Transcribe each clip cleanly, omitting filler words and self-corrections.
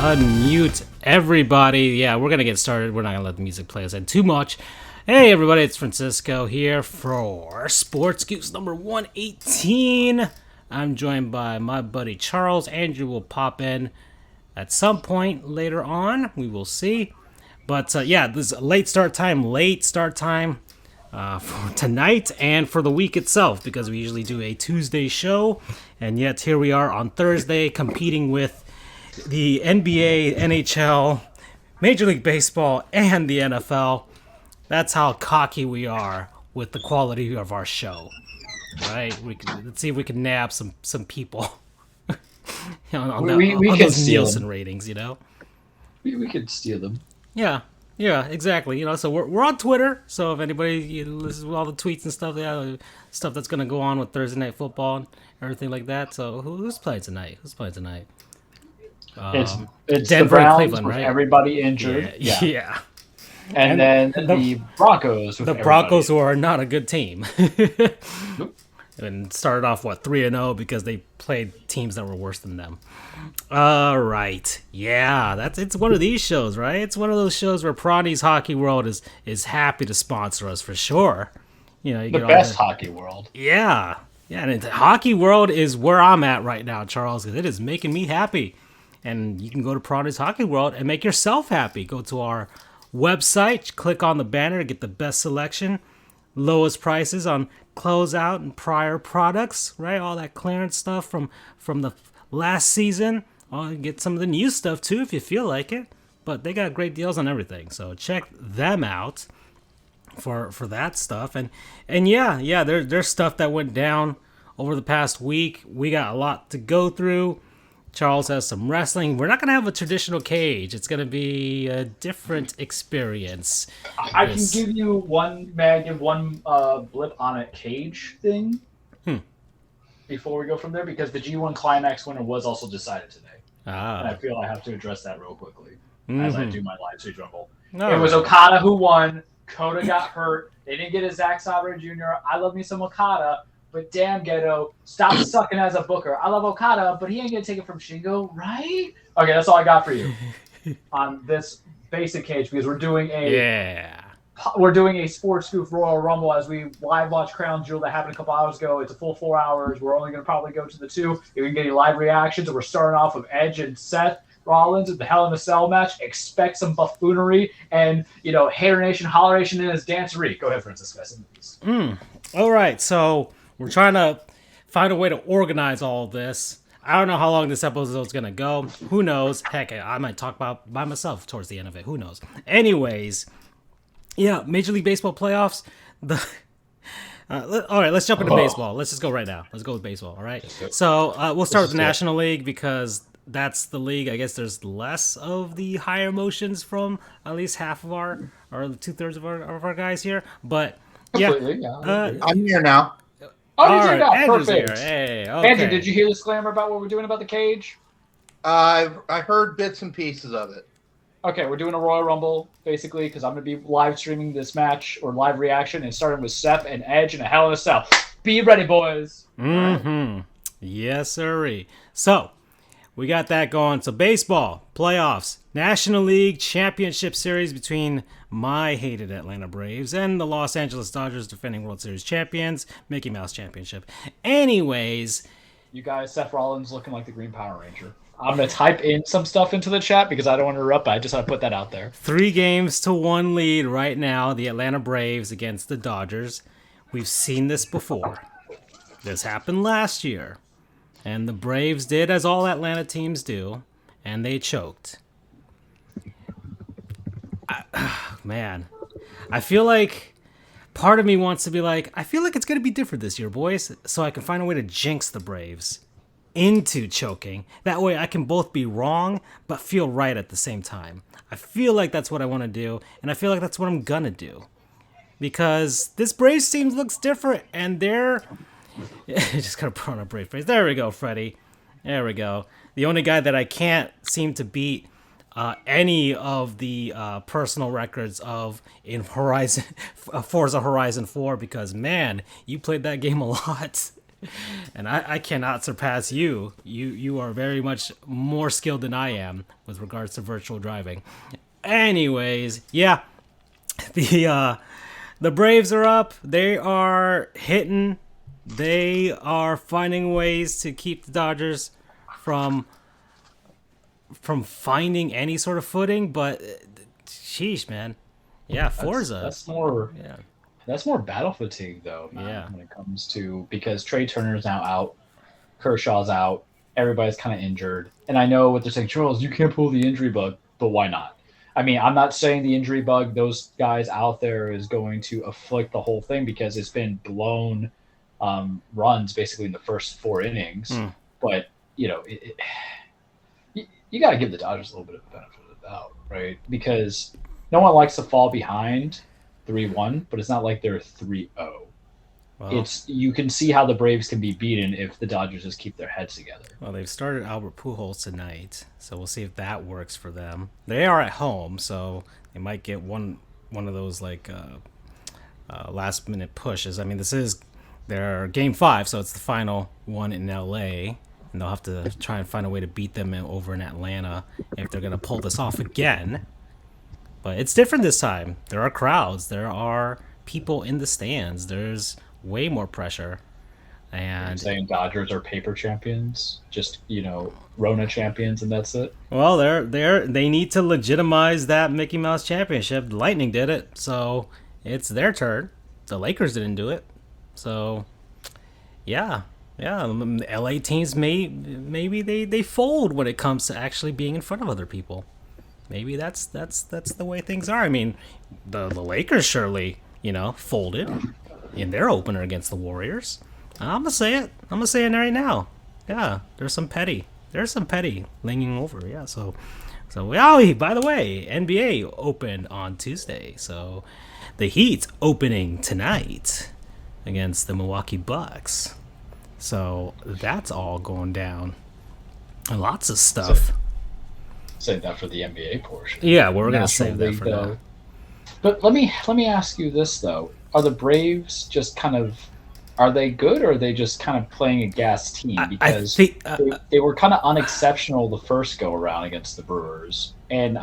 unmute everybody. Yeah, we're going to get started. We're not going to let the music play us in too much. Hey, everybody, it's Francisco here for Sports Goofs number 118. I'm joined by my buddy Charles. Andrew will pop in at some point later on. We will see. But, yeah, this is a late start time for tonight and for the week itself, because we usually do a Tuesday show. And yet here we are on Thursday competing with the NBA, NHL, Major League Baseball, and the NFL. That's how cocky we are with the quality of our show, right? Let's see if we can nab some people on those Nielsen ratings, you know? We could steal them. Yeah, exactly. You know, so we're on Twitter. So if anybody listens to all the tweets and stuff, stuff that's gonna go on with Thursday Night Football and everything like that. So who's playing tonight? It's Denver, the Browns Cleveland, with right? everybody injured. Yeah. And then the Broncos with Broncos, who are not a good team. Nope. And started off 3-0 because they played teams that were worse than them. All right, yeah, it's one of these shows, right? It's one of those shows where Prawney's Hockey World is happy to sponsor us for sure. You know, the best hockey world. Yeah, and Hockey World is where I'm at right now, Charles, because it is making me happy. And you can go to Prawney's Hockey World and make yourself happy. Go to our website, click on the banner to get the best selection, lowest prices on closeout and prior products, right? All that clearance stuff from the last season. You get some of the new stuff too if you feel like it. But they got great deals on everything, so check them out for that stuff. And yeah, there's stuff that went down over the past week. We got a lot to go through. Charles has some wrestling. We're not going to have a traditional cage. It's going to be a different experience. I can give you one blip on a cage thing before we go from there, because the G1 Climax winner was also decided today. And I feel I have to address that real quickly as I do my live stream rumble. It was Okada who won. Kota got hurt. They didn't get a Zack Sabre Jr. I love me some Okada. But damn, Ghetto, stop sucking as a booker. I love Okada, but he ain't going to take it from Shingo, right? Okay, that's all I got for you on this basic cage, because we're doing a Sports Goof Royal Rumble as we live watch Crown Jewel that happened a couple hours ago. It's a full 4 hours. We're only going to probably go to the 2. If we can get any live reactions, we're starting off with Edge and Seth Rollins at the Hell in a Cell match. Expect some buffoonery and, Hater Nation, Holleration in his dancery. Go ahead, Francisco. All right, so we're trying to find a way to organize all of this. I don't know how long this episode is going to go. Who knows? Heck, I might talk about by myself towards the end of it. Who knows? Anyways, yeah, Major League Baseball playoffs. All right, let's jump into baseball. Let's just go right now. Let's go with baseball, all right? So we'll start with the National League, because that's the league. I guess there's less of the higher emotions from at least half of or 2/3 of our guys here. But yeah, I'm here now. Oh, did you know? Andrew's Perfect. Here. Hey, okay. Andrew, did you hear this disclaimer about what we're doing about the cage? I heard bits and pieces of it. Okay, we're doing a Royal Rumble, basically, because I'm going to be live streaming this match, or live reaction, and starting with Seth and Edge in a Hell in a Cell. Be ready, boys. Mm-hmm. Yes, sirree. So, we got that going. So, baseball, playoffs, National League Championship Series between my hated Atlanta Braves and the Los Angeles Dodgers, defending World Series champions, Mickey Mouse Championship. Anyways. You guys, Seth Rollins looking like the Green Power Ranger. I'm going to type in some stuff into the chat because I don't want to interrupt, but I just want to put that out there. 3-1 lead right now, the Atlanta Braves against the Dodgers. We've seen this before. This happened last year. And the Braves did as all Atlanta teams do, and they choked. Man, I feel like part of me wants to be like, I feel like it's going to be different this year, boys, so I can find a way to jinx the Braves into choking. That way I can both be wrong, but feel right at the same time. I feel like that's what I want to do, and I feel like that's what I'm going to do. Because this Braves team looks different, and they're... just got to put on a Brave face. There we go, Freddie. There we go. The only guy that I can't seem to beat any of the personal records of in Forza Horizon 4, because, man, you played that game a lot. And I cannot surpass you. You are very much more skilled than I am with regards to virtual driving. Anyways, yeah. The Braves are up. They are hitting. They are finding ways to keep the Dodgers from finding any sort of footing, but sheesh, man. Yeah, Forza. That's more Yeah. That's more battle fatigue, though, man, Yeah. when it comes to, because Trey Turner's now out, Kershaw's out, everybody's kind of injured. And I know what they're saying, Charles, you can't pull the injury bug, but why not? I mean, I'm not saying the injury bug, those guys out there, is going to afflict the whole thing, because it's been blown runs basically in the first 4 innings. But, you know, you got to give the Dodgers a little bit of the benefit of the doubt, right? Because no one likes to fall behind 3-1, but it's not like they're 3-0. Well, you can see how the Braves can be beaten if the Dodgers just keep their heads together. Well, they've started Albert Pujols tonight, so we'll see if that works for them. They are at home, so they might get one of those like last minute pushes. I mean, this is their game 5, so it's the final one in LA, and they'll have to try and find a way to beat them over in Atlanta if they're going to pull this off again. But it's different this time. There are crowds. There are people in the stands. There's way more pressure. And you're saying Dodgers are paper champions, just, you know, Rona champions, and that's it. Well, they need to legitimize that Mickey Mouse championship. The Lightning did it, so it's their turn. The Lakers didn't do it, so yeah. LA teams maybe they fold when it comes to actually being in front of other people. Maybe that's the way things are. I mean, the Lakers surely, you know, folded in their opener against the Warriors. I'm gonna say it. I'm gonna say it right now. Yeah, there's some petty leaning over. Yeah, so by the way, NBA opened on Tuesday, so the Heat opening tonight against the Milwaukee Bucks. So that's all going down. And lots of stuff. Save that for the NBA portion. Yeah, we're gonna save that for now. But let me ask you this though: are the Braves just kind of, are they good, or are they just kind of playing a gas team? Because they were kind of unexceptional the first go around against the Brewers, and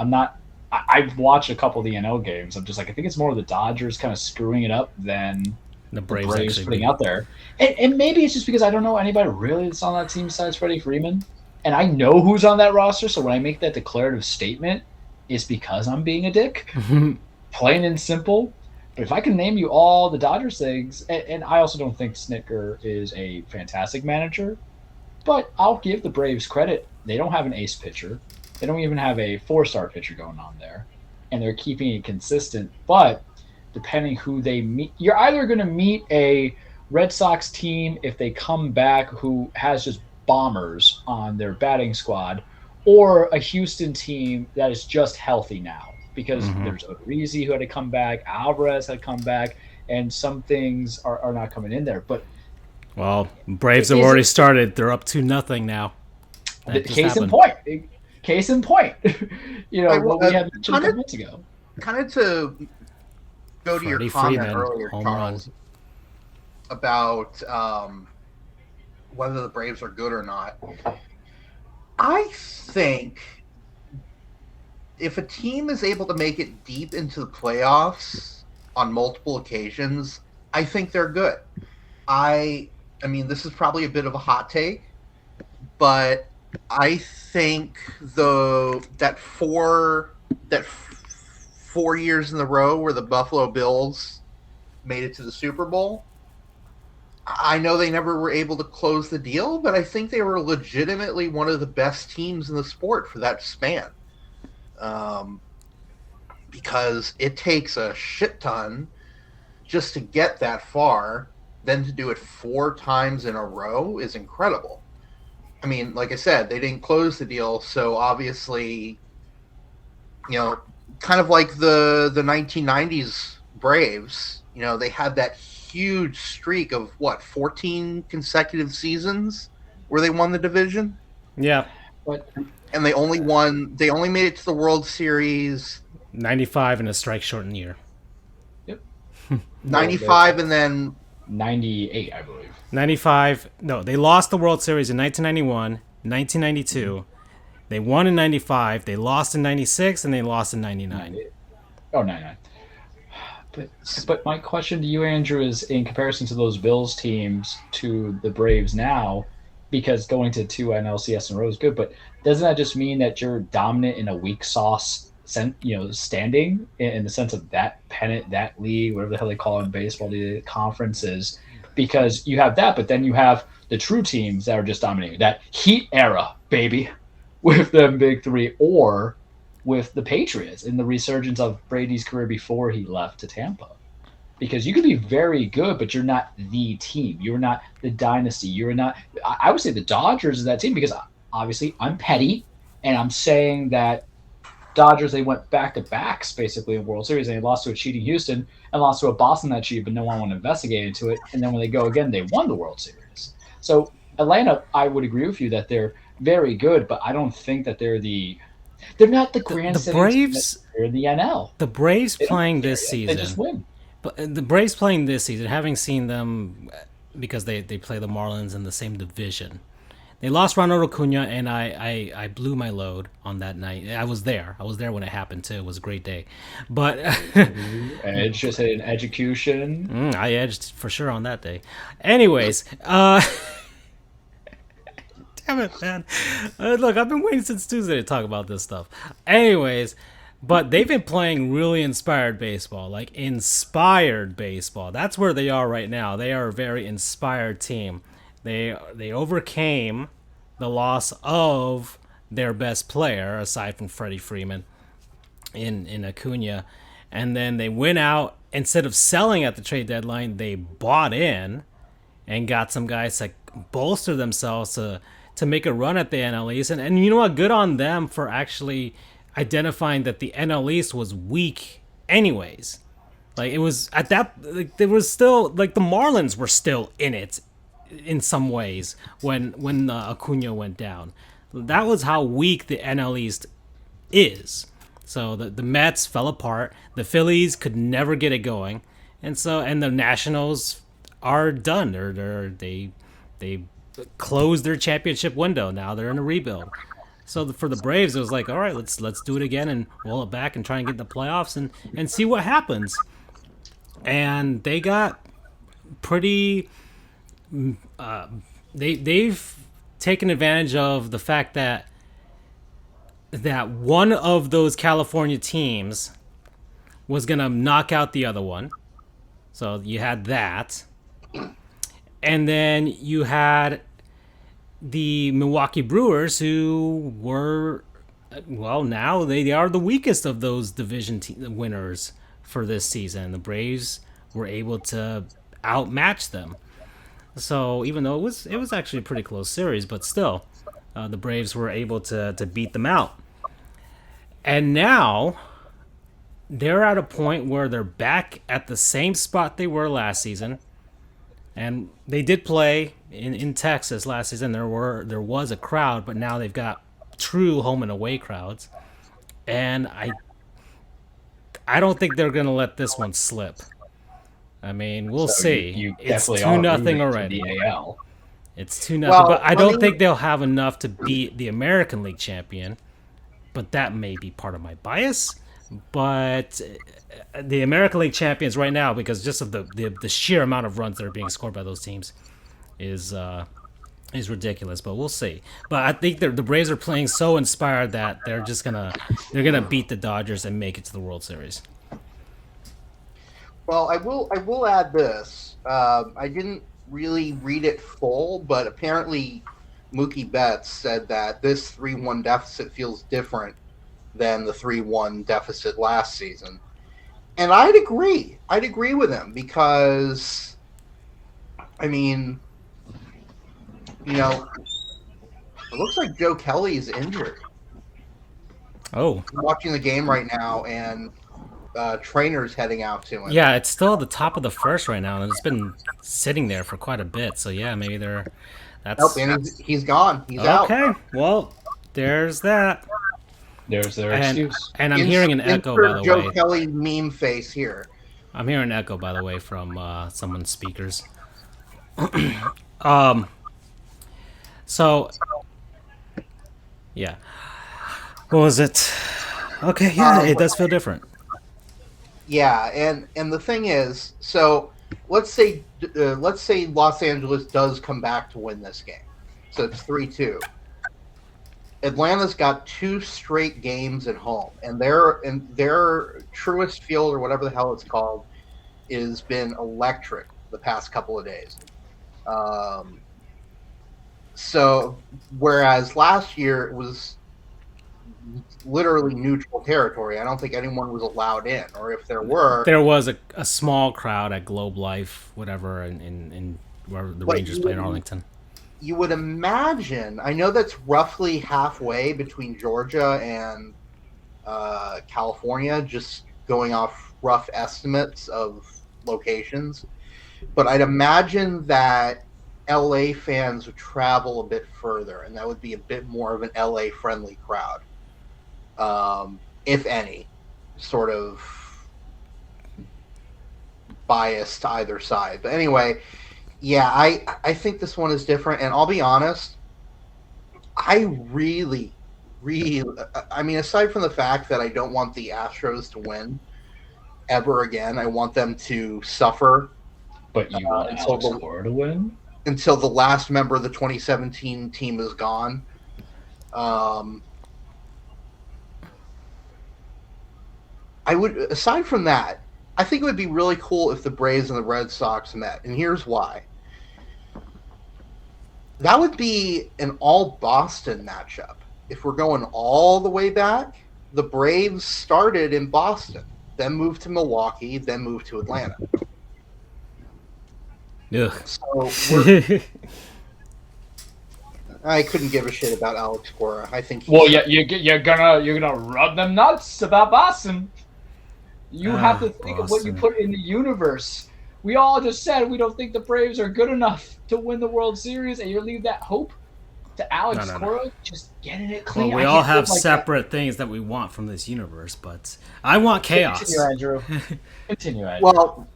I've watched a couple of the NL games. I'm just like, I think it's more the Dodgers kind of screwing it up than the Braves putting out there. And maybe it's just because I don't know anybody really that's on that team besides Freddie Freeman. And I know who's on that roster, so when I make that declarative statement, it's because I'm being a dick. Plain and simple. But if I can name you all the Dodgers things, and I also don't think Snitker is a fantastic manager, but I'll give the Braves credit. They don't have an ace pitcher. They don't even have a 4-star pitcher going on there. And they're keeping it consistent. But depending who they meet, you're either going to meet a Red Sox team, if they come back, who has just bombers on their batting squad, or a Houston team that is just healthy now, because there's Odorizzi who had to come back, Alvarez had to come back, and some things are not coming in there. But Braves have already started. They're up 2-0 now. Case in point. You know, what we had mentioned a couple minutes ago. Kind of to go to Freddie your comment Freeman, earlier, Charles, about whether the Braves are good or not. I think if a team is able to make it deep into the playoffs on multiple occasions, I think they're good. I mean, this is probably a bit of a hot take, but I think that 4 years in a row where the Buffalo Bills made it to the Super Bowl, I know they never were able to close the deal, but I think they were legitimately one of the best teams in the sport for that span. Because it takes a shit ton just to get that far, then to do it 4 times in a row is incredible. I mean, like I said, they didn't close the deal, so obviously, you know, kind of like the 1990s Braves, you know, they had that huge streak of 14 consecutive seasons where they won the division. Yeah, and they only made it to the World Series 95 in a strike shortened year. Yep. 95 and then 98, I believe. 95. No, they lost the World Series in 1991, 1992. They won in 95. They lost in 96, and they lost in 99. Oh, 99. But my question to you, Andrew, is in comparison to those Bills teams to the Braves now, because going to 2 NLCS in a row is good, but doesn't that just mean that you're dominant in a weak sauce, standing in the sense of that pennant, that league, whatever the hell they call it in baseball, the conferences? Because you have that, but then you have the true teams that are just dominating. That Heat era, baby, with them big three, or with the Patriots in the resurgence of Brady's career before he left to Tampa. Because you could be very good, but you're not the team. You're not the dynasty. You're not. I would say the Dodgers is that team because obviously I'm petty, and I'm saying that Dodgers, they went back-to-backs basically in World Series, and they lost to a cheating Houston and lost to a Boston that cheated, but no one investigated into it. And then when they go again, they won the World Series. So Atlanta, I would agree with you that they're very good, but I don't think that they're not the grand the Braves. They're the NL. The Braves playing this season. They just win. But the Braves playing this season, having seen them, because they play the Marlins in the same division. They lost Ronald Acuna, and I blew my load on that night. I was there. I was there when it happened, too. It was a great day. But Edge just had an execution. I edged for sure on that day. Anyways, damn it, man. Look, I've been waiting since Tuesday to talk about this stuff. Anyways, but they've been playing really inspired baseball, like inspired baseball. That's where they are right now. They are a very inspired team. They overcame the loss of their best player, aside from Freddie Freeman, in Acuna. And then they went out, instead of selling at the trade deadline, they bought in and got some guys to bolster themselves to make a run at the NL East. And you know what? Good on them for actually identifying that the NL East was weak anyways. Like, it was at that, like, there was still, like, the Marlins were still in it in some ways when Acuna went down. That was how weak the NL East is. So the Mets fell apart. The Phillies could never get it going. And the Nationals are done. They closed their championship window. Now they're in a rebuild. So for the Braves, it was like, all right, let's do it again and roll it back and try and get in the playoffs and see what happens. And they got pretty. They've taken advantage of the fact that one of those California teams was gonna knock out the other one. So you had that, and then you had the Milwaukee Brewers, who were, well, now they are the weakest of those division winners for this season. The Braves were able to outmatch them. So even though it was actually a pretty close series, but still, the Braves were able to beat them out. And now they're at a point where they're back at the same spot they were last season. And they did play in Texas last season. There was a crowd, but now they've got true home and away crowds. And I don't think they're going to let this one slip. I mean, we'll see. It's 2-0 already. It's 2-0, but I don't think they'll have enough to beat the American League champion. But that may be part of my bias. But the American League champions right now, because just of the sheer amount of runs that are being scored by those teams, is ridiculous. But we'll see. But I think the Braves are playing so inspired that they're gonna beat the Dodgers and make it to the World Series. Well, I will add this. I didn't really read it full, but apparently Mookie Betts said that this 3-1 deficit feels different than the 3-1 deficit last season. And I'd agree. I'd agree with him because, I mean, you know, it looks like Joe Kelly's injured. Oh. I'm watching the game right now, and trainers heading out to him. Yeah, it's still at the top of the first right now, and it's been sitting there for quite a bit. So yeah, maybe that's. Nope, and he's gone. He's out. Okay, well, there's that. There's their excuse. And I'm hearing an echo, by the way. Joe Kelly meme face here. I'm hearing an echo, by the way, from someone's speakers. So, yeah. What was it? Okay, yeah, it does feel different. Yeah, and the thing is, so let's say Los Angeles does come back to win this game, so it's 3-2. Atlanta's got 2 straight games at home, and their Truist Field or whatever the hell it's called has been electric the past couple of days. So whereas last year it was literally neutral territory. I don't think anyone was allowed in, or if there were, there was a small crowd at Globe Life, whatever, in where the Rangers play in Arlington. You would imagine. I know that's roughly halfway between Georgia and California, just going off rough estimates of locations. But I'd imagine that LA fans would travel a bit further, and that would be a bit more of an LA friendly crowd. If any, sort of biased to either side. But anyway, yeah, I think this one is different. And I'll be honest, I really, I mean, aside from the fact that I don't want the Astros to win ever again, I want them to suffer. But you want Alex Cora to win? Until the last member of the 2017 team is gone. I would, aside from that, I think it would be really cool if the Braves and the Red Sox met, and here's why. That would be an all Boston matchup. If we're going all the way back, the Braves started in Boston, then moved to Milwaukee, then moved to Atlanta. Ugh. So I couldn't give a shit about Alex Cora. I think. Well, yeah, you're gonna rub them nuts about Boston. You have to think of what you put in the universe. We all just said we don't think the Braves are good enough to win the World Series, and you leave that hope to Alex Cora just getting it clean. Well, we all have separate things that we want from this universe, but I want chaos. Continue, Andrew. Continue, Andrew. Well,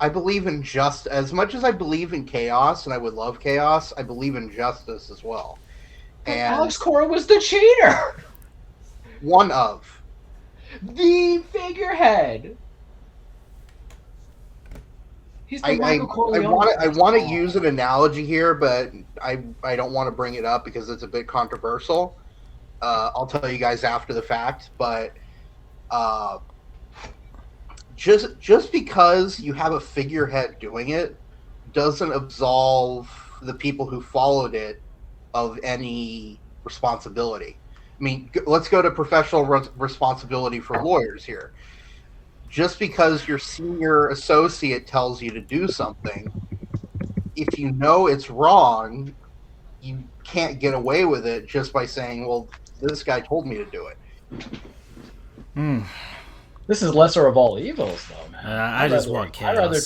I believe in as much as I believe in chaos, and I would love chaos, I believe in justice as well. And Alex Cora was the cheater. One of. The figurehead. He's the I Corleone. want to use an analogy here, but I don't want to bring it up because it's a bit controversial. I'll tell you guys after the fact, but just because you have a figurehead doing it doesn't absolve the people who followed it of any responsibility. I mean, let's go to professional responsibility for lawyers here. Just because your senior associate tells you to do something, if you know it's wrong, you can't get away with it just by saying, well, this guy told me to do it. This is lesser of all evils, though, man. I just want chaos. I'd rather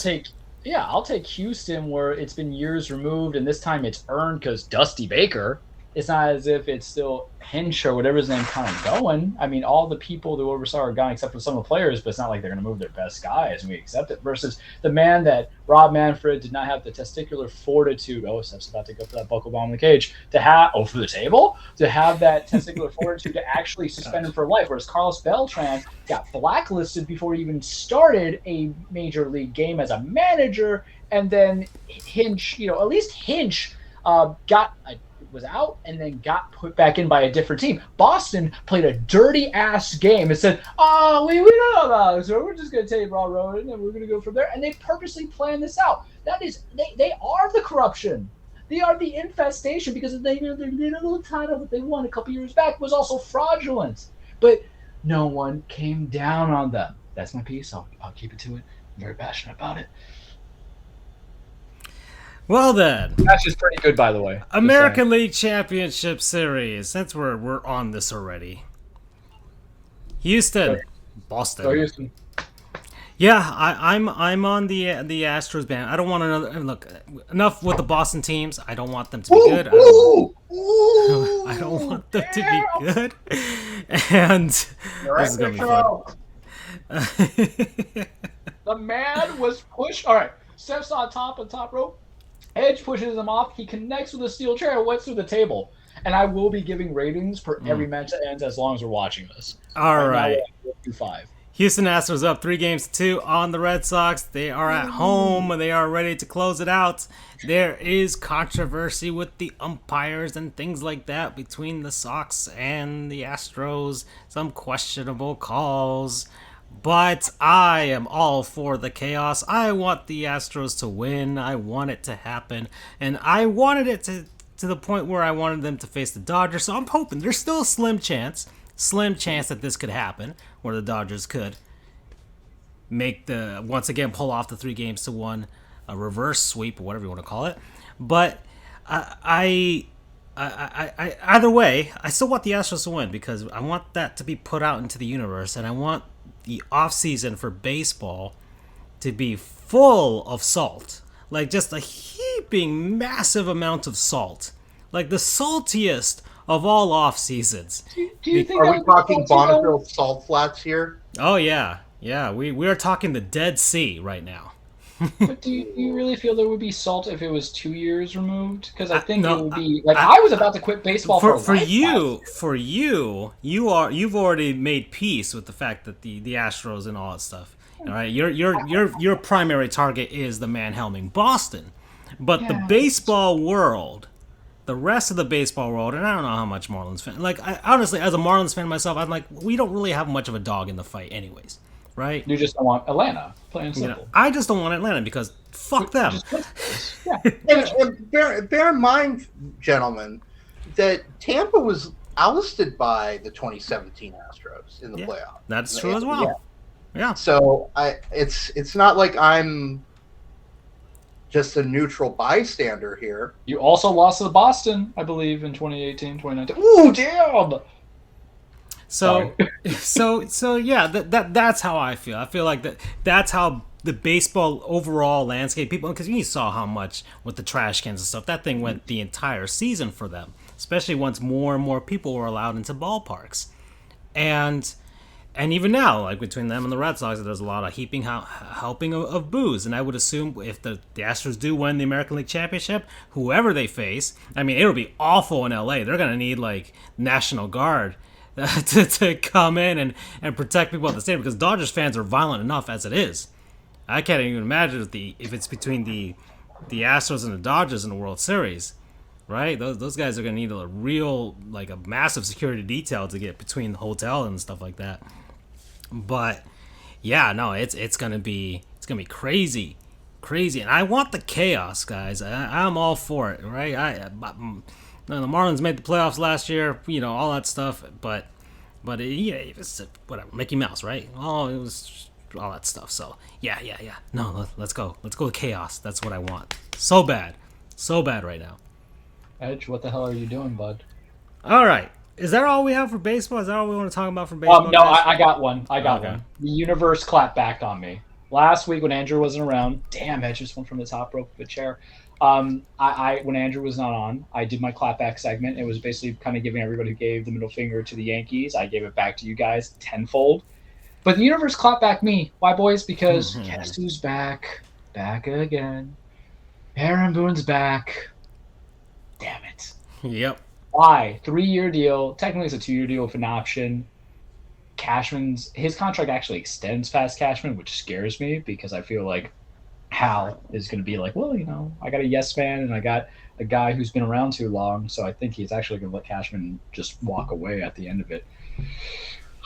I'll take Houston, where it's been years removed, and this time it's earned because Dusty Baker. It's not as if it's still Hinch or whatever his name kind of going. I mean, all the people that oversaw are gone except for some of the players, but it's not like they're going to move their best guys, and we accept it. Versus the man that Rob Manfred did not have the testicular fortitude. Oh, Steph's about to go for that buckle bomb in the cage. To have for the table to have that testicular fortitude to actually suspend him for life. Whereas Carlos Beltran got blacklisted before he even started a major league game as a manager, and then Hinch, at least Hinch was out and then got put back in by a different team. Boston played a dirty ass game and said, "Oh, we don't know about this, so we're just going to take Raw Road and then we're going to go from there." And they purposely planned this out. That is, they are the corruption. They are the infestation because their little title that they won a couple years back was also fraudulent. But no one came down on them. That's my piece. I'll keep it to it. I'm very passionate about it. Well then, that's just pretty good, by the way. American League Championship Series. Since we're on this already, Houston, Boston. Oh, Houston. Yeah, I'm on the Astros band. I don't want another. Look, enough with the Boston teams. I don't want them to be good. I don't want them to be good. And this is gonna be fun. The man was pushed. All right, steps on top rope. Edge pushes him off. He connects with a steel chair and went through the table. And I will be giving ratings for every match that ends as long as we're watching this. All right. Now we're at 5. Houston Astros up 3-2 on the Red Sox. They are at home and they are ready to close it out. There is controversy with the umpires and things like that between the Sox and the Astros. Some questionable calls. But I am all for the chaos. I want the Astros to win. I want it to happen. And I wanted it to the point where I wanted them to face the Dodgers. So I'm hoping there's still a slim chance that this could happen, where the Dodgers could once again pull off the 3-1, a reverse sweep or whatever you want to call it. But I either way, I still want the Astros to win because I want that to be put out into the universe, and I want the off season for baseball to be full of salt, like just a heaping massive amount of salt, like the saltiest of all off seasons. Do you think are we talking Bonneville salt flats here? Oh yeah, we are talking the Dead Sea right now. But do you really feel there would be salt if it was 2 years removed? Because I think it would be like I was about to quit baseball for you. You've already made peace with the fact that the Astros and all that stuff. All right, your primary target is the man helming Boston, but the baseball world, the rest of the baseball world, and I don't know how much Marlins fan. Like honestly, as a Marlins fan myself, I'm like, we don't really have much of a dog in the fight, anyways. Right? You just don't want Atlanta, plain and simple. I just don't want Atlanta because fuck them. And bear in mind, gentlemen, that Tampa was ousted by the 2017 Astros in the playoffs. That's true as well. Yeah. So it's not like I'm just a neutral bystander here. You also lost to Boston, I believe, in 2018, 2019. Ooh, damn! So yeah, that's how I feel. I feel like that's how the baseball overall landscape, people, because you saw how much with the trash cans and stuff, that thing went the entire season for them, especially once more and more people were allowed into ballparks. And even now, like between them and the Red Sox, there's a lot of helping of boos. And I would assume if the Astros do win the American League Championship, whoever they face, I mean, it'll be awful in LA. They're going to need like National Guard to come in and protect people at the stadium, because Dodgers fans are violent enough as it is. I can't even imagine if it's between the Astros and the Dodgers in the World Series, right? Those guys are going to need a real, like a massive security detail to get between the hotel and stuff like that. But yeah, no, it's going to be crazy, and I want the chaos, guys. I'm all for it, right? The Marlins made the playoffs last year, all that stuff, but it was whatever, Mickey Mouse, right? Oh, it was all that stuff. So yeah. No, let's go with chaos. That's what I want. So bad right now. Edge, what the hell are you doing, bud? All right, is that all we have for baseball? Is that all we want to talk about for baseball? No, I got one. The universe clapped back on me last week when Andrew wasn't around. Damn, Edge just went from the top rope of a chair. I when Andrew was not on, I did my clapback segment. It was basically kind of giving everybody who gave the middle finger to the Yankees. I gave it back to you guys tenfold. But the universe clapped back me. Why, boys? Because guess who's back? Back again. Aaron Boone's back. Damn it. Yep. Why? 3-year deal. Technically, it's a 2-year deal with an option. His contract actually extends past Cashman, which scares me because I feel like Hal is going to be like, well, I got a yes man and I got a guy who's been around too long, so I think he's actually going to let Cashman just walk away at the end of it.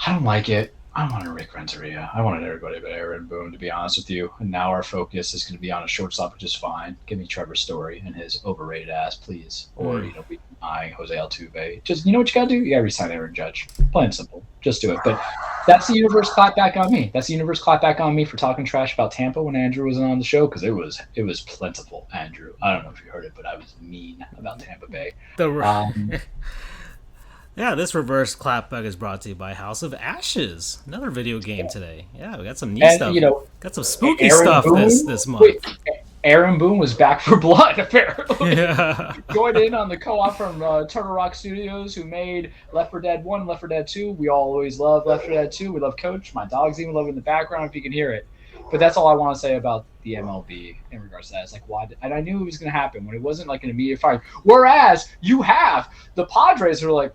I don't like it. I wanted Rick Renteria. I wanted everybody but Aaron Boone, to be honest with you. And now our focus is going to be on a shortstop, which is fine. Give me Trevor Story and his overrated ass, please. Or, we deny Jose Altuve. Just, you know what you got to do? You got to resign Aaron Judge. Plain and simple. Just do it. But that's the universe clap back on me. That's the universe clap back on me for talking trash about Tampa when Andrew wasn't on the show, because it was plentiful, Andrew. I don't know if you heard it, but I was mean about Tampa Bay. Yeah, this reverse clapback is brought to you by House of Ashes, another video game today. Yeah, we got some neat stuff. Got some spooky stuff this month. Aaron Boone was back for blood, apparently. Yeah. Joined in on the co-op from Turtle Rock Studios, who made Left 4 Dead 1 and Left 4 Dead 2. We all always love Left 4 Dead 2. We love Coach. My dog's even love it in the background if you can hear it. But that's all I want to say about the MLB in regards to that. It's like, why? And I knew it was going to happen when it wasn't like an immediate fire. Whereas you have the Padres who are like,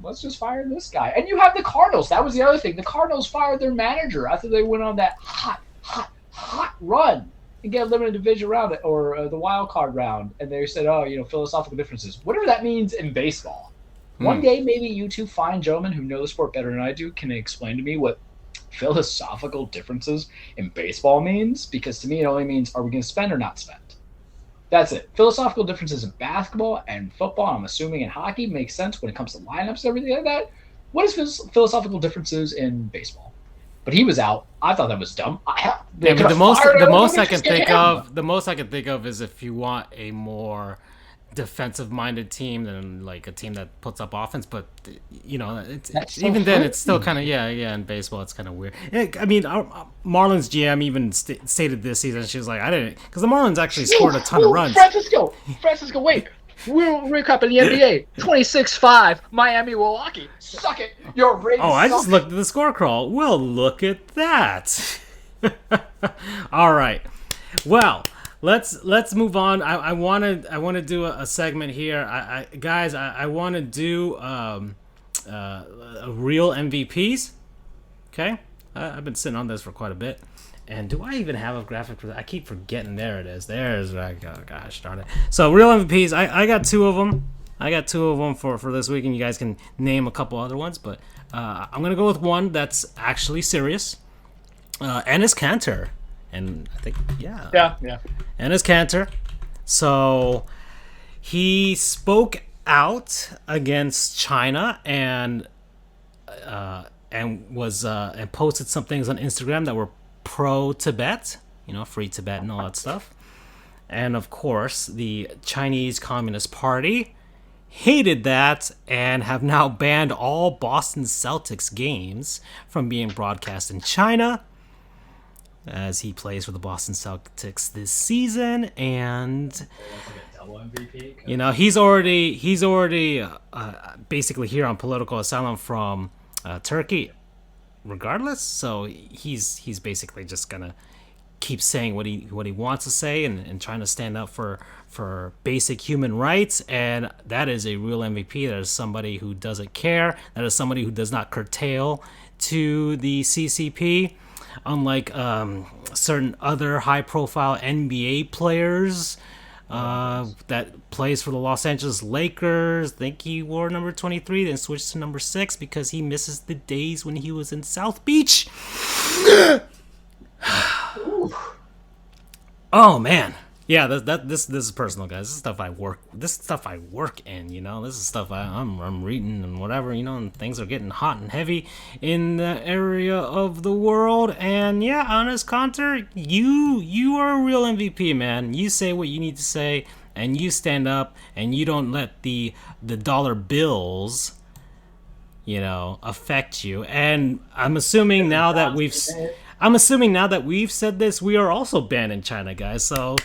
let's just fire this guy. And you have the Cardinals. That was the other thing. The Cardinals fired their manager after they went on that hot run and get a limited division round or the wild card round. And they said, philosophical differences. Whatever that means in baseball. One day, maybe you two fine gentlemen who know the sport better than I do can explain to me what philosophical differences in baseball means, because to me it only means, are we going to spend or not spend? That's it. Philosophical differences in basketball and football, I'm assuming in hockey, makes sense when it comes to lineups and everything like that. What is philosophical differences in baseball? But he was out. I thought that was dumb. The most I can think of is if you want a more defensive-minded team than like a team that puts up offense, but it's still kind of in baseball it's kind of weird. I mean, our Marlins GM even stated this season, she was like, I didn't, because the Marlins actually scored a ton of runs. Francisco, wait, we're recapping the NBA. 26-5, Miami Milwaukee. Suck it, you're raised. Oh, I just looked at the score crawl. Well, look at that. All right, well, Let's move on. I want to do a segment here. I want to do real MVPs. Okay, I've been sitting on this for quite a bit. And do I even have a graphic for that? I keep forgetting. There it is. There's gosh darn it. So real MVPs. I got two of them. For this week, and you guys can name a couple other ones. But I'm gonna go with one that's actually serious. Enes Kanter. And I think, yeah. Enes Kanter. So he spoke out against China and posted some things on Instagram that were pro Tibet, free Tibet and all that stuff. And of course, the Chinese Communist Party hated that and have now banned all Boston Celtics games from being broadcast in China, as he plays for the Boston Celtics this season. And he's already basically here on political asylum from Turkey regardless, so he's basically just gonna keep saying what he wants to say and trying to stand up for basic human rights. And that is a real MVP. That is somebody who doesn't care. That is somebody who does not curtail to the CCP, unlike certain other high-profile NBA players that plays for the Los Angeles Lakers. I think he wore number 23, then switched to number 6 because he misses the days when he was in South Beach. Oh man, yeah. This is personal, guys. This is stuff I work. This is stuff I work in. This is stuff I'm reading and whatever. And things are getting hot and heavy in the area of the world. And yeah, Enes Kanter, you are a real MVP, man. You say what you need to say, and you stand up, and you don't let the dollar bills, affect you. And I'm assuming now that we've said this, we are also banned in China, guys. So,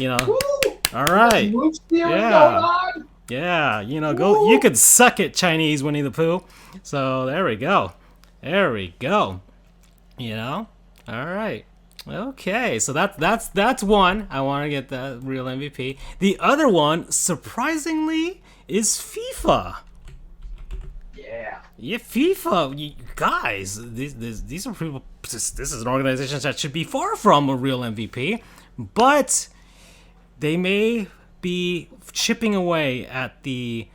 all right. Yeah. Go. You could suck it, Chinese Winnie the Pooh. So there we go. All right. Okay. So that's one. I want to get the real MVP. The other one, surprisingly, is FIFA. Yeah, FIFA, you guys, these are people. This is an organization that should be far from a real MVP, but they may be chipping away at the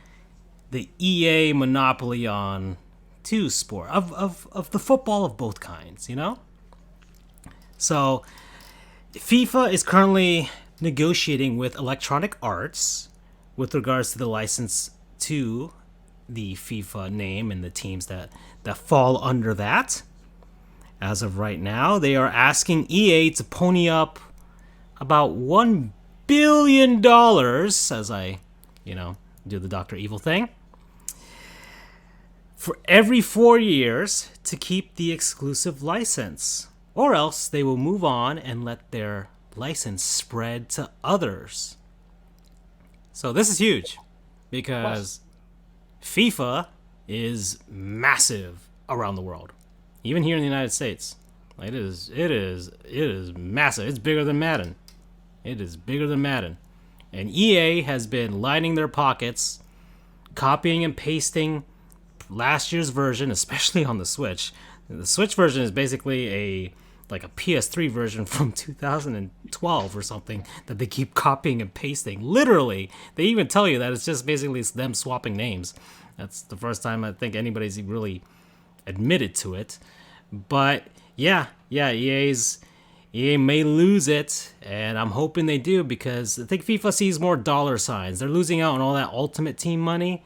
EA monopoly on sport of the football of both kinds. So FIFA is currently negotiating with Electronic Arts with regards to the license to the FIFA name and the teams that fall under that. As of right now, they are asking EA to pony up about $1 billion, as I, do the Dr. Evil thing, for every 4 years to keep the exclusive license. Or else they will move on and let their license spread to others. So this is huge because FIFA is massive around the world, even here in the United States. It is massive. It's bigger than Madden. It is bigger than Madden. And EA has been lining their pockets, copying and pasting last year's version, especially on the Switch. The Switch version is basically a PS3 version from 2012 or something that they keep copying and pasting. Literally, they even tell you that it's just basically them swapping names. That's the first time I think anybody's really admitted to it. But yeah, EA may lose it, and I'm hoping they do because I think FIFA sees more dollar signs. They're losing out on all that Ultimate Team money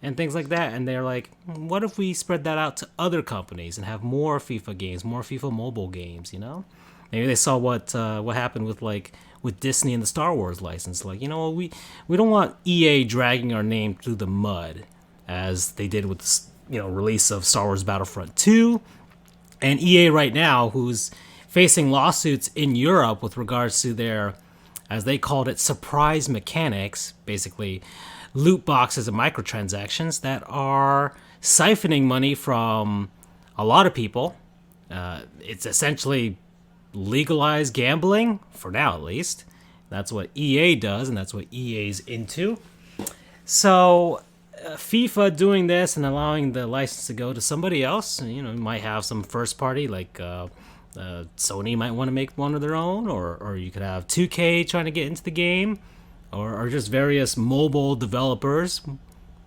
and things like that, and they're like, what if we spread that out to other companies and have more FIFA games, more FIFA mobile games, you know? Maybe they saw what happened with Disney and the Star Wars license. Like, you know, we don't want EA dragging our name through the mud as they did with the release of Star Wars Battlefront 2. And EA right now, who's facing lawsuits in Europe with regards to their, as they called it, surprise mechanics, basically loot boxes and microtransactions that are siphoning money from a lot of people. It's essentially legalized gambling, for now at least. That's what EA does, and that's what EA's into. So FIFA doing this and allowing the license to go to somebody else, might have some first party, like Sony might want to make one of their own, or you could have 2K trying to get into the game, or just various mobile developers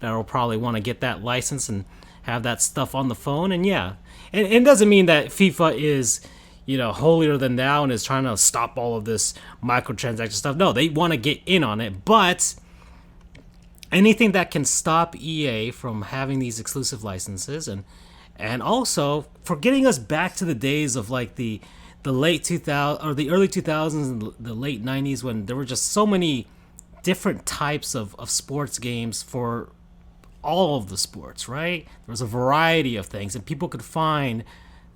that will probably want to get that license and have that stuff on the phone. And yeah, and it doesn't mean that FIFA is, holier than thou and is trying to stop all of this microtransaction stuff. No, they want to get in on it, but anything that can stop EA from having these exclusive licenses and also for getting us back to the days of like the late 2000s or the early 2000s and the late 90s when there were just so many different types of sports games for all of the sports, right? There was a variety of things and people could find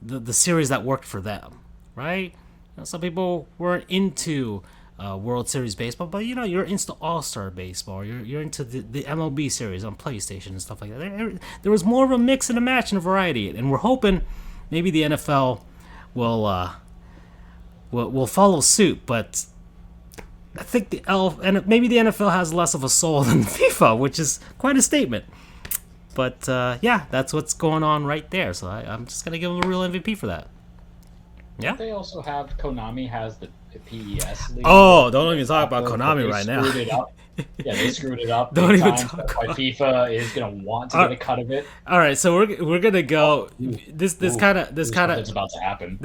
the series that worked for them, right? Some people weren't into World Series baseball, but you're into All-Star baseball, you're into the MLB series on PlayStation and stuff like that. There was more of a mix and a match and a variety, and we're hoping maybe the NFL will follow suit, but I think maybe the NFL has less of a soul than FIFA, which is quite a statement. But yeah, that's what's going on right there. So I'm just gonna give them a real MVP for that. Yeah. They also have Konami has the PES league. Oh, don't even talk about Konami right now. Screwed it up. Yeah, they screwed it up. Don't even talk about why FIFA is gonna want to get a cut of it. All right, so we're gonna go. This kind of something's about to happen.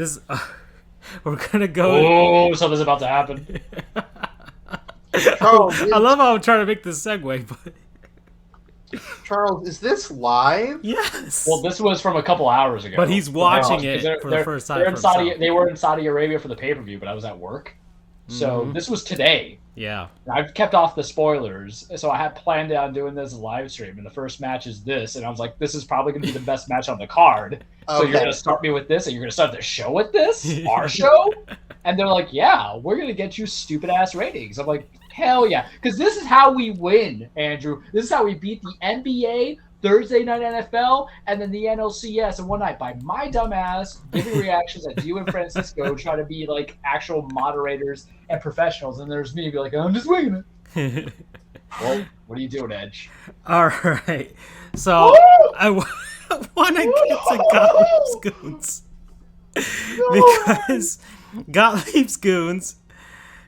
We're gonna go. Oh, something's about to happen. Charles, I love how I'm trying to make this segue, but Charles, is this live? yes. Well, this was from a couple hours ago. But he's watching it for the first time. They were in Saudi Arabia for the pay-per-view, but I was at work. So this was today. Yeah. I've kept off the spoilers, so I had planned on doing this live stream, and the first match is this, and I was like, this is probably going to be the best match on the card. So you're going to start me with this, and you're going to start the show with this? Our show? And they're like, yeah, we're going to get you stupid-ass ratings. I'm like, hell yeah. Because this is how we win, Andrew. This is how we beat the NBA, Thursday Night NFL, and then the NLCS in one night by my dumb ass giving reactions as you and Francisco try to be like actual moderators and professionals, and there's me be like, I'm just winging it. Well, what are you doing, Edge? All right. So I want to get to Gottlieb's Goons because Gottlieb's Goons.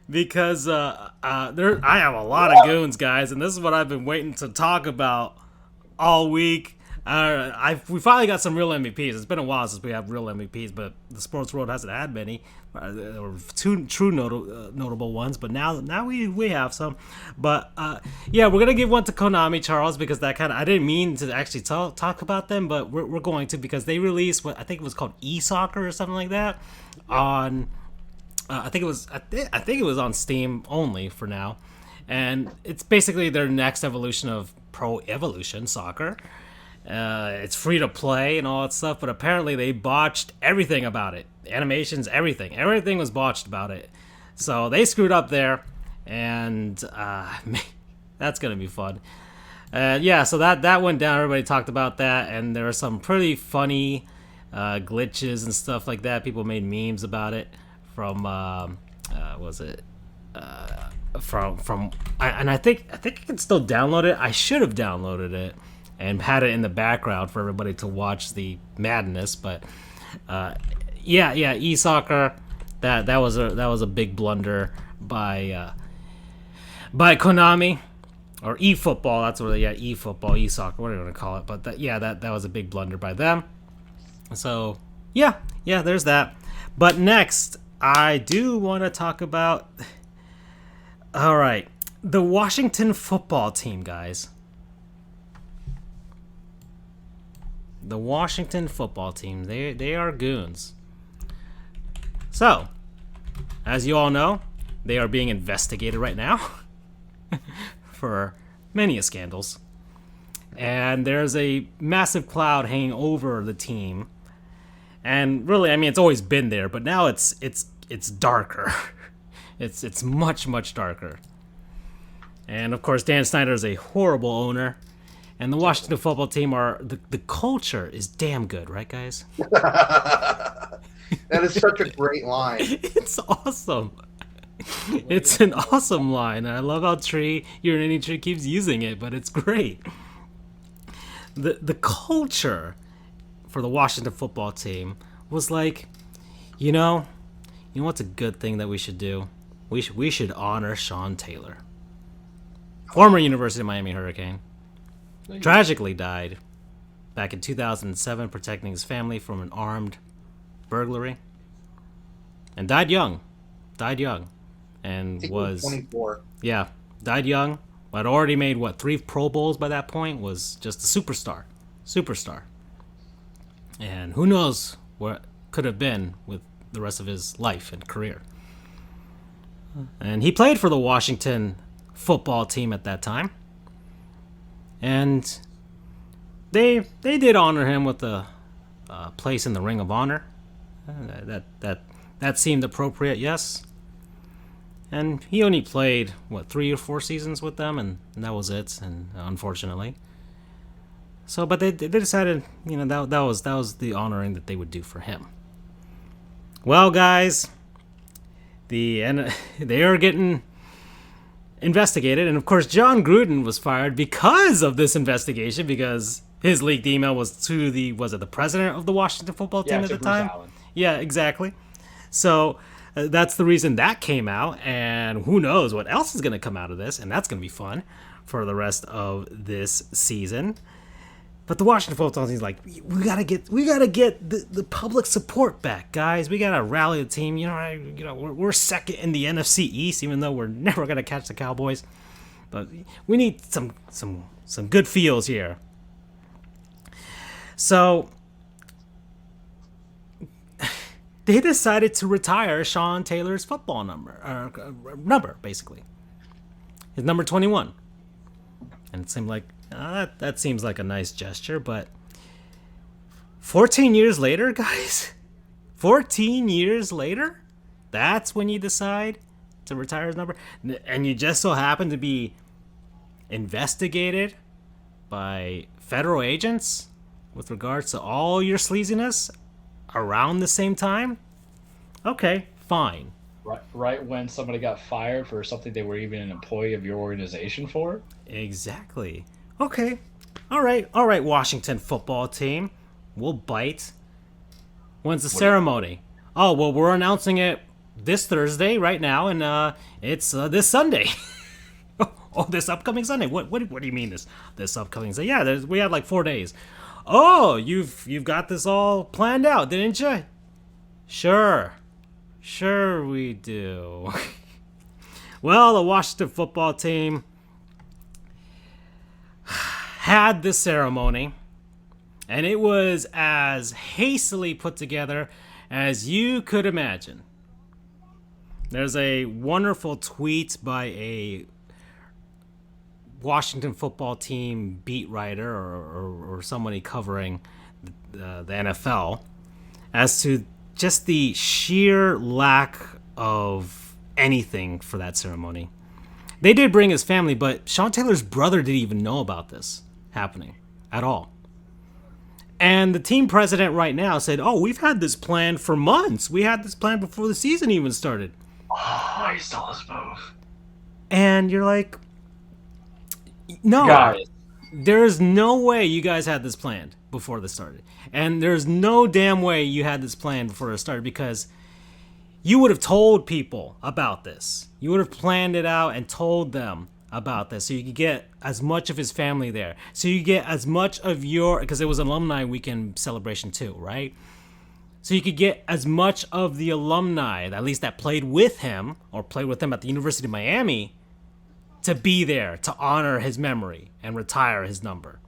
Because I have a lot of goons, guys, and this is what I've been waiting to talk about all week. We finally got some real MVPs. It's been a while since we have real MVPs, but the sports world hasn't had many. There were two true notable ones, but now we have some. But yeah, we're gonna give one to Konami, Charles, because that I didn't mean to actually talk about them, but we're going to because they released what I think it was called eSoccer or something like that on. I think it was on Steam only for now, and it's basically their next evolution of Pro Evolution Soccer. It's free to play and all that stuff, but apparently they botched everything about it. The animations, everything was botched about it. So they screwed up there, and that's gonna be fun. So that went down. Everybody talked about that, and there were some pretty funny glitches and stuff like that. People made memes about it from I think I can still download it. I should have downloaded it and had it in the background for everybody to watch the madness. But e-soccer, that was a big blunder by Konami, or eFootball. That's what eFootball, e-soccer, whatever you want to call it. But that was a big blunder by them. So there's that. But next, I do want to talk about. All right, the Washington football team, guys. The Washington football team, they are goons. So, as you all know, they are being investigated right now for many scandals. And there's a massive cloud hanging over the team. And really, I mean, it's always been there, but now it's darker. It's much darker. And of course, Dan Snyder is a horrible owner. And the Washington football team the culture is damn good, right, guys? That is such a great line. It's awesome. It's an awesome line. I love how Urinity Tree keeps using it, but it's great. The culture for the Washington football team was like, you know what's a good thing that we should do? We should honor Sean Taylor, former University of Miami Hurricane. Tragically died back in 2007 protecting his family from an armed burglary, and died young, and was 24. Yeah, died young. I'd already made 3 Pro Bowls by that point. Was just a superstar, and who knows what could have been with the rest of his life and career. And he played for the Washington football team at that time. And they did honor him with a place in the Ring of Honor. That seemed appropriate, yes. And he only played 3 or 4 seasons with them, and that was it. And unfortunately, but they decided, that was the honoring that they would do for him. Well, guys, they are getting investigated, and of course John Gruden was fired because of this investigation, because his leaked email was to the president of the Washington football team at the time. Allen. Yeah, exactly. So that's the reason that came out, and who knows what else is going to come out of this, and that's going to be fun for the rest of this season. But the Washington football team is like, we gotta get the public support back, guys. We gotta rally the team. We're second in the NFC East, even though we're never gonna catch the Cowboys. But we need some good feels here. So they decided to retire Sean Taylor's football number, basically his number 21, and it seemed like. That seems like a nice gesture, but 14 years later, guys, 14 years later, that's when you decide to retire his number, and you just so happen to be investigated by federal agents with regards to all your sleaziness around the same time. Okay, fine. Right when somebody got fired for something they were even an employee of your organization for? Exactly. Okay. All right, Washington football team. We'll bite. When's the ceremony? Oh, well, we're announcing it this Thursday right now, and it's this Sunday. Oh, this upcoming Sunday. What do you mean this upcoming Sunday? Yeah, we have 4 days. Oh, you've got this all planned out, didn't you? Sure we do. Well, the Washington football team had this ceremony, and it was as hastily put together as you could imagine. There's a wonderful tweet by a Washington football team beat writer or somebody covering the NFL as to just the sheer lack of anything for that ceremony. They did bring his family, but Sean Taylor's brother didn't even know about this happening at all. And the team president right now said, "Oh, we've had this planned for months. We had this planned before the season even started." Oh, I saw this move. And you're like, no, guys, there's no way you guys had this planned before this started. And there's no damn way you had this planned before it started, because you would have told people about this. You would have planned it out and told them about this so you could get as much of his family there. So you get as much of your, because it was alumni weekend celebration too, right? So you could get as much of the alumni, at least that played with him or played with him at the University of Miami, to be there to honor his memory and retire his number.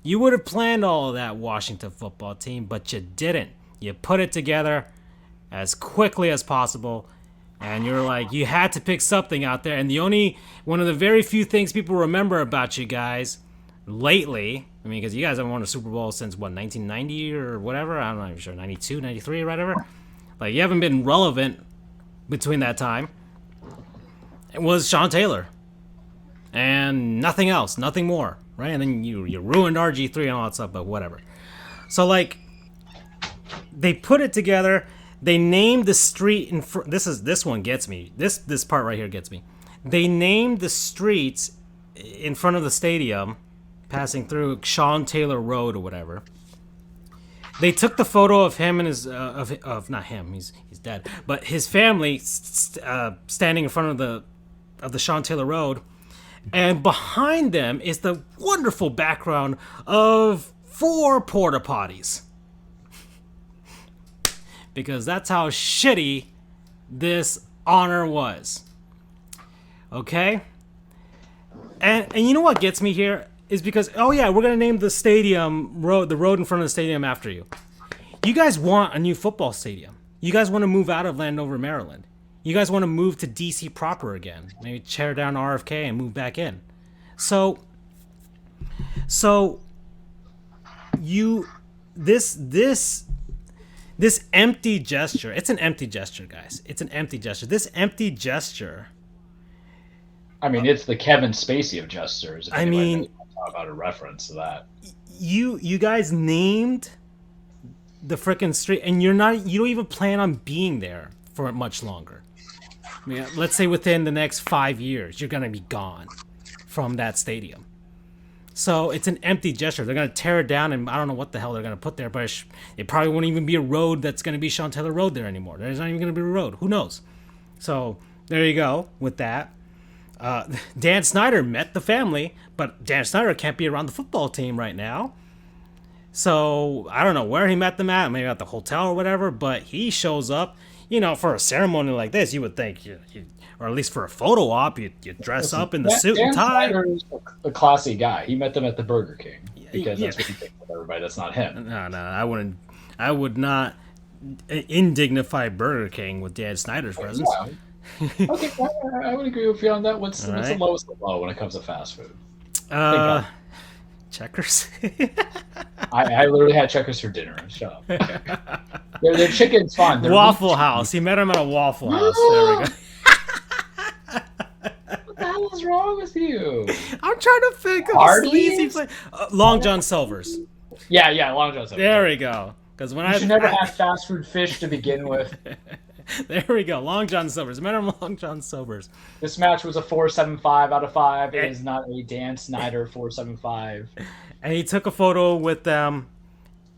You would have planned all of that, Washington football team, but you didn't. You put it together as quickly as possible, and you're like, you had to pick something out there. And one of the very few things people remember about you guys lately, I mean, because you guys haven't won a Super Bowl since, 1990 or whatever? I'm not even sure, 92, 93 or whatever? Like, you haven't been relevant between that time. It was Sean Taylor. And nothing else, nothing more, right? And then you ruined RG3 and all that stuff, but whatever. So, like, they put it together. They named the street in front. This one gets me. This part right here gets me. They named the streets in front of the stadium, passing through Sean Taylor Road or whatever. They took the photo of him and his of not him, he's dead, but his family standing in front of the Sean Taylor Road, and behind them is the wonderful background of 4 porta potties. Because that's how shitty this honor was. Okay? And you know what gets me here is because, oh yeah, we're going to name the road in front of the stadium after you. You guys want a new football stadium. You guys want to move out of Landover, Maryland. You guys want to move to DC proper again. Maybe tear down RFK and move back in. So this empty gesture, it's an empty gesture, guys. It's an empty gesture. This empty gesture. I mean, it's the Kevin Spacey of gestures. If anybody talk about a reference to that. You guys named the frickin' street, and you don't even plan on being there for much longer. I mean, let's say within the next 5 years, you're gonna be gone from that stadium. So it's an empty gesture. They're going to tear it down, and I don't know what the hell they're going to put there, but it probably won't even be a road that's going to be Sean Taylor Road there anymore. There's not even going to be a road. Who knows? So there you go with that. Dan Snyder met the family, but Dan Snyder can't be around the football team right now. So I don't know where he met them at, maybe at the hotel or whatever, but he shows up. You know, for a ceremony like this, you would think, or at least for a photo op, you dress up in the suit and tie. Dan Snyder's a classy guy. He met them at the Burger King because that's what he thinks of everybody. That's not him. No, I would not indignify Burger King with Dan Snyder's presence. Yeah. Okay, I would agree with you on that. What's the lowest of low when it comes to fast food? Checkers. I literally had Checkers for dinner. Shut up. Their chicken's fine. Waffle House. He met him at a Waffle House. There we go. What the hell is wrong with you? I'm trying to think of a sleazy place. Long John Silver's. Yeah, Long John Silver's. There we go. Because when you should never have fast food fish to begin with. There we go. Long John Silver's. Met him Long John Silver's. This match was a 4.75 out of 5. It is not a Dan Snyder 4.75. And he took a photo with them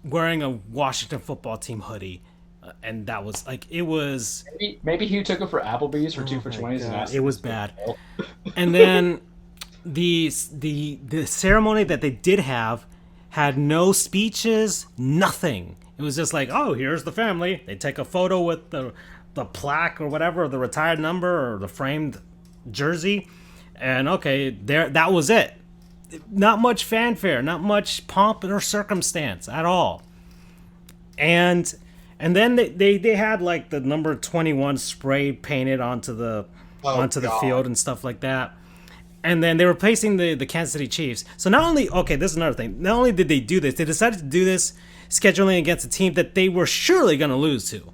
wearing a Washington football team hoodie. And that was like, it was. Maybe he took it for Applebee's for 2 for 20s. It was bad. And then the ceremony that they did have had no speeches, nothing. It was just like, oh, here's the family. They take a photo with the plaque or whatever, the retired number or the framed jersey, and okay, that was it. Not much fanfare, not much pomp or circumstance at all. And then they had like the number 21 spray painted onto the field and stuff like that. And then they were placing the Kansas City Chiefs. So not only, okay, this is another thing. Not only did they do this, they decided to do this scheduling against a team that they were surely going to lose to.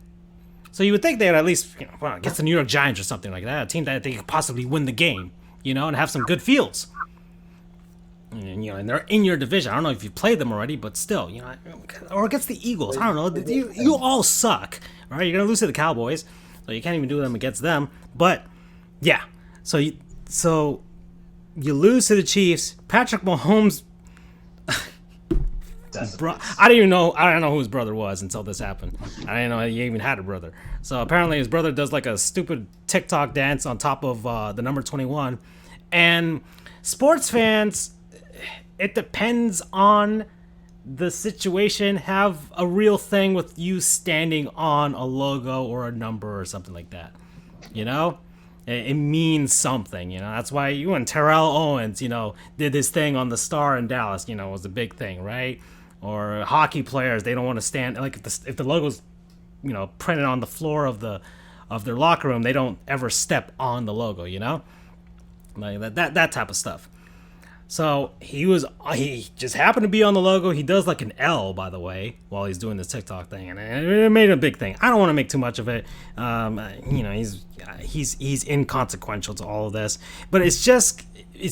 So you would think they'd at least, well, against the New York Giants or something like that, a team that they could possibly win the game, and have some good fields. And, and they're in your division. I don't know if you've played them already, but still, or against the Eagles. I don't know. You all suck, right? You're gonna lose to the Cowboys, so you can't even do them against them. But yeah, so you lose to the Chiefs. Patrick Mahomes. I don't know who his brother was until this happened. I didn't know he even had a brother. So apparently his brother does like a stupid TikTok dance on top of the number 21. And sports fans, it depends on the situation, have a real thing with you standing on a logo or a number or something like that. It means something, That's why when Terrell Owens, did his thing on the Star in Dallas, was a big thing, right? Or hockey players, they don't want to stand, like if the logo's, printed on the floor of their locker room, they don't ever step on the logo, like that type of stuff. So he just happened to be on the logo. He does like an L, by the way, while he's doing this TikTok thing, and it made a big thing. I don't want to make too much of it. He's inconsequential to all of this, but it's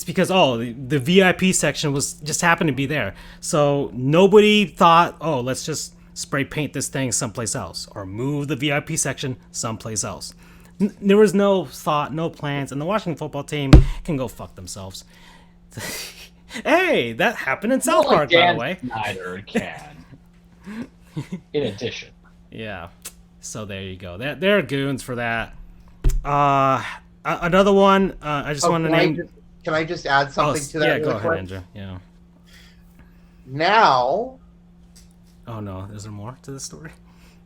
because the VIP section was just happened to be there, so nobody thought, let's just spray paint this thing someplace else or move the VIP section someplace else. There was no thought, no plans, and the Washington football team can go fuck themselves. Hey, that happened in South Park, by the way. Snyder can. In addition. Yeah. So there you go. They're goons for that. Another one. I just want to name. Can I just add something to that? Yeah, go ahead, Andrew. Yeah. Now. Oh no! Is there more to the story?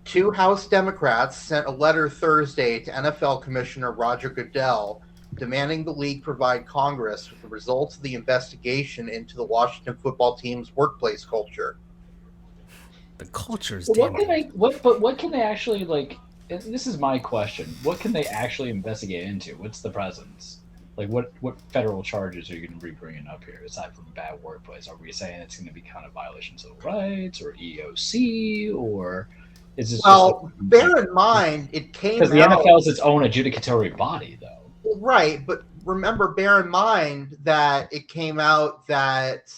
2 House Democrats sent a letter Thursday to NFL Commissioner Roger Goodell, demanding the league provide Congress with the results of the investigation into the Washington football team's workplace culture. The culture is what can they actually, like, this is my question. What can they actually investigate into? What's the presence? Like, what federal charges are you going to be bringing up here, aside from bad workplace? Are we saying it's going to be kind of violation of civil rights, or EOC, or is this bear in mind, it came out... Because the NFL is its own adjudicatory body, though. Right, but bear in mind that it came out that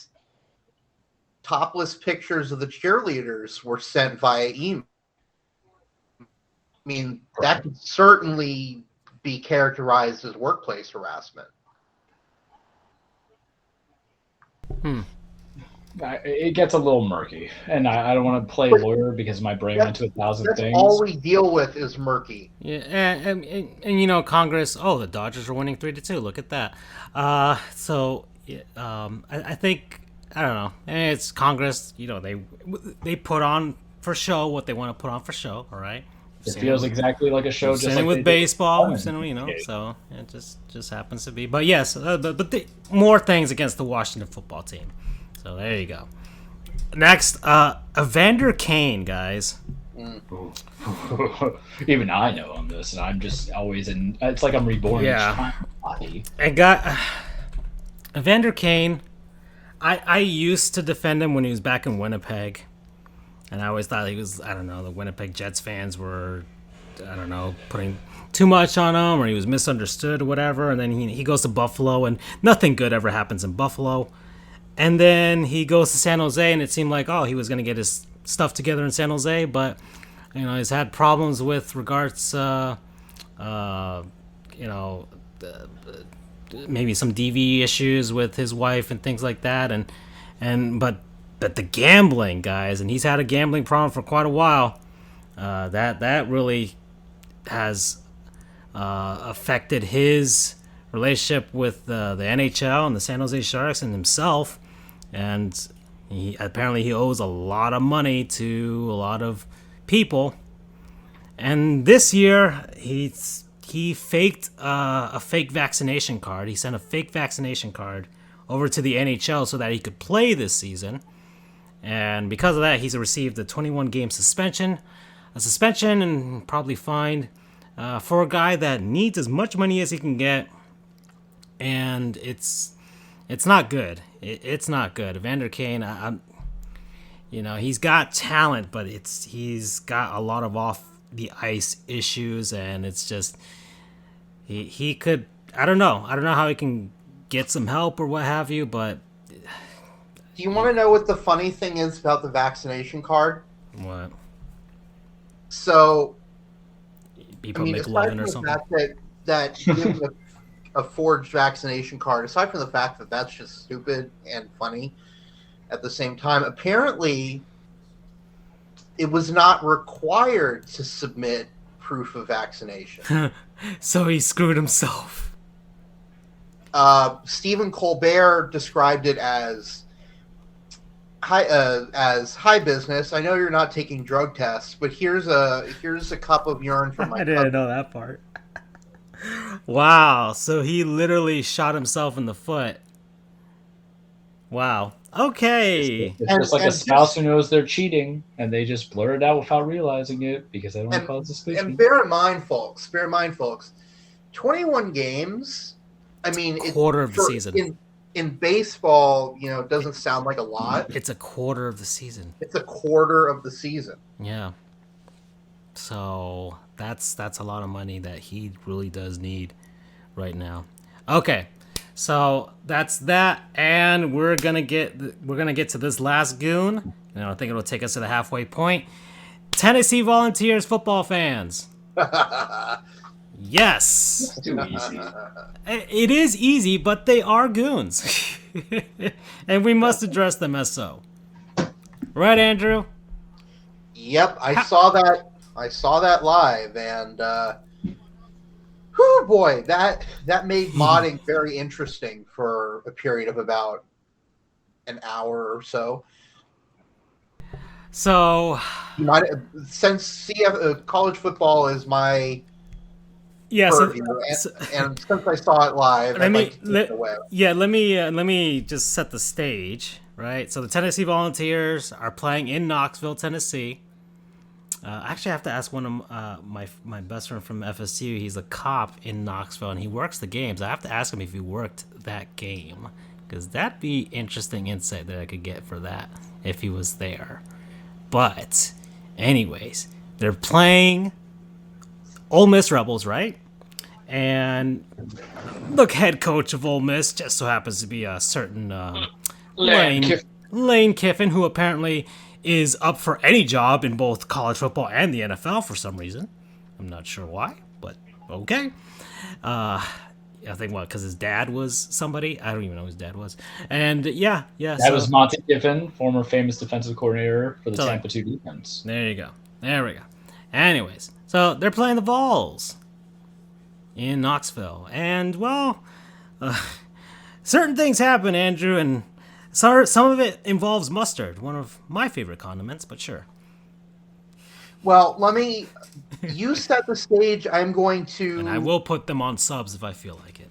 topless pictures of the cheerleaders were sent via email. I mean, that could certainly be characterized as workplace harassment. It gets a little murky, and I don't want to play lawyer because my brain went to 1,000 things. That's all we deal with is murky. Yeah, and Congress. The Dodgers are winning 3-2. Look at that. I think, I don't know. It's Congress. They put on for show what they want to put on for show. All right. It feels exactly like a show. We've seen it with baseball. We've seen it, so it just happens to be. But yes, but more things against the Washington football team. So there you go. Next, Evander Kane, guys. Even I know on this, and I'm just always in. It's like I'm reborn. Yeah. And got Evander Kane. I used to defend him when he was back in Winnipeg, and I always thought he was. I don't know. The Winnipeg Jets fans were, I don't know, putting too much on him, or he was misunderstood or whatever. And then he goes to Buffalo, and nothing good ever happens in Buffalo. And then he goes to San Jose, and it seemed like, he was going to get his stuff together in San Jose, but, he's had problems with regards, maybe some DV issues with his wife and things like that, but the gambling, guys, and he's had a gambling problem for quite a while. That really has affected his relationship with the NHL and the San Jose Sharks and himself. And he owes a lot of money to a lot of people. And this year, he faked a fake vaccination card. He sent a fake vaccination card over to the NHL so that he could play this season. And because of that, he's received a 21-game suspension. A suspension and probably fined for a guy that needs as much money as he can get. And it's not good. It's not good. Evander Kane, he's got talent, but he's got a lot of the ice issues, and it's just he could. I don't know how he can get some help or what have you, but. Do you want to know what the funny thing is about the vaccination card? What? So, people McLovin or something. That giving a forged vaccination card, aside from the fact that that's just stupid and funny at the same time, apparently it was not required to submit proof of vaccination. So he screwed himself. Stephen Colbert described it as high business. I know you're not taking drug tests, but here's a cup of urine from my. I didn't know that part. Wow, so he literally shot himself in the foot. Wow. Okay. It's just like a spouse who knows they're cheating, and they just blur it out without realizing it because they don't want to cause suspicion. And bear in mind, folks, 21 games. I mean, quarter of the season. In baseball, it doesn't sound like a lot. It's a quarter of the season. It's a quarter of the season. Yeah. So that's a lot of money that he really does need right now. Okay. So that's that, and we're gonna get to this last goon, and I think it'll take us to the halfway point. Tennessee Volunteers football fans. Yes. It's too easy. It is easy, but they are goons, and we must address them as so. Right, Andrew? Yep, I saw that. I saw that live, and whew, boy, that made modding very interesting for a period of about an hour or so. So, since college football is my purview, and since I saw it live, let me just set the stage, right? So the Tennessee Volunteers are playing in Knoxville, Tennessee. Actually, I have to ask one of my best friend from FSU. He's a cop in Knoxville, and he works the games. I have to ask him if he worked that game, because that'd be interesting insight that I could get for that if he was there. But, anyways, they're playing Ole Miss Rebels, right? And the head coach of Ole Miss just so happens to be a certain Lane Kiffin, who apparently is up for any job in both college football and the NFL for some reason. I'm not sure why, but okay. I think because his dad was somebody. I don't even know who his dad was. And yeah. That was Monty Kiffin, former famous defensive coordinator for the Tampa 2 defense. There you go. There we go. Anyways, so they're playing the Vols in Knoxville, and certain things happen, Andrew, and some of it involves mustard, one of my favorite condiments, but sure. Well, you set the stage. I'm going to... And I will put them on subs if I feel like it.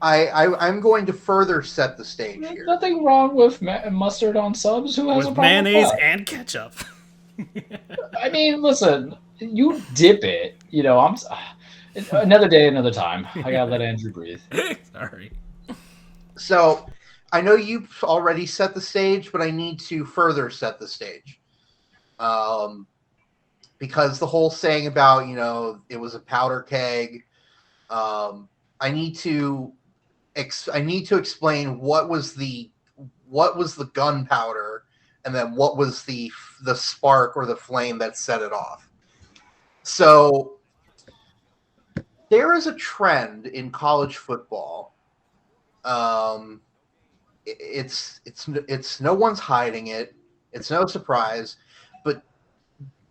I'm going to further set the stage here. Nothing wrong with mustard on subs. Who has a problem mayonnaise with that? And ketchup. I mean, listen, you dip it. Another day, another time. I gotta let Andrew breathe. Sorry. So... I know you've already set the stage, but I need to further set the stage. Because the whole saying about, it was a powder keg, I need to explain what was the gunpowder, and then what was the spark or the flame that set it off. So there is a trend in college football. It's no one's hiding it. It's no surprise. But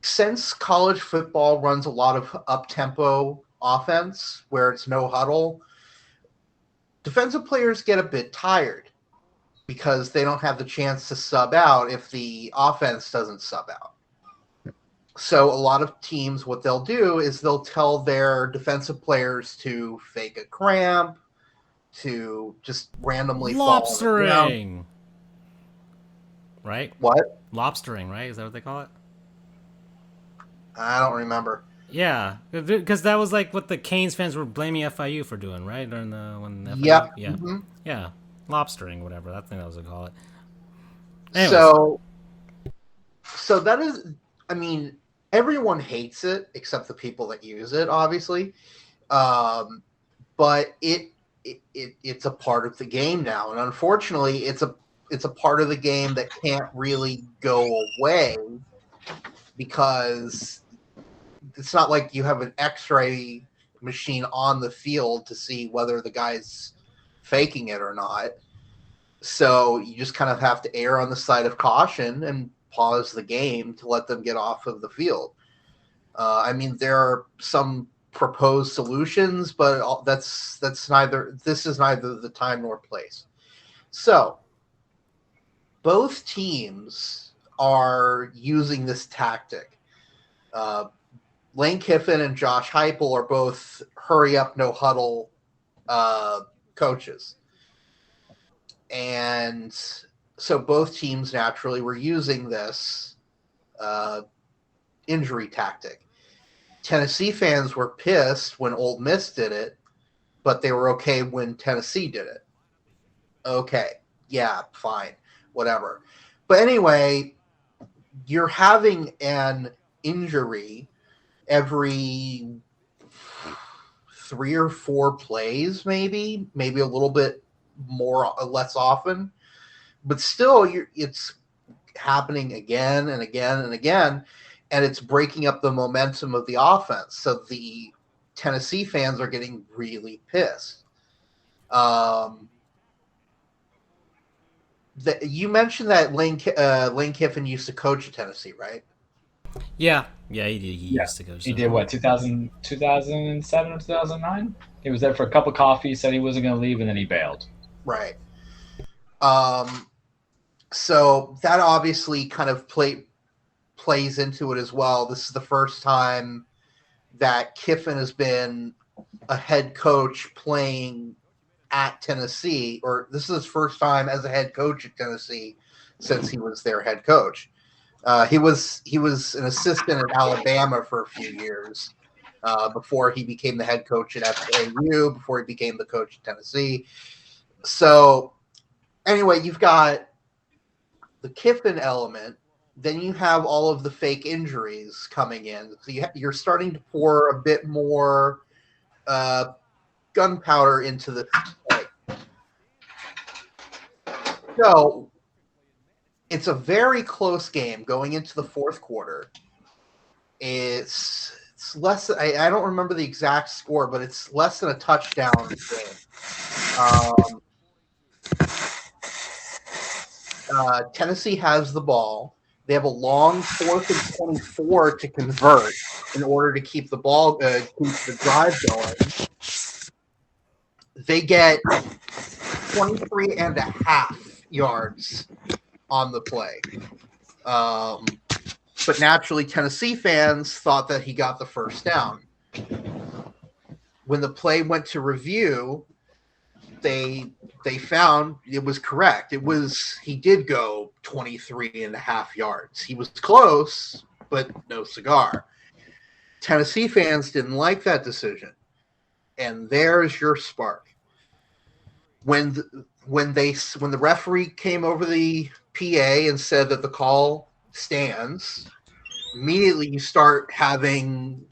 since college football runs a lot of up-tempo offense where it's no huddle, defensive players get a bit tired because they don't have the chance to sub out if the offense doesn't sub out. So a lot of teams, what they'll do is they'll tell their defensive players to fake a cramp, to just randomly lobstering, right? What? Lobstering, right? Is that what they call it? I don't remember. Yeah, because that was like what the Canes fans were blaming FIU for doing, right? During FIU, yep. Yeah, mm-hmm. Yeah, lobstering, whatever. I think that was what they call it. Anyways. So that is, I mean, everyone hates it except the people that use it, obviously. But it's a part of the game now, and unfortunately, it's a part of the game that can't really go away because it's not like you have an X-ray machine on the field to see whether the guy's faking it or not. So you just kind of have to err on the side of caution and pause the game to let them get off of the field. I mean, there are some proposed solutions, but this is neither the time nor place. So both teams are using this tactic. Lane Kiffin and Josh Heupel are both hurry up, no huddle coaches. And so both teams naturally were using this injury tactic. Tennessee fans were pissed when Ole Miss did it, but they were okay when Tennessee did it. Okay, yeah, fine, whatever. But anyway, you're having an injury every 3 or 4 plays, maybe a little bit more or less often, but still it's happening again and again and again, and it's breaking up the momentum of the offense. So the Tennessee fans are getting really pissed. You mentioned that Lane Kiffin used to coach at Tennessee, right? Yeah, he did. He used to coach. He did what, 2007 or 2009? He was there for a cup of coffee, said he wasn't going to leave, and then he bailed. Right. So that obviously kind of plays into it as well. This is the first time that Kiffin has been a head coach playing at Tennessee, or this is his first time as a head coach at Tennessee since he was their head coach. He was an assistant at Alabama for a few years before he became the head coach at FAU, before he became the coach at Tennessee. So anyway, you've got the Kiffin element, then you have all of the fake injuries coming in. So you're starting to pour a bit more gunpowder into the fight. So it's a very close game going into the fourth quarter. It's less. I don't remember the exact score, but it's less than a touchdown game. Tennessee has the ball. They have a long 4th and 24 to convert in order to keep the ball, keep the drive going. They get 23 and a half yards on the play. But naturally, Tennessee fans thought that he got the first down. When the play went to review, they found it was correct. He did go 23 and a half yards. He was close, but no cigar. Tennessee fans didn't like that decision. And there's your spark. When the referee came over the PA and said that the call stands, immediately you start having,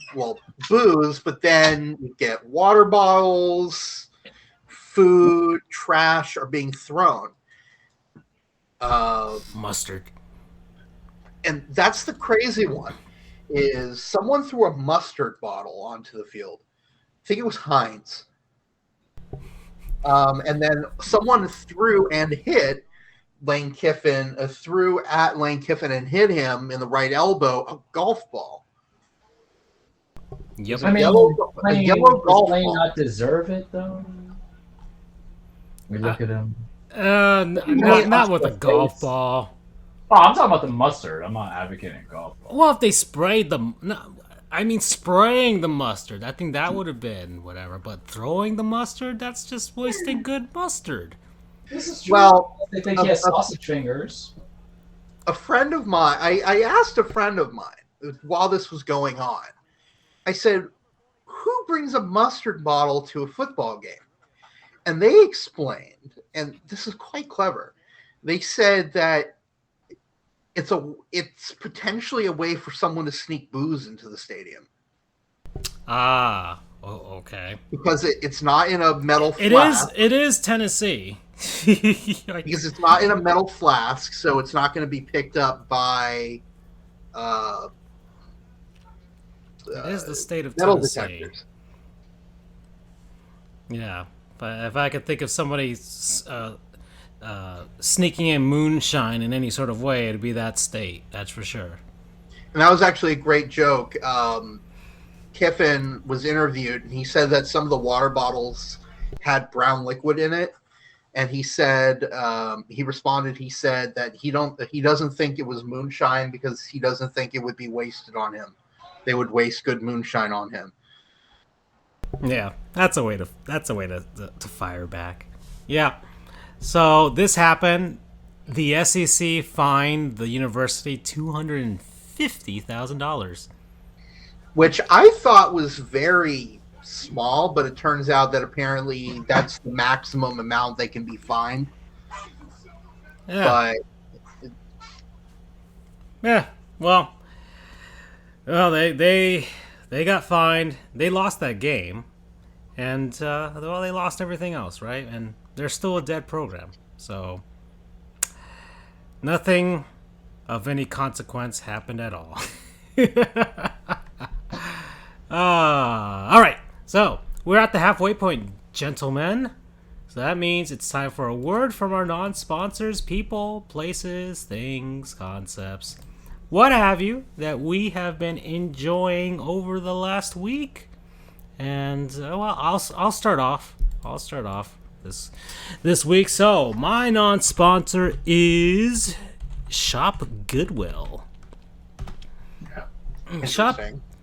boos, but then you get water bottles, food, trash are being thrown. Mustard. And that's the crazy one, is someone threw a mustard bottle onto the field. I think it was Heinz. And then someone threw and hit Lane Kiffin, threw at Lane Kiffin and hit him in the right elbow a golf ball. Yep. I mean, a yellow golf Lane ball. not deserve it, though? We look at him. Not with a golf ball. Oh, I'm talking about the mustard. I'm not advocating golf ball. Well, if they sprayed spraying the mustard, I think that would have been whatever. But throwing the mustard, that's just wasting good mustard. This is true. Well, they think he has sausage fingers. A friend of mine, I asked a friend of mine while this was going on, I said, who brings a mustard bottle to a football game? And they explained, and this is quite clever, they said that it's potentially a way for someone to sneak booze into the stadium. Okay. Because it's not in a metal flask. It is Tennessee. Because it's not in a metal flask, so it's not going to be picked up by it is the state of metal Tennessee. detectors. Yeah, but if I could think of somebody sneaking in moonshine in any sort of way, it'd be that state. That's for sure. And that was actually a great joke. Kiffin was interviewed, and he said that some of the water bottles had brown liquid in it. And he said, he responded, he said that he doesn't think it was moonshine because he doesn't think it would be wasted on him. They would waste good moonshine on him. Yeah, that's a way to fire back. Yeah. So this happened. The SEC fined the university $250,000. Which I thought was very small, but it turns out that apparently that's the maximum amount they can be fined. Yeah. But well, they got fined. They lost that game, and they lost everything else, right? And they're still a dead program, so nothing of any consequence happened at all. All right. So, we're at the halfway point, gentlemen. So that means it's time for a word from our non-sponsors, people, places, things, concepts, what have you, that we have been enjoying over the last week. And, I'll start off. This week. So, my non-sponsor is Shop Goodwill. Yeah.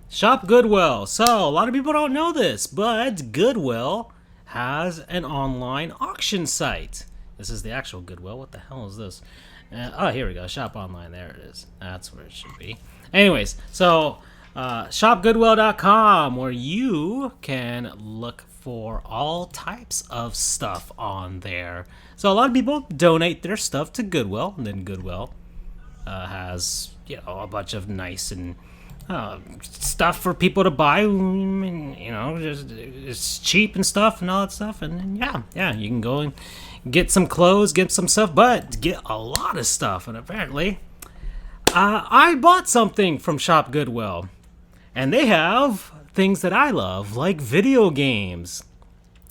Shop Goodwill. So, a lot of people don't know this, but Goodwill has an online auction site. This is the actual Goodwill. What the hell is this? Here we go. Shop online. There it is. That's where it should be. Anyways, so shopgoodwill.com, where you can look for all types of stuff on there. So, a lot of people donate their stuff to Goodwill, and then Goodwill has a bunch of nice and stuff for people to buy, just it's cheap and stuff and all that stuff, and yeah, you can go and get some clothes, get some stuff, but get a lot of stuff. And apparently, I bought something from Shop Goodwill, and they have things that I love, like video games.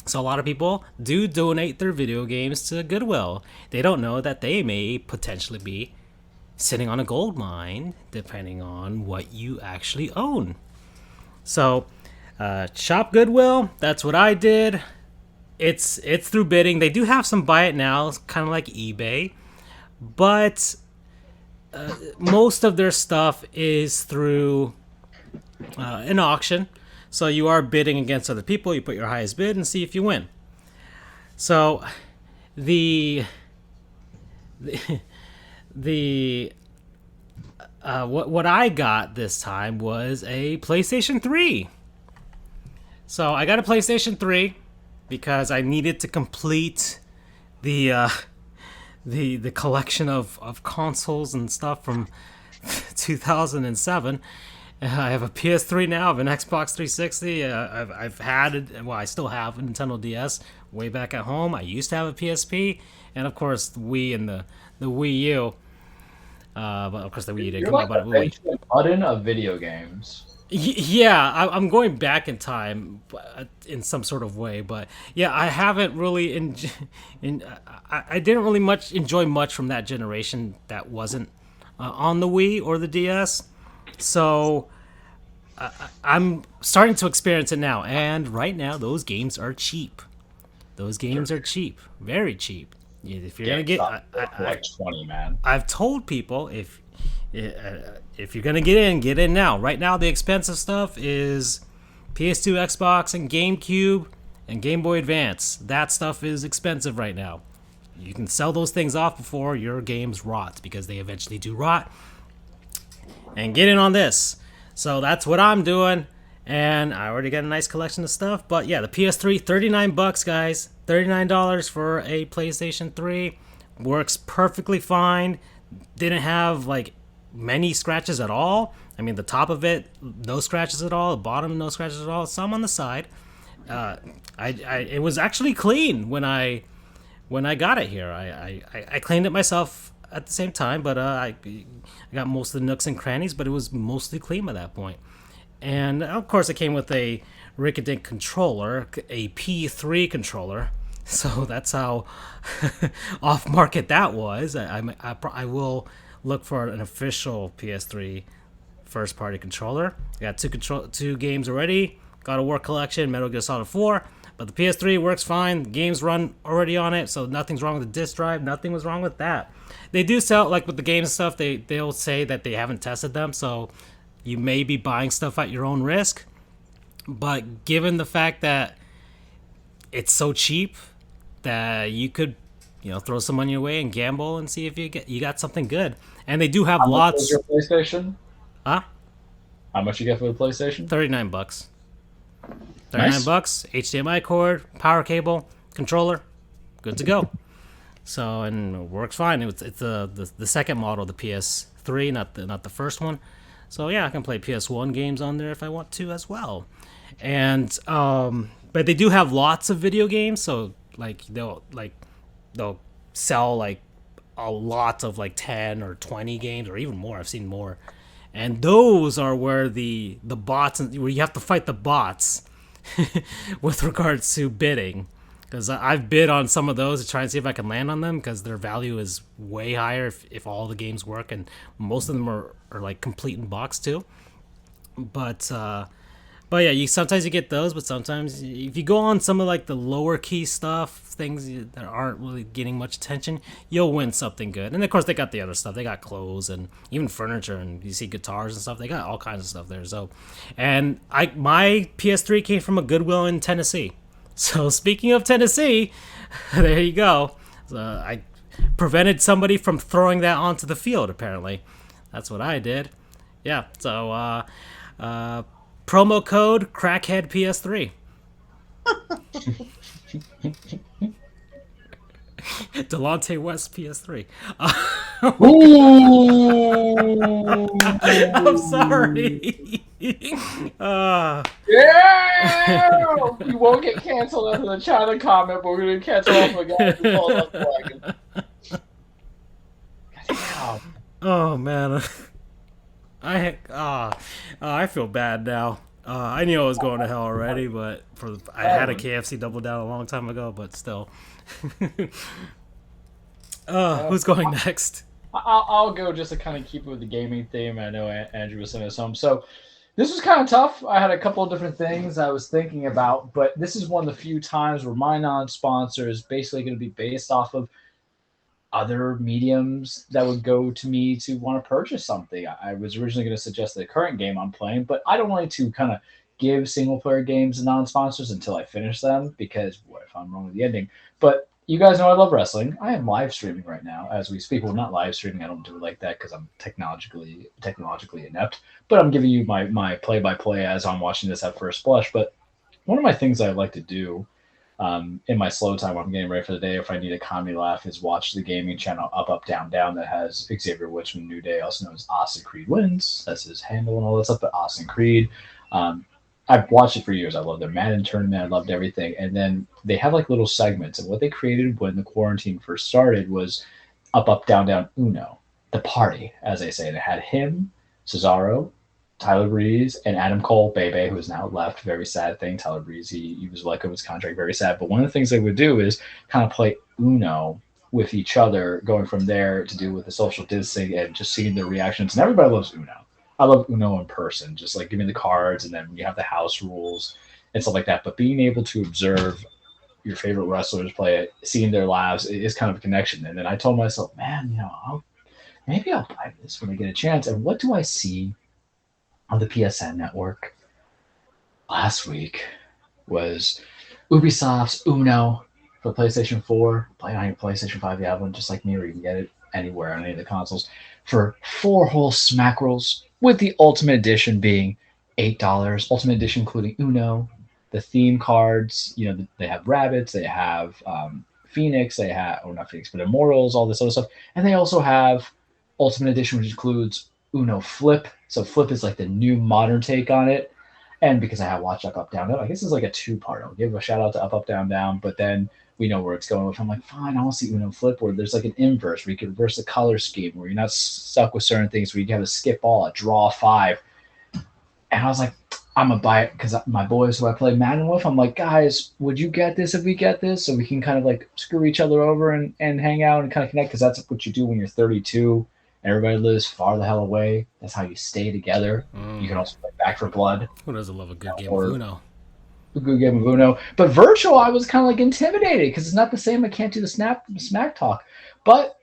So a lot of people do donate their video games to Goodwill. They don't know that they may potentially be sitting on a gold mine, depending on what you actually own. So, Shop Goodwill, that's what I did. It's through bidding. They do have some buy it now, kind of like eBay, but most of their stuff is through an auction. So you are bidding against other people. You put your highest bid and see if you win. So, what I got this time was a PlayStation 3. So I got a PlayStation 3 because I needed to complete the collection of consoles and stuff from 2007. I have a PS3 now. I have an Xbox 360. I've had, I still have a Nintendo DS way back at home. I used to have a PSP, and of course the Wii and the Wii U. But of course the Wii didn't come out. But the button of video games. Yeah, I'm going back in time in some sort of way, but yeah, I haven't really I didn't really enjoy much from that generation that wasn't on the Wii or the DS. So I'm starting to experience it now, and right now those games are cheap. Those games are cheap, very cheap. If you're gonna get like 20, man. I've told people if you're gonna get in now. Right now, the expensive stuff is PS2, Xbox, and GameCube, and Game Boy Advance. That stuff is expensive right now. You can sell those things off before your games rot, because they eventually do rot. And get in on this. So that's what I'm doing, and I already got a nice collection of stuff. But yeah, the PS3, $39, guys. $39 for a PlayStation 3 works perfectly fine. didn't have like many scratches at all. I mean, the top of it, no scratches at all. The bottom, no scratches at all. Some on the side. It was actually clean when I got it here. I cleaned it myself at the same time, but I got most of the nooks and crannies, but it was mostly clean by that point. And of course, it came with a Rickadink controller, a P3 controller. So that's how off market that was. I will look for an official PS3 first party controller. I got two games already. God of War Collection, Metal Gear Solid 4. But the PS3 works fine. Games run already on it, so nothing's wrong with the disc drive. Nothing was wrong with that. They do sell, like with the games stuff, they'll say that they haven't tested them, so you may be buying stuff at your own risk. But given the fact that it's so cheap that you could, throw some money away and gamble and see if you got something good. And they do have lots. How much was your PlayStation? Huh? How much you get for the PlayStation? $39. $39, Nice. HDMI cord, power cable, controller, good to go. So, and it works fine. It's the second model, the PS3, not the first one. So yeah, I can play PS1 games on there if I want to as well. And but they do have lots of video games, so like they'll sell like a lot of like 10 or 20 games or even more. I've seen more. And those are where the bots, where you have to fight the bots with regards to bidding. Because I've bid on some of those to try and see if I can land on them, because their value is way higher if all the games work, and most of them are like complete in box too. But yeah, sometimes you get those, but sometimes if you go on some of like the lower key stuff, things that aren't really getting much attention, you'll win something good. And of course they got the other stuff. They got clothes and even furniture, and you see guitars and stuff. They got all kinds of stuff there. So, and my PS3 came from a Goodwill in Tennessee. So speaking of Tennessee, there you go. I prevented somebody from throwing that onto the field, apparently. That's what I did. Yeah, so promo code Crackhead PS3. Delonte West PS3. I'm sorry. Yeah! You won't get canceled after the China comment, but we're going to cancel off a guy who falls off the wagon. Oh, man. I feel bad now. I knew I was going to hell already, but I had a KFC Double Down a long time ago, but still. Who's going next? I'll go just to kind of keep it with the gaming theme. I know Andrew was sending us home. So this was kind of tough. I had a couple of different things I was thinking about, but this is one of the few times where my non-sponsor is basically going to be based off of other mediums that would go to me to want to purchase something. I was originally going to suggest the current game I'm playing, but I don't like to kind of give single-player games non-sponsors until I finish them, because what if I'm wrong with the ending? But you guys know I love wrestling. I am live streaming right now as we speak. Well, not live streaming. I don't do it like that because I'm technologically inept. But I'm giving you my play-by-play as I'm watching this at first blush. But one of my things I like to do in my slow time when I'm getting ready for the day, if I need a comedy laugh, is watch the gaming channel Up, Up, Down, Down that has Xavier Woods from New Day, also known as Austin Creed Wins. That's his handle and all that stuff. But Austin Creed. I've watched it for years. I loved their Madden tournament. I loved everything. And then they have like little segments. And what they created when the quarantine first started was Up, Up, Down, Down, Uno. The party, as they say. And it had him, Cesaro, Tyler Breeze, and Adam Cole, Bebe, who is now left. Very sad thing. Tyler Breeze, he was let go of his contract. Very sad. But one of the things they would do is kind of play Uno with each other, going from there to do with the social distancing and just seeing their reactions. And everybody loves Uno. I love Uno in person, just like give me the cards, and then you have the house rules and stuff like that. But being able to observe your favorite wrestlers play it, seeing their laughs, is kind of a connection. And then I told myself, man, maybe I'll buy this when I get a chance. And what do I see on the PSN network last week was Ubisoft's Uno for PlayStation 4. Play on your PlayStation 5, you have one just like me, or you can get it anywhere on any of the consoles for 4 whole smackrolls, with the Ultimate Edition being $8. Ultimate Edition including Uno, the theme cards. They have rabbits, they have Phoenix, they have, not Phoenix, but Immortals, all this other stuff, and they also have Ultimate Edition, which includes Uno Flip. So Flip is like the new modern take on it. And because I have watched Up, Down, Down, I guess it's like a two-part. I'll give a shout out to Up, Down, Down, but then we know where it's going with. I'm like, fine, I want to see Uno Flip, where there's like an inverse, where you can reverse the color scheme, where you're not stuck with certain things, where you have a skip all, a draw 5. And I was like, I'm going to buy it because my boys who I play Madden with, I'm like, guys, would you get this if we get this? So we can kind of like screw each other over and hang out and kind of connect, because that's what you do when you're 32 and everybody lives far the hell away. That's how you stay together. You can also play Back for Blood. Who doesn't love a good game of Uno? A good game of Uno. But virtual, I was kind of like intimidated because it's not the same. I can't do the smack talk. But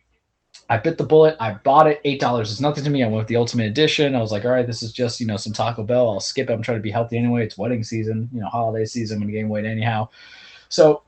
I bit the bullet. I bought it. $8. It's nothing to me. I went with the Ultimate Edition. I was like, all right, this is just, some Taco Bell. I'll skip it. I'm trying to be healthy anyway. It's wedding season, holiday season. I'm going to gain weight anyhow. So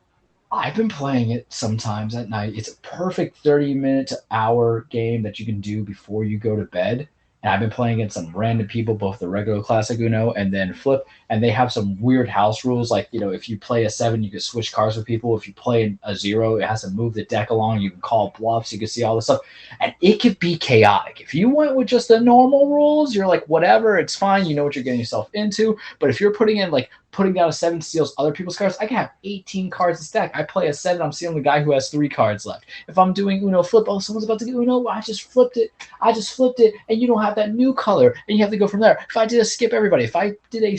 I've been playing it sometimes at night. It's a perfect 30-minute to hour game that you can do before you go to bed. And I've been playing against some random people, both the regular classic Uno and then Flip. And they have some weird house rules. Like, if you play a 7, you can switch cards with people. If you play a 0, it has to move the deck along. You can call bluffs. You can see all this stuff. And it could be chaotic. If you went with just the normal rules, you're like, whatever, it's fine. You know what you're getting yourself into. But if you're putting down a 7 steals other people's cards, I can have 18 cards to stack. I play a 7, I'm seeing the guy who has 3 cards left. If I'm doing Uno Flip, someone's about to get Uno, I just flipped it, and you don't have that new color, and you have to go from there. If I did a skip everybody, if I did a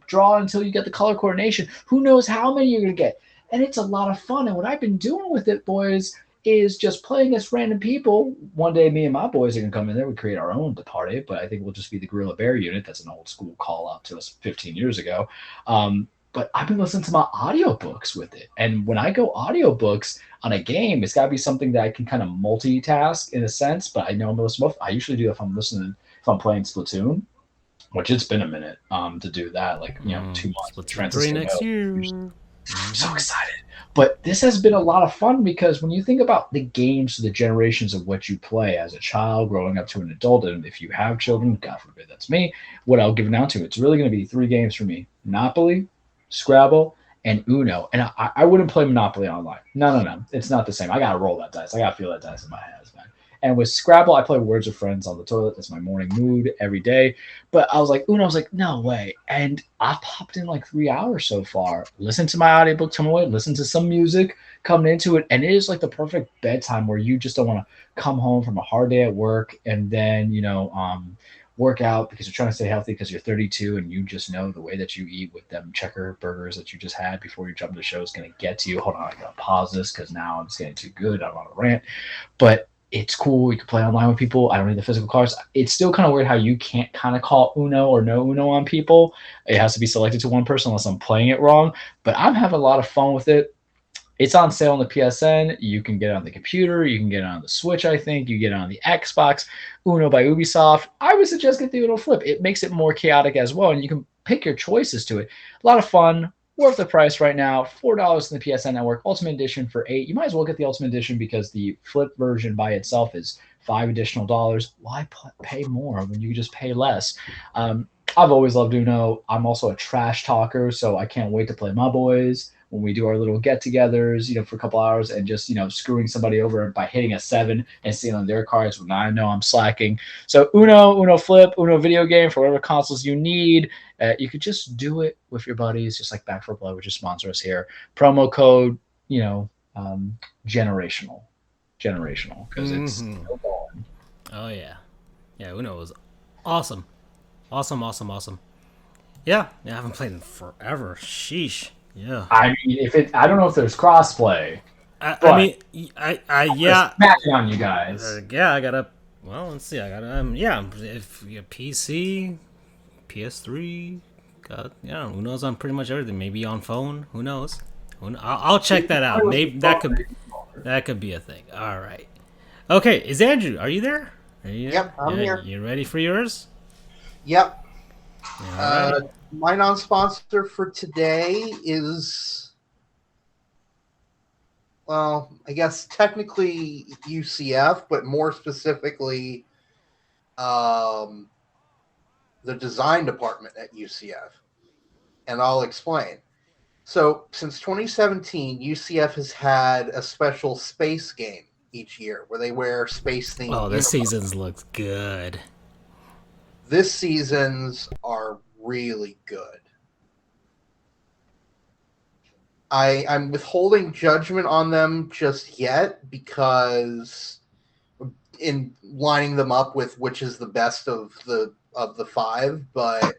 draw until you get the color coordination, who knows how many you're going to get. And it's a lot of fun. And what I've been doing with it, boys, is just playing against random people. One day, me and my boys are going to come in there. We create our own party, but I think we'll just be the Gorilla Bear unit. That's an old school call out to us 15 years ago. But I've been listening to my audiobooks with it. And when I go audiobooks on a game, it's got to be something that I can kind of multitask in a sense. But I know I'm going to listen to both. I usually do if I'm playing Splatoon, which it's been a minute to do that, 2 months. Splatoon 3 next year. I'm so excited. But this has been a lot of fun because when you think about the games, the generations of what you play as a child growing up to an adult, and if you have children, God forbid that's me, what I'll give it down to, it's really going to be 3 games for me: Monopoly, Scrabble, and Uno. And I wouldn't play Monopoly online. No. It's not the same. I got to roll that dice. I got to feel that dice in my hands, man. And with Scrabble, I play Words with Friends on the toilet. That's my morning mood every day. But I was like, Uno, I was like, no way. And I popped in 3 hours so far. Listen to my audiobook, tell me what, listen to some music, coming into it. And it is the perfect bedtime where you just don't want to come home from a hard day at work and then, work out because you're trying to stay healthy because you're 32 and you just know the way that you eat with them checker burgers that you just had before you jump into the show is going to get to you. Hold on, I got to pause this because now it's getting too good. I'm on a rant. But it's cool. You can play online with people. I don't need the physical cards. It's still kind of weird how you can't kind of call Uno or no Uno on people. It has to be selected to one person unless I'm playing it wrong. But I'm having a lot of fun with it. It's on sale on the PSN. You can get it on the computer. You can get it on the Switch, I think. You get it on the Xbox. Uno by Ubisoft. I would suggest get the Uno Flip. It makes it more chaotic as well, and you can pick your choices to it. A lot of fun. Worth the price right now. $4 in the PSN Network. Ultimate Edition for $8. You might as well get the Ultimate Edition because the Flip version by itself is $5 additional. Why pay more when you just pay less? I've always loved Uno. I'm also a trash talker, so I can't wait to play my boys when we do our little get-togethers, for a couple hours and just, screwing somebody over by hitting a 7 and stealing their cards when I know I'm slacking. So Uno Flip, Uno video game for whatever consoles you need. You could just do it with your buddies, just like Back for Blood, which is sponsor us here. Promo code, generational, because it's still going. Oh, yeah. Yeah, Uno was awesome. Awesome. Yeah, I haven't played in forever. Sheesh. Yeah. I mean, I don't know if there's crossplay. Yeah. Smacking on you guys. I gotta. Well, let's see. I gotta. If you PC, PS3, Uno's on pretty much everything. Maybe on phone. Who knows? I'll check that out. Maybe that could be a thing. All right. Okay. Is Andrew? Are you there? Yep, I'm here. You ready for yours? Yep. Right. My non-sponsor for today is, well, I guess technically UCF, but more specifically the design department at UCF. And I'll explain. So since 2017, UCF has had a special space game each year, where they wear space themed. Oh, this season's looks good. This season's are really good. I'm withholding judgment on them just yet because in lining them up with which is the best of the 5, but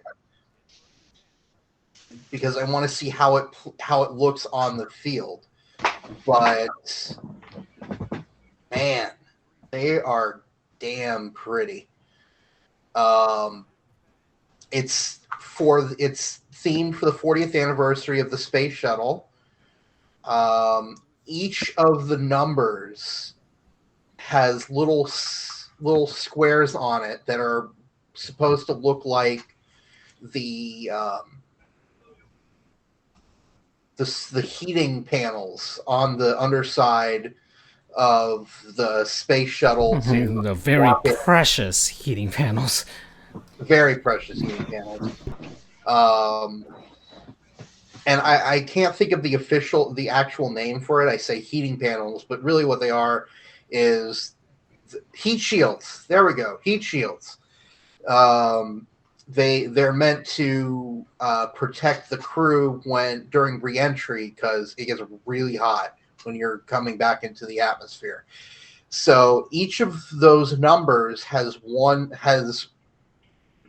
because I want to see how it looks on the field. But man, they are damn pretty. It's themed for the 40th anniversary of the space shuttle. Each of the numbers has little squares on it that are supposed to look like the heating panels on the underside of the space shuttle. The very precious heating panels. Very precious heating panels. And I can't think of the actual name for it. I say heating panels, but really what they are is heat shields. There we go, heat shields. They're meant to protect the crew during re-entry because it gets really hot when you're coming back into the atmosphere. So each of those numbers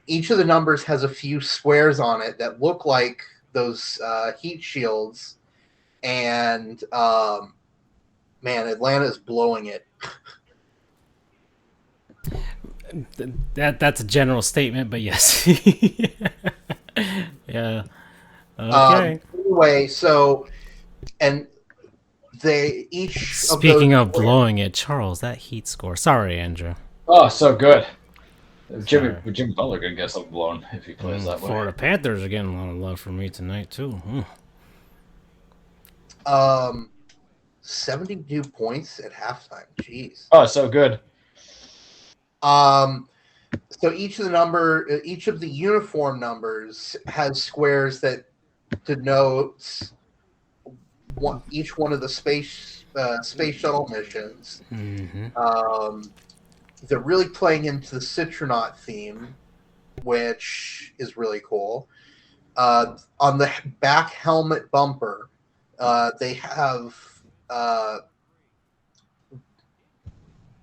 each of the numbers has a few squares on it that look like those heat shields, and man, Atlanta's blowing it. That's a general statement, but yes. Yeah. Okay. Anyway, so and they each. Speaking of blowing it, Charles, that heat score. Sorry, Andrew. Oh, so good. Jimmy Butler could get something blown if he plays that way. Florida Panthers are getting a lot of love from me tonight too. 72 points at halftime. Jeez. Oh, so good. So each of the uniform numbers has squares that denotes each one of the space shuttle missions. Mm-hmm. They're really playing into the Citronaut theme, which is really cool. On the back helmet bumper, they have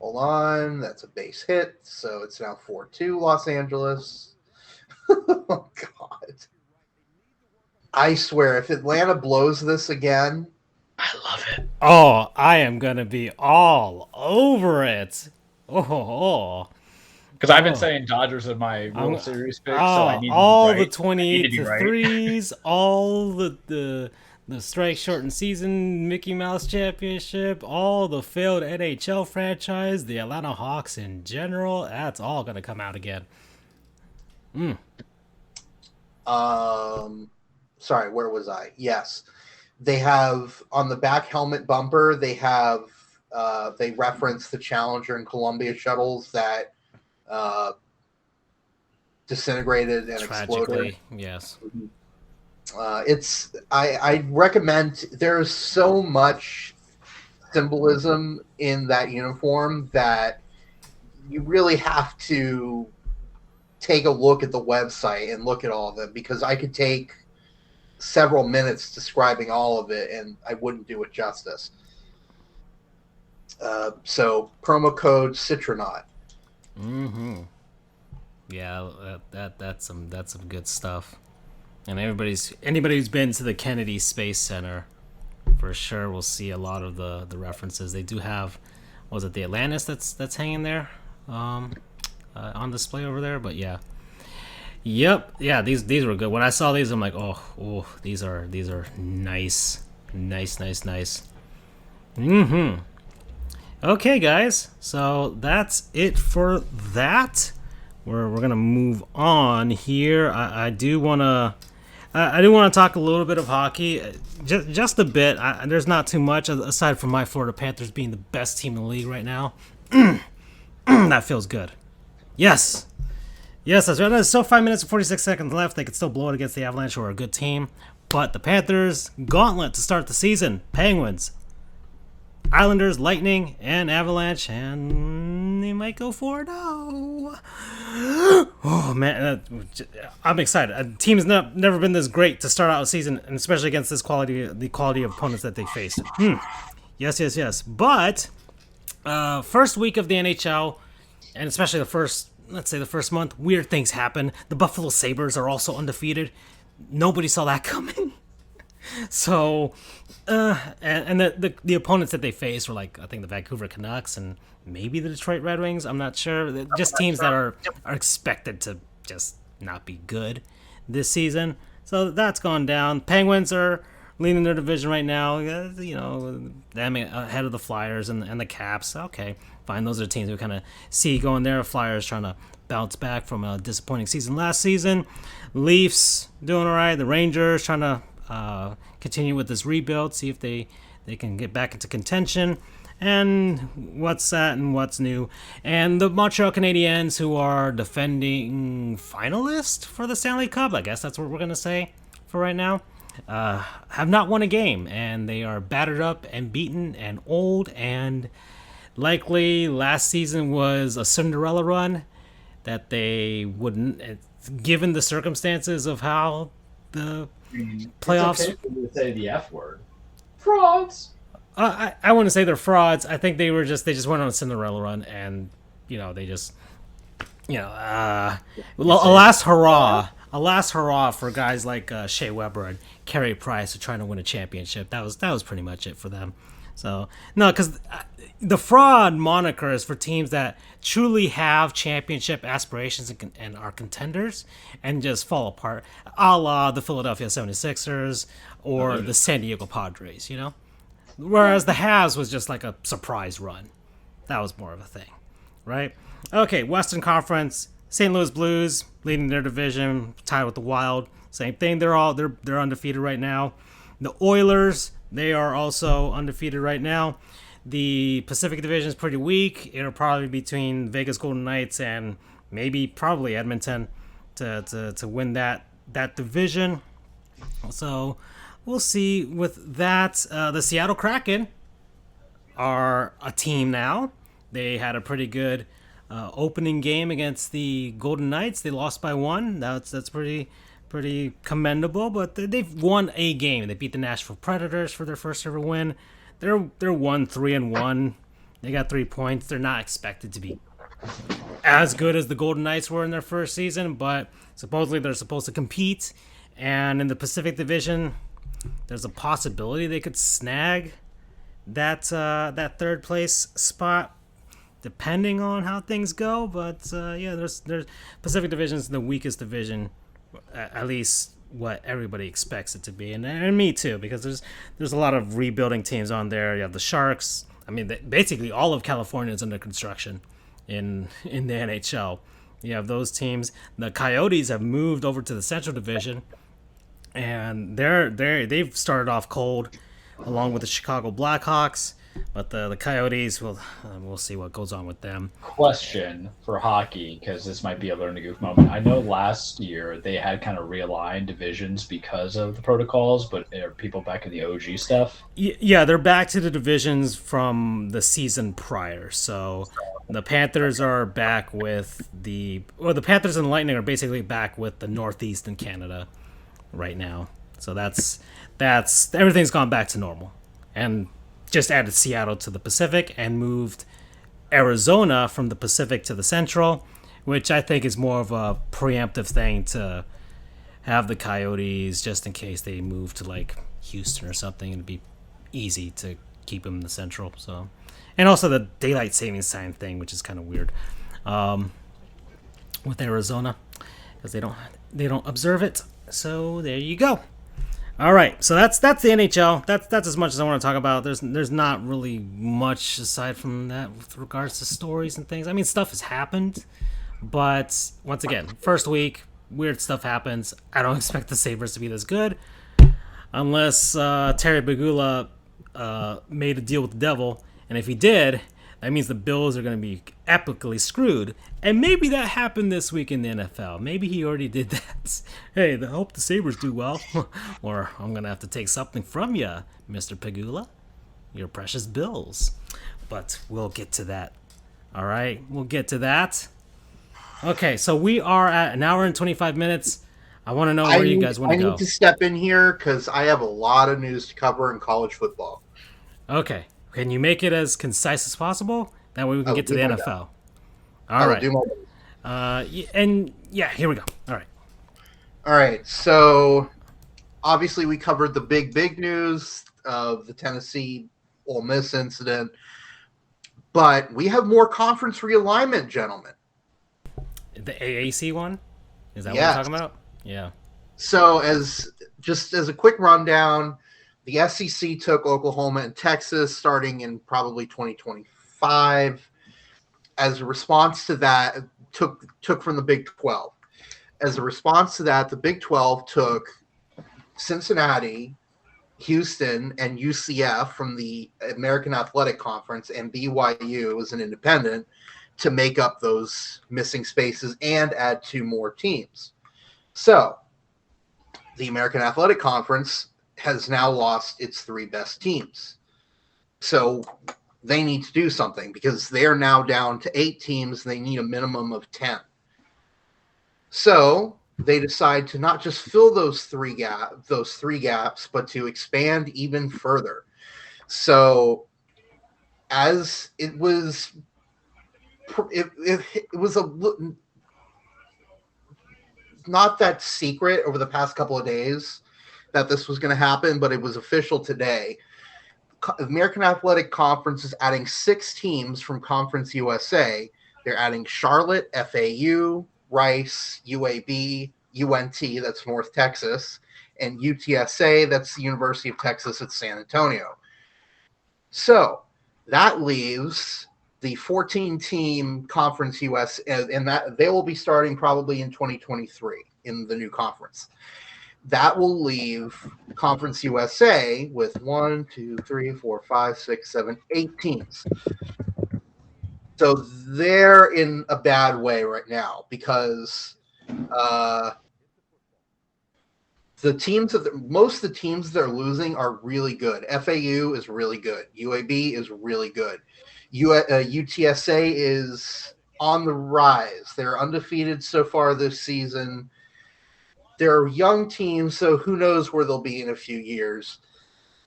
hold on, that's a base hit, so it's now 4-2 Los Angeles. Oh, God. I swear, if Atlanta blows this again... I love it. Oh, I am going to be all over it. Oh. Because I've been saying Dodgers are my World Series pick, so I need all to be right. The 28 to right. threes, all the strike shortened season Mickey Mouse Championship, all the failed NHL franchise, the Atlanta Hawks in general. That's all going to come out again. Sorry, where was I? Yes. They have, on the back helmet bumper, they reference the Challenger and Columbia shuttles that disintegrated and exploded. Yes. I recommend, there's so much symbolism in that uniform that you really have to take a look at the website and look at all of them, because I could take several minutes describing all of it and I wouldn't do it justice. So promo code Citronaut. Mm-hmm. Yeah, that's some good stuff. And anybody who's been to the Kennedy Space Center, for sure, will see a lot of the references. They do have, was it the Atlantis that's hanging there, on display over there? But yeah, yep, yeah. These were good. When I saw these, I'm like, oh, these are nice. Mm-hmm. Okay, guys. So that's it for that. We're gonna move on here. I do wanna talk a little bit of hockey, just a bit. There's not too much aside from my Florida Panthers being the best team in the league right now. That feels good. Yes, that's right. There's still 5 minutes and 46 seconds left. They could still blow it against the Avalanche, who are a good team. But the Panthers gauntlet to start the season. Penguins Islanders, Lightning, and Avalanche, and they might go 4-0. Oh man, I'm excited. A team's never been this great to start out a season, and especially against the quality of opponents that they faced. Yes. But first week of the NHL, and especially the first month, weird things happen. The Buffalo Sabres are also undefeated. Nobody saw that coming. So, and the opponents that they faced were like, I think, the Vancouver Canucks and maybe the Detroit Red Wings. I'm not sure. Just teams that are expected to just not be good this season. So that's gone down. Penguins are leading their division right now. Them ahead of the Flyers and the Caps. Okay, fine. Those are the teams we kind of see going there. Flyers trying to bounce back from a disappointing season last season. Leafs doing all right. The Rangers trying to continue with this rebuild, see if they can get back into contention, and what's that and what's new. And the Montreal Canadiens, who are defending finalist for the Stanley Cup, I guess that's what we're going to say for right now, have not won a game, and they are battered up and beaten and old, and likely last season was a Cinderella run that they wouldn't, given the circumstances of how the playoffs. It's okay to say the F word. Frauds. I wouldn't say they're frauds. I think they just went on a Cinderella run, and they just a last hurrah for guys like Shea Weber and Carey Price who are trying to win a championship. That was pretty much it for them. So no, because the fraud moniker is for teams that truly have championship aspirations and are contenders and just fall apart, a la the Philadelphia 76ers or the San Diego Padres, Whereas the Habs was just like a surprise run. That was more of a thing, right? Okay, Western Conference, St. Louis Blues leading their division, tied with the Wild. Same thing, they're undefeated right now. The Oilers, they are also undefeated right now. The Pacific Division is pretty weak. It'll probably be between Vegas Golden Knights and probably Edmonton to win that division. So we'll see with that. The Seattle Kraken are a team now. They had a pretty good opening game against the Golden Knights. They lost by 1. That's pretty commendable, but they've won a game. They beat the Nashville Predators for their first ever win. They're 1-3-1. They got 3 points. They're not expected to be as good as the Golden Knights were in their first season, but supposedly they're supposed to compete. And in the Pacific Division, there's a possibility they could snag that third place spot, depending on how things go. But there's Pacific Division is the weakest division, at least what everybody expects it to be, and me too, because there's a lot of rebuilding teams on there. You have the Sharks. I mean, basically all of California is under construction in the NHL. You have those teams. The Coyotes have moved over to the Central Division, and they've started off cold, along with the Chicago Blackhawks. But the Coyotes, we'll see what goes on with them. Question for hockey, because this might be a learn to goof moment. I know last year they had kind of realigned divisions because of the protocols, but are people back in the OG stuff? Yeah, they're back to the divisions from the season prior. So the Panthers are back with the Panthers and Lightning are basically back with the Northeast and Canada right now. So that's everything's gone back to normal, and just added Seattle to the Pacific and moved Arizona from the Pacific to the Central, which I think is more of a preemptive thing to have the Coyotes just in case they move to like Houston or something. It'd be easy to keep them in the Central. So, and also the daylight savings time thing, which is kind of weird with Arizona because they don't observe it. So there you go. All right, so that's the NHL. That's as much as I want to talk about. There's not really much aside from that with regards to stories and things. I mean, stuff has happened, but once again, first week, weird stuff happens. I don't expect the Sabres to be this good unless Terry Pegula made a deal with the devil, and if he did, that means the Bills are going to be epically screwed. And maybe that happened this week in the NFL. Maybe he already did that. Hey, I hope the Sabres do well. Or I'm going to have to take something from you, Mr. Pegula. your precious bills. But we'll get to that. All right, we'll get to that. Okay, so we are at an hour and 25 minutes. I want to know where you guys want to go. I need to step in here because I have a lot of news to cover in college football. Okay, can you make it as concise as possible? That way we can get to the NFL. All right. And yeah, here we go. All right. So obviously we covered the big news of the Tennessee Ole Miss incident, but we have more conference realignment, gentlemen. The AAC one? Is that what we're talking about? Yeah. So as a quick rundown, the SEC took Oklahoma and Texas starting in probably 2025. As a response to that, took from the Big 12. As a response to that, the Big 12 took Cincinnati, Houston, and UCF from the American Athletic Conference, and BYU as an independent to make up those missing spaces and add 2 more teams. So the American Athletic Conference has now lost its 3 best teams. So they need to do something because they are now down to 8 teams. And they need a minimum of 10. So they decide to not just fill those 3 gaps, but to expand even further. So as it was not that secret over the past couple of days that this was going to happen, but it was official today. American Athletic Conference is adding 6 teams from Conference USA. They're adding Charlotte, FAU, Rice, UAB, UNT, that's North Texas, and UTSA, that's the University of Texas at San Antonio. So that leaves the 14-team Conference US, and that they will be starting probably in 2023 in the new conference. That will leave Conference USA with 1, 2, 3, 4, 5, 6, 7, 8 teams. So they're in a bad way right now because most of the teams they're losing are really good. FAU is really good. UAB is really good. UTSA is on the rise. They're undefeated so far this season. They're young teams, so who knows where they'll be in a few years.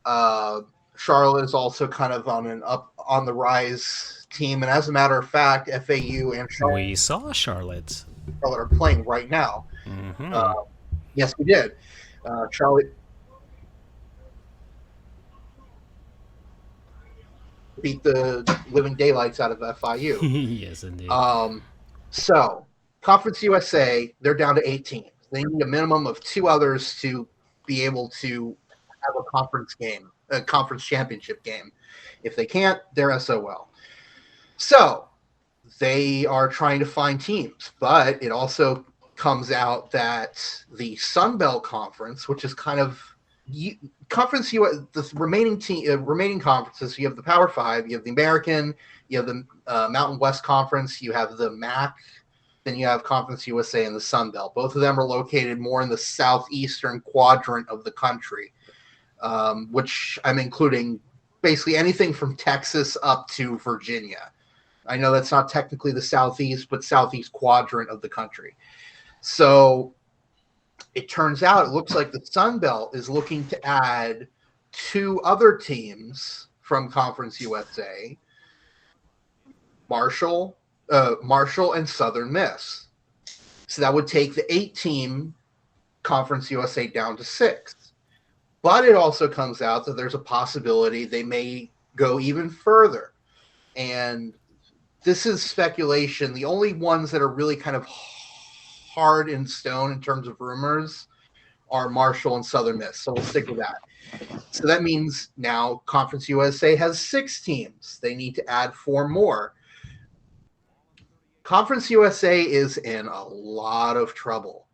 Charlotte is also kind of on the rise team, and as a matter of fact, FAU and Charlotte. We saw Charlotte are playing right now. Mm-hmm. Yes, we did. Charlotte beat the living daylights out of FIU. Yes, indeed. So Conference USA, they're down to 8 teams. They need a minimum of 2 others to be able to have a conference game, a conference championship game. If they can't, they're SOL. So they are trying to find teams, but it also comes out that the Sun Belt Conference, which is kind of Conference US, the remaining conferences, you have the Power 5, you have the American, you have the Mountain West Conference, you have the MAC, then you have Conference USA and the Sun Belt. Both of them are located more in the southeastern quadrant of the country, which I'm including basically anything from Texas up to Virginia. I know that's not technically the southeast, but southeast quadrant of the country. So it turns out it looks like the Sun Belt is looking to add 2 other teams from Conference USA, Marshall and Southern Miss. So that would take the 8-team Conference USA down to 6. But it also comes out that there's a possibility they may go even further. And this is speculation. The only ones that are really kind of hard in stone in terms of rumors are Marshall and Southern Miss. So we'll stick with that. So that means now Conference USA has 6 teams. They need to add 4 more. Conference USA is in a lot of trouble.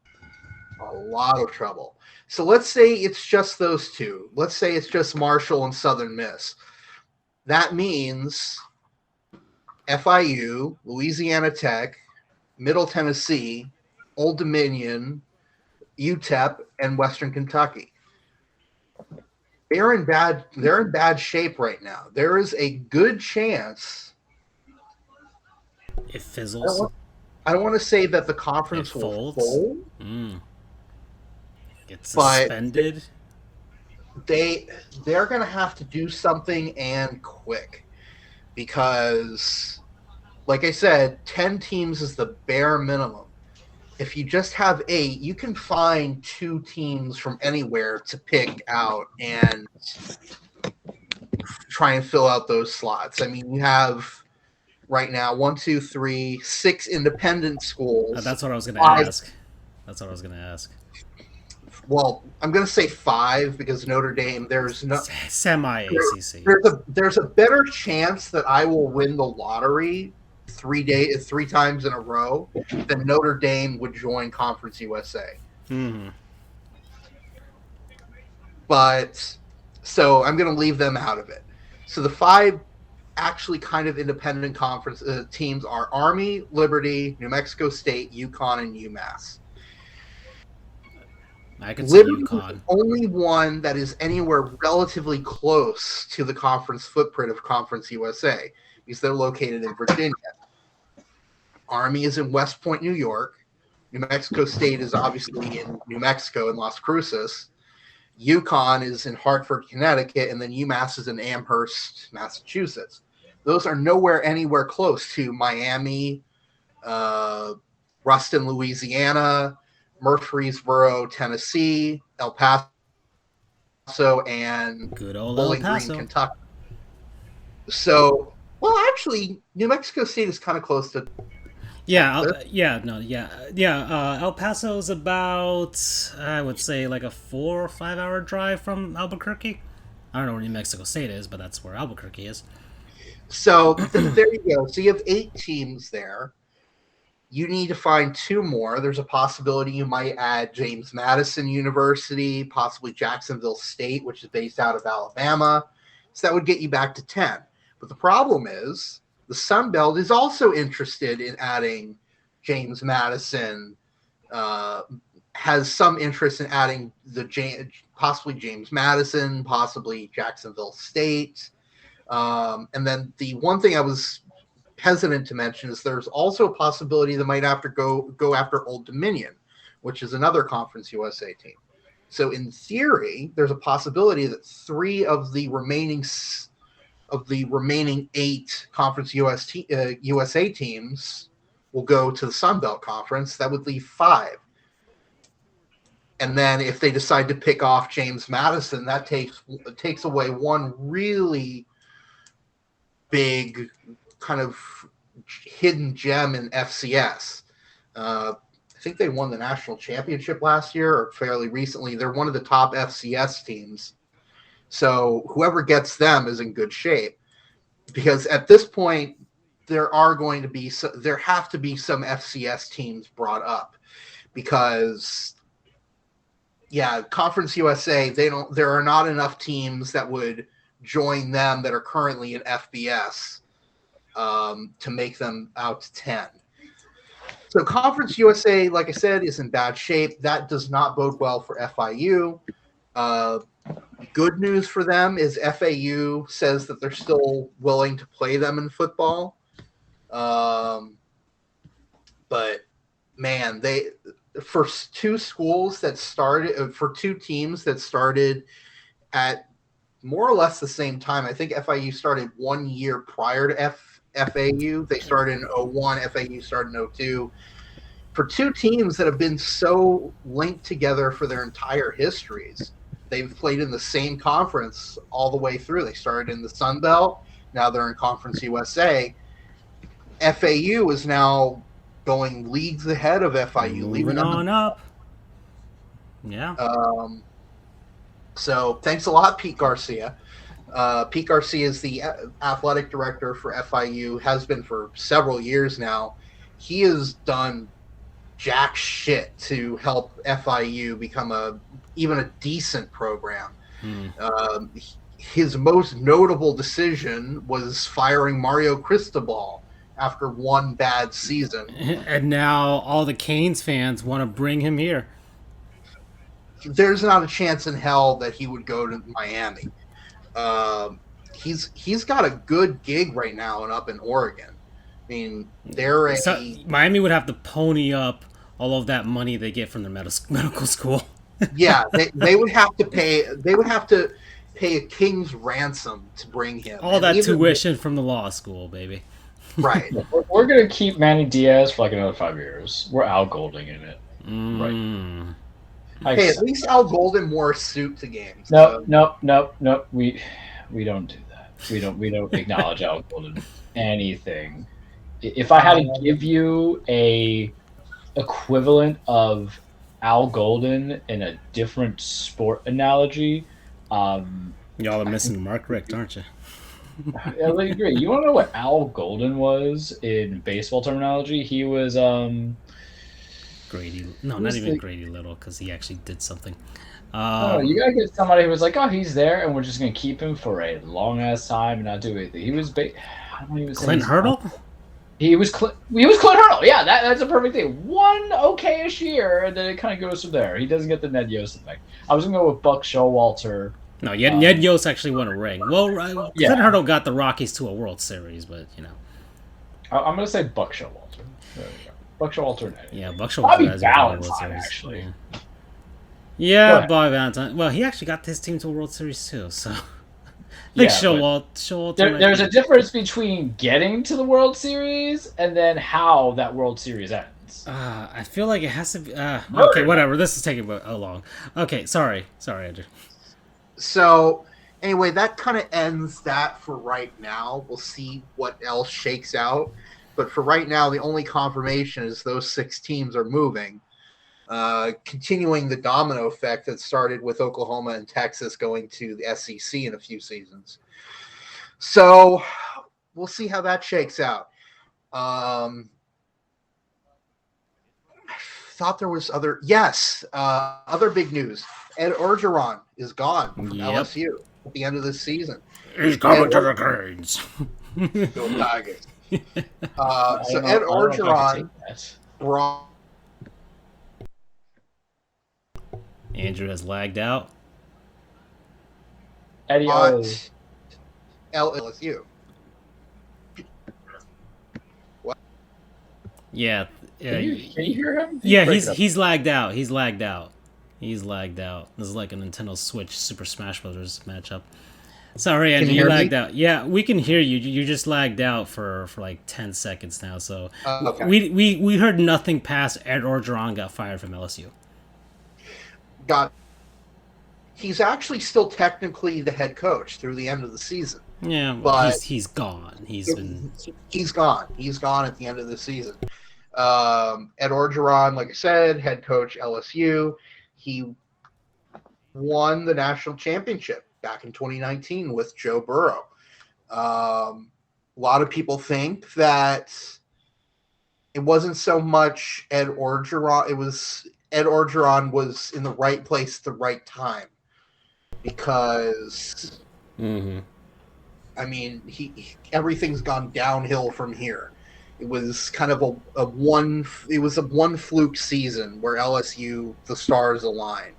So let's say it's just those 2. Let's say it's just Marshall and Southern Miss. That means FIU, Louisiana Tech, Middle Tennessee, Old Dominion, UTEP, and Western Kentucky. they're in bad shape right now. There is a good chance it fizzles. I don't want to say that the conference will fold. It's suspended. They're going to have to do something, and quick, because, like I said, 10 teams is the bare minimum. If you just have 8, you can find 2 teams from anywhere to pick out and try and fill out those slots. I mean, you have right now 6 independent schools. That's what I was going to ask. Well, I'm going to say 5 because Notre Dame, there's no semi-ACC. There's a better chance that I will win the lottery 3 times in a row than Notre Dame would join Conference USA. Mm-hmm. But so I'm going to leave them out of it. So the 5 actually kind of independent conference teams are Army, Liberty, New Mexico State, UConn, and UMass. I could say UConn. The only one that is anywhere relatively close to the conference footprint of Conference USA because they're located in Virginia. Army is in West Point, New York. New Mexico State is obviously in New Mexico and Las Cruces. UConn is in Hartford, Connecticut, and then UMass is in Amherst, Massachusetts. Those are nowhere anywhere close to Miami, Ruston, Louisiana, Murfreesboro, Tennessee, El Paso, and good old Bowling El Paso. Green, Kentucky. So, well, actually, New Mexico State is kind of close to. El Paso is about, I would say, like a 4 or 5 hour drive from Albuquerque. I don't know where New Mexico State is, but that's where Albuquerque is. So there you go. So you have 8 teams there. You need to find 2 more. There's a possibility you might add James Madison University, possibly Jacksonville State, which is based out of Alabama. So that would get you back to 10. But the problem is the Sun Belt is also interested in adding James Madison, has some interest in adding possibly James Madison, possibly Jacksonville State. And then the one thing I was hesitant to mention is there's also a possibility they might have to go after Old Dominion, which is another Conference USA team. So in theory, there's a possibility that 3 of the remaining 8 Conference USA teams will go to the Sun Belt Conference. That would leave 5. And then if they decide to pick off James Madison, that takes away one really big kind of hidden gem in FCS. I think they won the national championship last year or fairly recently. They're one of the top FCS teams. So whoever gets them is in good shape because at this point there have to be some FCS teams brought up because Conference USA, there are not enough teams that would join them that are currently in FBS to make them out to 10. So Conference USA, like I said, is in bad shape. That does not bode well for FIU. Good news for them is FAU says that they're still willing to play them in football. But man, for 2 teams that started at more or less the same time. I think FIU started 1 year prior to FAU. They started in 2001. FAU started in 2002. For 2 teams that have been so linked together for their entire histories, they've played in the same conference all the way through. They started in the Sun Belt. Now they're in Conference USA. FAU is now going leagues ahead of FIU. Moving on up. Yeah. So thanks a lot, Pete Garcia. Pete Garcia is the athletic director for FIU, has been for several years now. He has done jack shit to help FIU become even a decent program. His most notable decision was firing Mario Cristobal after one bad season. And now all the Canes fans want to bring him here. there's not a chance in hell that he would go to Miami. He's got a good gig right now and up in Oregon. I mean, Miami would have to pony up all of that money they get from their medical school. Yeah, they would have to pay. They would have to pay a king's ransom to bring him. All that tuition from the law school, baby. Right. We're gonna keep Manny Diaz for like another 5 years. We're Al Golding in it. Right. Hey, at least Al Golden wore a suit to games. Nope. We don't do that. We don't acknowledge Al Golden anything. If I had to give you a equivalent of Al Golden in a different sport analogy, y'all are missing Mark Richt, aren't you? I agree. You want to know what Al Golden was in baseball terminology? He was Grady. No, not even Grady Little, because he actually did something. You gotta get somebody who was like, oh, he's there, and we're just gonna keep him for a long ass time and not do anything. He was Clint Hurdle. He was Clint Hurdle. Yeah, that's a perfect thing. One okay-ish year, and then it kind of goes from there. He doesn't get the Ned Yost effect. I was gonna go with Buck Showalter. No, Ned Yost actually won a ring. Well, Clint Hurdle got the Rockies to a World Series, but I'm gonna say Buck Showalter. There we go. Buck Showalter. Yeah, Buck Showalter. Bobby Valentine, actually. Yeah, Bobby Valentine. Well, he actually got his team to a World Series too, so. Showalter. There's a difference between getting to the World Series and then how that World Series ends. I feel like it has to be. Okay, whatever. This is taking long. Okay, sorry, Andrew. So, anyway, that kind of ends that for right now. We'll see what else shakes out. But for right now, the only confirmation is those 6 teams are moving. Continuing the domino effect that started with Oklahoma and Texas going to the SEC in a few seasons. So we'll see how that shakes out. I thought there was other big news. Ed Orgeron is gone from LSU at the end of this season. He's coming to the Canes. Go Tigers. So Ed Orgeron brought. Andrew has lagged out. Eddie LSU. What? Yeah. Can you hear him? Yeah, he's lagged out. He's lagged out. This is like a Nintendo Switch Super Smash Bros. Matchup. Sorry, Andrew, you lagged out. Yeah, we can hear you. You just lagged out for like 10 seconds now. So okay. we heard nothing past Ed Orgeron got fired from LSU. He's actually still technically the head coach through the end of the season. Yeah, but he's gone. He's gone. He's gone at the end of the season. Ed Orgeron, like I said, head coach LSU. He won the national championship back in 2019 with Joe Burrow. A lot of people think that it wasn't so much Ed Orgeron. It was Ed Orgeron was in the right place at the right time because, I mean, everything's gone downhill from here. It was kind of a one fluke season where LSU, the stars aligned.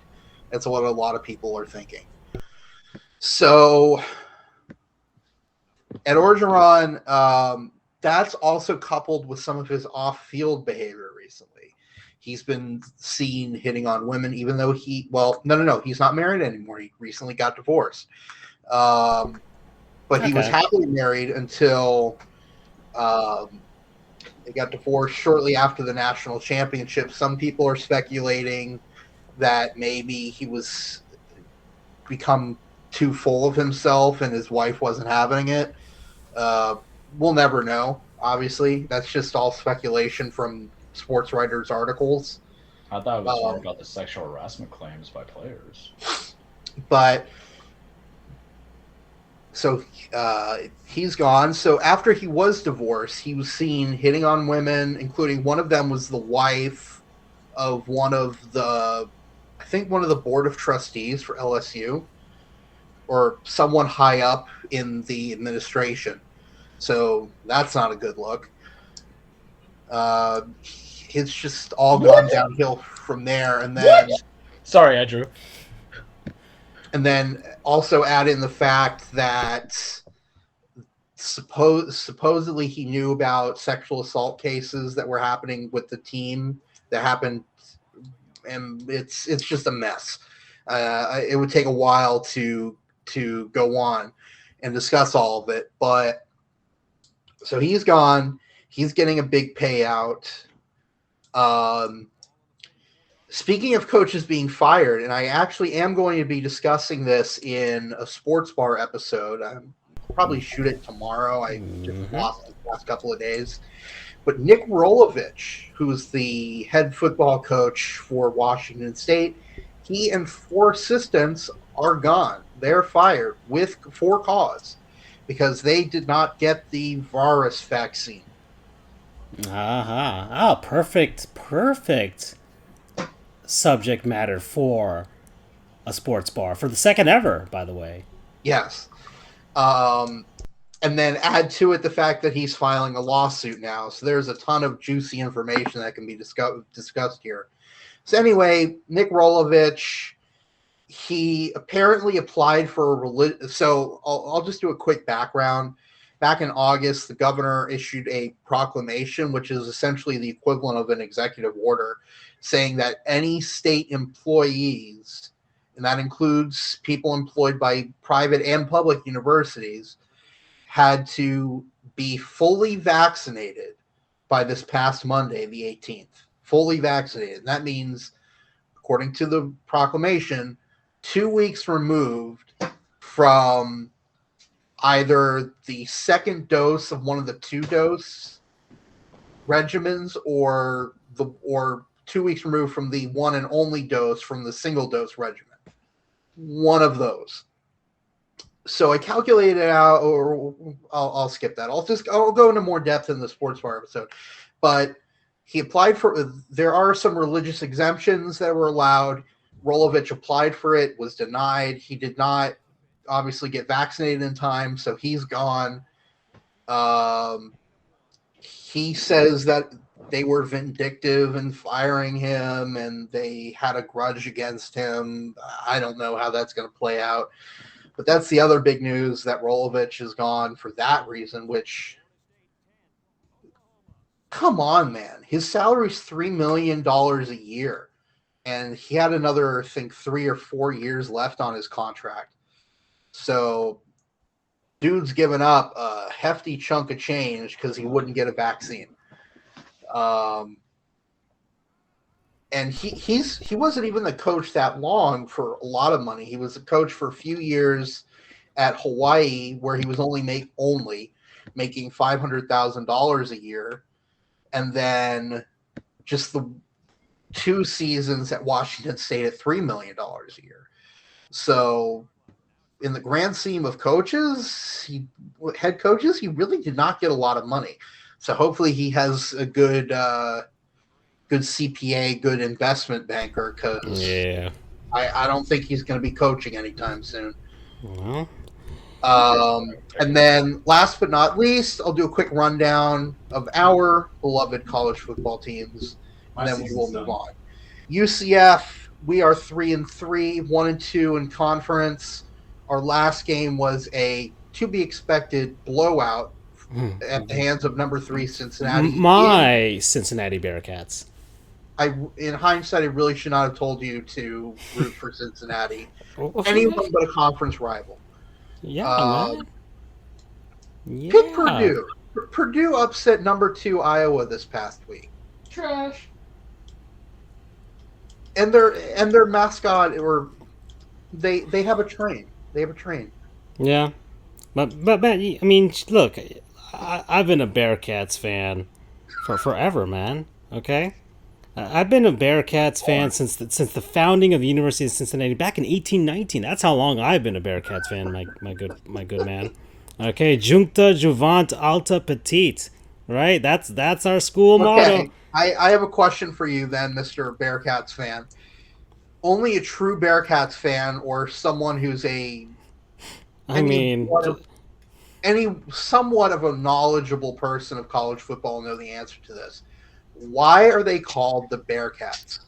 That's what a lot of people are thinking. So, Ed Orgeron, that's also coupled with some of his off-field behavior recently. He's been seen hitting on women, even though he's not married anymore. He recently got divorced. But he was happily married until they got divorced shortly after the national championship. Some people are speculating that maybe he was become too full of himself and his wife wasn't having it. We'll never know, obviously. That's just all speculation from sports writers' articles. I thought it was more about the sexual harassment claims by players. But so he's gone. So after he was divorced, he was seen hitting on women, including one of them was the wife of one of the board of trustees for LSU, or someone high up in the administration. So that's not a good look. It's just all gone downhill from there. And then Sorry, Andrew. And then also add in the fact that supposedly he knew about sexual assault cases that were happening with the team that happened, and it's just a mess. It would take a while to go on and discuss all of it, but so he's gone. He's getting a big payout. Speaking of coaches being fired, and I actually am going to be discussing this in a sports bar episode. I'll probably shoot it tomorrow. I just lost it the last couple of days. But Nick Rolovich, who's the head football coach for Washington State, he and 4 assistants are gone. They're fired for cause because they did not get the virus vaccine. Oh, perfect subject matter for a sports bar, for the second ever, by the way. Yes. And then add to it the fact that he's filing a lawsuit now. So there's a ton of juicy information that can be discussed here. So anyway, Nick Rolovich, he apparently applied for a so I'll just do a quick background. Back in August, the governor issued a proclamation, which is essentially the equivalent of an executive order, saying that any state employees, and that includes people employed by private and public universities, had to be fully vaccinated by this past Monday, the 18th. Fully vaccinated. And that means, according to the proclamation, 2 weeks removed from either the second dose of one of the 2-dose regimens or 2 weeks removed from the one and only dose from the single-dose regimen. One of those. So I calculated out, or I'll skip that. I'll go into more depth in the sports bar episode. But he applied for, there are some religious exemptions that were allowed. Rolovich applied for it, was denied. He did not obviously get vaccinated in time, so he's gone. He says that they were vindictive in firing him and they had a grudge against him. I don't know how that's going to play out. But that's the other big news, that Rolovich is gone for that reason, which, come on, man. His salary is $3 million a year. And he had another, I think, 3 or 4 years left on his contract. So, dude's given up a hefty chunk of change because he wouldn't get a vaccine. And he wasn't even the coach that long for a lot of money. He was a coach for a few years at Hawaii, where he was only making $500,000 a year, and then just the 2 seasons at Washington State at $3 million a year. So, in the grand scheme of head coaches, he really did not get a lot of money. So hopefully he has a good CPA, good investment banker, because I don't think he's going to be coaching anytime soon. Well. And then last but not least, I'll do a quick rundown of our beloved college football teams, and then we will move on. UCF, we are 3-3, 1-2 in conference. Our last game was a to-be-expected blowout at the hands of number 3 Cincinnati. My Cincinnati Bearcats. In hindsight, I really should not have told you to root for Cincinnati. Anyone but a conference rival. Yeah, man. Yeah. Pick Purdue. Purdue upset number 2 Iowa this past week. Trash. And their mascot, or they have a train. They have a train. Yeah, but man, I mean, look, I've been a Bearcats fan for forever, man. Okay, I've been a Bearcats fan since the founding of the University of Cincinnati back in 1819. That's how long I've been a Bearcats fan, my good man. Okay, Juncta Juvent Alta Petite, right? That's our school motto. I have a question for you then, Mr. Bearcats fan. Only a true Bearcats fan, or someone who's somewhat of a knowledgeable person of college football know the answer to this. Why are they called the Bearcats?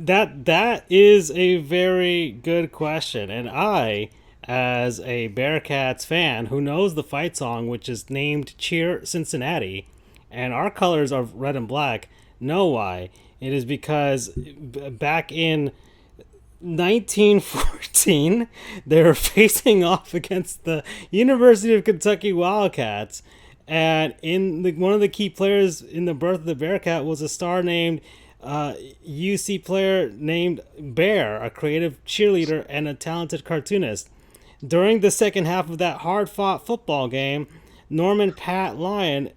That is a very good question, and I, as a Bearcats fan who knows the fight song, which is named "Cheer Cincinnati," and our colors are red and black, know why. It is because back in 1914, they were facing off against the University of Kentucky Wildcats. And one of the key players in the birth of the Bearcat was a star named UC player named Bear, a creative cheerleader and a talented cartoonist. During the second half of that hard-fought football game, Norman Pat Lyon,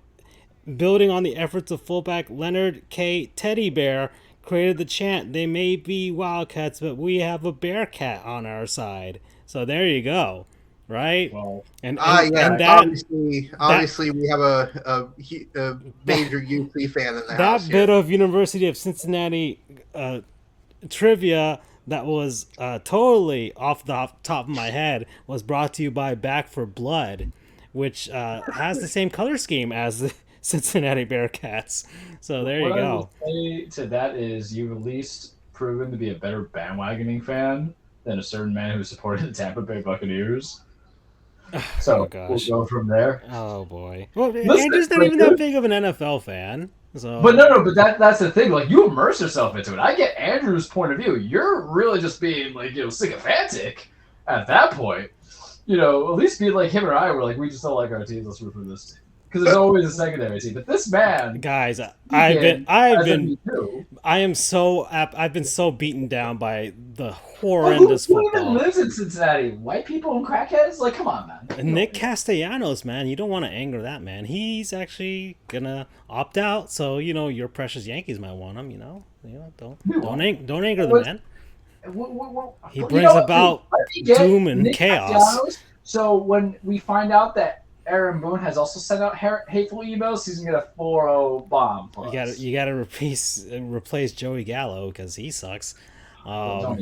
building on the efforts of fullback Leonard K. Teddy Bear, created the chant, "They may be Wildcats, but we have a Bearcat on our side." So there you go. Right, well, and that, obviously, we have a major UC fan in the house. That bit of University of Cincinnati trivia that was totally off the top of my head was brought to you by Back for Blood, which has the same color scheme as the Cincinnati Bearcats. So there you go. What I will say to that is, you've at least proven to be a better bandwagoning fan than a certain man who supported the Tampa Bay Buccaneers. So we'll go from there. Oh boy! Well, Andrew's not even that big of an NFL fan. So. But but that's the thing. Like, you immerse yourself into it. I get Andrew's point of view. You're really just being sycophantic at that point. At least be like him or I. We're like, we just don't like our team. Let's root for this team. Because there's always a secondary team. But this man, guys, I've been so beaten down by the horrendous who football. even lives in Cincinnati? White people and crackheads? Like, come on, man. Nick Castellanos, man, you don't want to anger that man. He's actually gonna opt out. So your precious Yankees might want him. Don't anger the man. He brings about doom and chaos. So when we find out that Aaron Boone has also sent out hateful emails, he's gonna get a 4-0 bomb. You gotta replace Joey Gallo because he sucks. Don't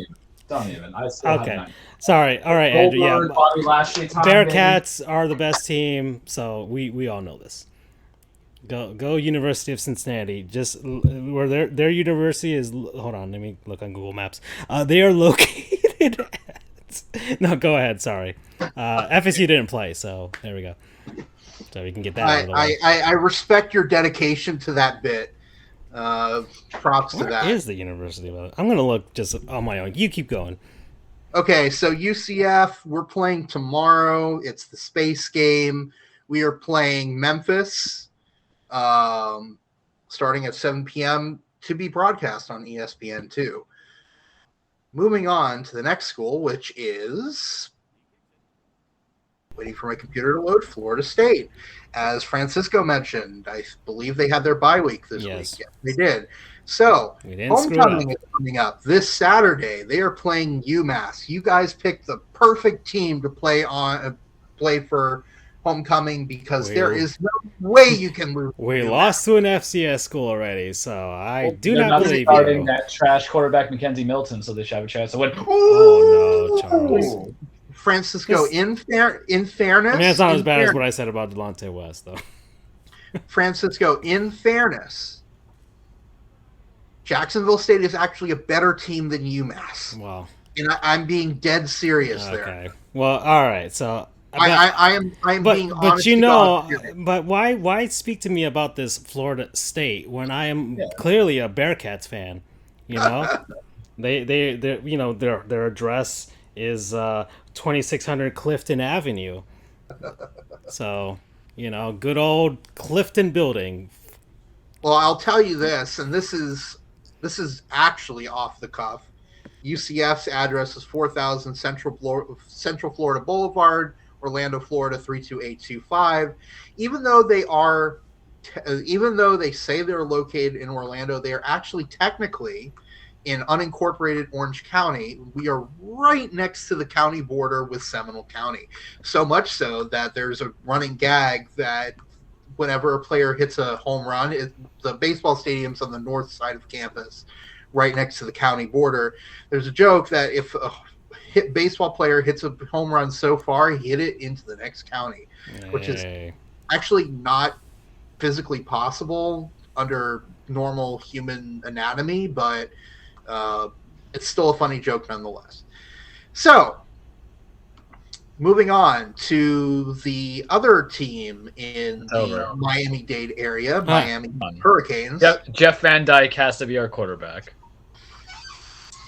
even. I still okay. Sorry. All right, Andrew. Yeah. Bearcats are the best team, so we all know this. Go University of Cincinnati. Just where their university is. Hold on, let me look on Google Maps. They are located at. No, go ahead. Sorry. FSU didn't play, so there we go. So we can get that out of the way. I respect your dedication to that bit. Props to that. Where is the University of it? I'm going to look just on my own. You keep going. Okay, so UCF, we're playing tomorrow. It's the space game. We are playing Memphis, starting at 7 p.m. to be broadcast on ESPN2. Moving on to the next school, which is... waiting for my computer to load, Florida State. As Francisco mentioned, I believe they had their bye week this week. Yes, they did. So, homecoming is coming up this Saturday. They are playing UMass. You guys picked the perfect team to play for homecoming because there is no way you can lose. We lost to an FCS school already, so I do not believe starting that trash quarterback Mackenzie Milton, so they should have a chance to win. Oh no, Charles. Francisco, in fairness... I mean, it's not as bad as what I said about Delonte West, though. Francisco, in fairness, Jacksonville State is actually a better team than UMass. Wow. And I'm being dead serious there. Okay. Well, all right. So I am being honest. But why speak to me about this Florida State when I am clearly a Bearcats fan? They their address is 2600 Clifton Avenue. So, good old Clifton building. Well, I'll tell you this, and this is actually off the cuff. UCF's address is 4000 Central Florida Boulevard, Orlando, Florida 32825. Even though they say they're located in Orlando, they are actually technically in unincorporated Orange County. We are right next to the county border with Seminole County. So much so that there's a running gag that whenever a player hits a home run, the baseball stadium's on the north side of campus, right next to the county border. There's a joke that if a baseball player hits a home run so far, he hit it into the next county, which is actually not physically possible under normal human anatomy, but it's still a funny joke nonetheless. So, moving on to the other team in the Miami-Dade area, Miami Hurricanes. Yep, Jeff Van Dyke has to be our quarterback.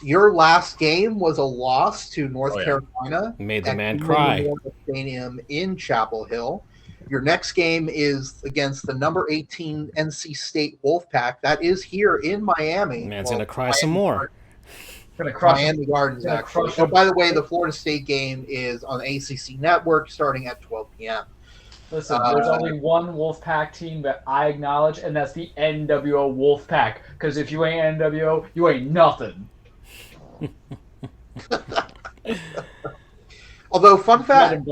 Your last game was a loss to North Carolina. Made the man cry. Memorial Stadium in Chapel Hill. Your next game is against the number 18 NC State Wolfpack. That is here in Miami. Man's going to cry some more. Miami Gardens, actually. Oh, by the way, the Florida State game is on the ACC Network starting at 12 p.m. Listen, there's only one Wolfpack team that I acknowledge, and that's the NWO Wolfpack. Because if you ain't NWO, you ain't nothing. Although, fun fact,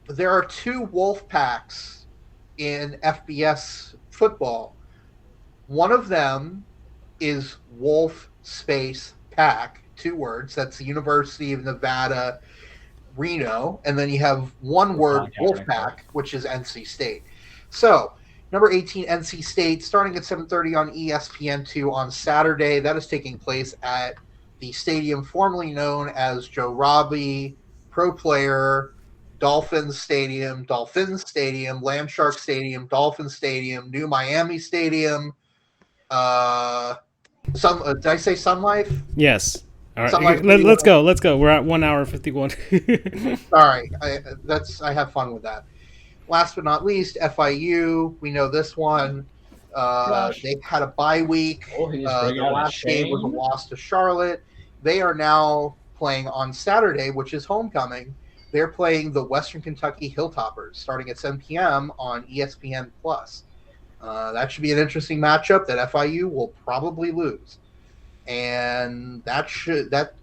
there are two wolf packs in FBS football. One of them is Wolf Space Pack, 2 words. That's the University of Nevada, Reno. And then you have one word, Wolf Pack, which is NC State. So, number 18, NC State, starting at 7:30 on ESPN2 on Saturday. That is taking place at the stadium formerly known as Joe Robbie Pro Player, Dolphins Stadium, Landshark Stadium, Dolphin Stadium, New Miami Stadium. Did I say Sun Life? Yes. All right. Let's go. We're at 1 hour 51. Sorry, I have fun with that. Last but not least, FIU. We know this one. They had a bye week. The last game was a loss to Charlotte. They are now playing on Saturday, which is homecoming. They're playing the Western Kentucky Hilltoppers starting at 7 p.m. on ESPN+. That should be an interesting matchup that FIU will probably lose. And that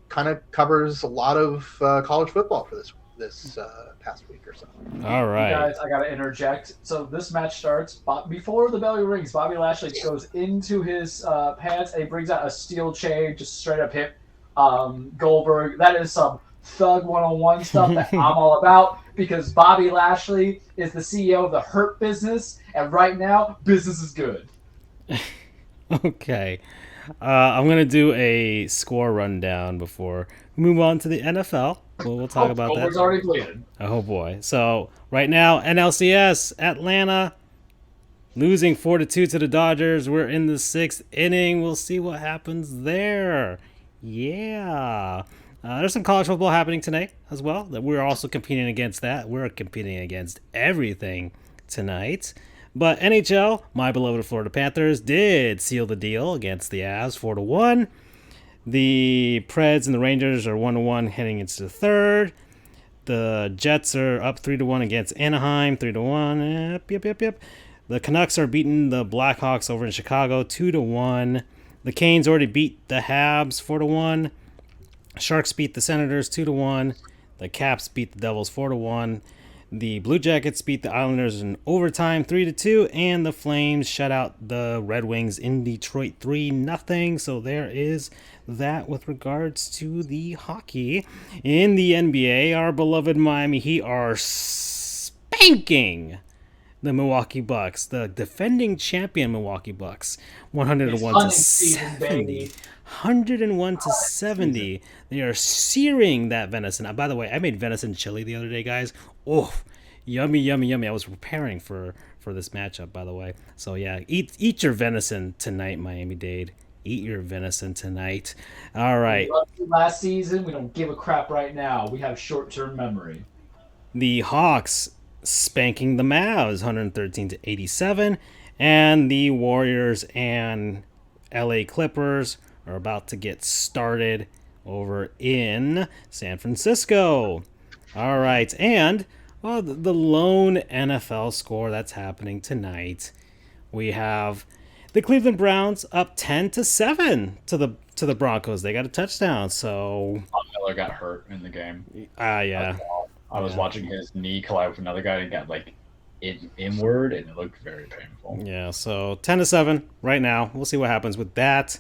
kind of covers a lot of college football for this past week or so. All right. You guys, I got to interject. So this match starts. Before the bell rings, Bobby Lashley goes into his pants and he brings out a steel chain, just straight up hit Goldberg. That is some Thug 101 stuff that I'm all about, because Bobby Lashley is the CEO of the Hurt Business, and right now, business is good. Okay. I'm going to do a score rundown before we move on to the NFL. We'll talk about that. Goldberg's already bleeding. Oh, boy. So, right now, NLCS, Atlanta losing 4-2 to the Dodgers. We're in the 6th inning. We'll see what happens there. Yeah. There's some college football happening tonight as well. That we're also competing against that. We're competing against everything tonight. But NHL, my beloved Florida Panthers, did seal the deal against the Avs 4-1. The Preds and the Rangers are 1-1 heading into the 3rd. The Jets are up 3-1 against Anaheim, 3-1. Yep. The Canucks are beating the Blackhawks over in Chicago, 2-1. The Canes already beat the Habs 4-1. Sharks beat the Senators 2-1. The Caps beat the Devils 4-1. The Blue Jackets beat the Islanders in overtime 3-2, and the Flames shut out the Red Wings in Detroit 3-0. So there is that with regards to the hockey. In the NBA, our beloved Miami Heat are spanking the Milwaukee Bucks, the defending champion Milwaukee Bucks, 101-70. 101-70. They are searing that venison. By the way, I made venison chili the other day, guys. Oh, yummy. I was preparing for this matchup, by the way. So yeah, eat your venison tonight, Miami-Dade. Eat your venison tonight. All right. Last season, we don't give a crap right now. We have short-term memory. The Hawks spanking the Mavs, 113-87, and the Warriors and LA Clippers are about to get started over in San Francisco. All right, and the lone NFL score that's happening tonight, we have the Cleveland Browns up 10-7 to the Broncos. They got a touchdown. So Miller got hurt in the game. Yeah. I was watching his knee collide with another guy and got inward, and it looked very painful. Yeah, so 10-7 right now. We'll see what happens with that.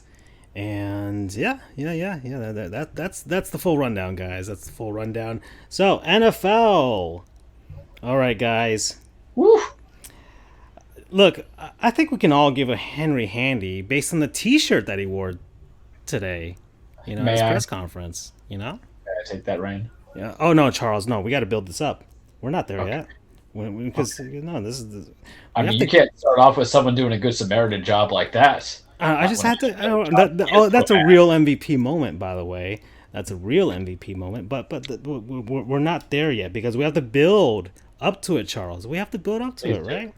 And yeah. That's the full rundown, guys. That's the full rundown. So NFL. All right, guys. Woo! look, I think we can all give a Henry Handy based on the T-shirt that he wore today. You know, May his I? press conference. You know. May I take that reign? Yeah. Oh no, Charles. No, we got to build this up. We're not there yet. Because no, this is. I mean, you can't start off with someone doing a good Samaritan job like that. I just had to. That's a real MVP moment, by the way. That's a real MVP moment. But we're not there yet because we have to build up to it, Charles. We have to build up to it,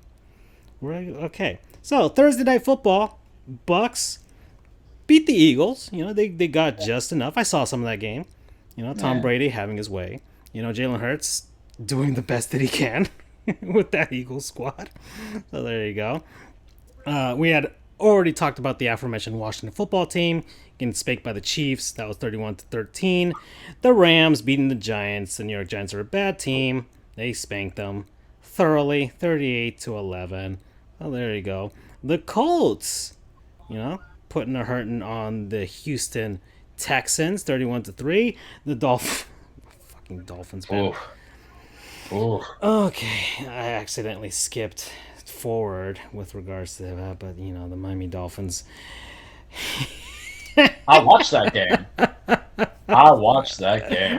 right? Okay. So Thursday night football, Bucks beat the Eagles. You know, they got just enough. I saw some of that game. You know, Tom Brady having his way. You know, Jalen Hurts doing the best that he can with that Eagles squad. So there you go. We had already talked about the aforementioned Washington football team getting spanked by the Chiefs. That was 31-13. The Rams beating the Giants. The New York Giants are a bad team. They spanked them thoroughly, 38-11. Well, there you go. The Colts, you know, putting a hurting on the Houston Texans, 31-3. The fucking Dolphins, man. Ooh. Okay, I accidentally skipped forward with regards to that, but you know, the Miami Dolphins. I watched that game.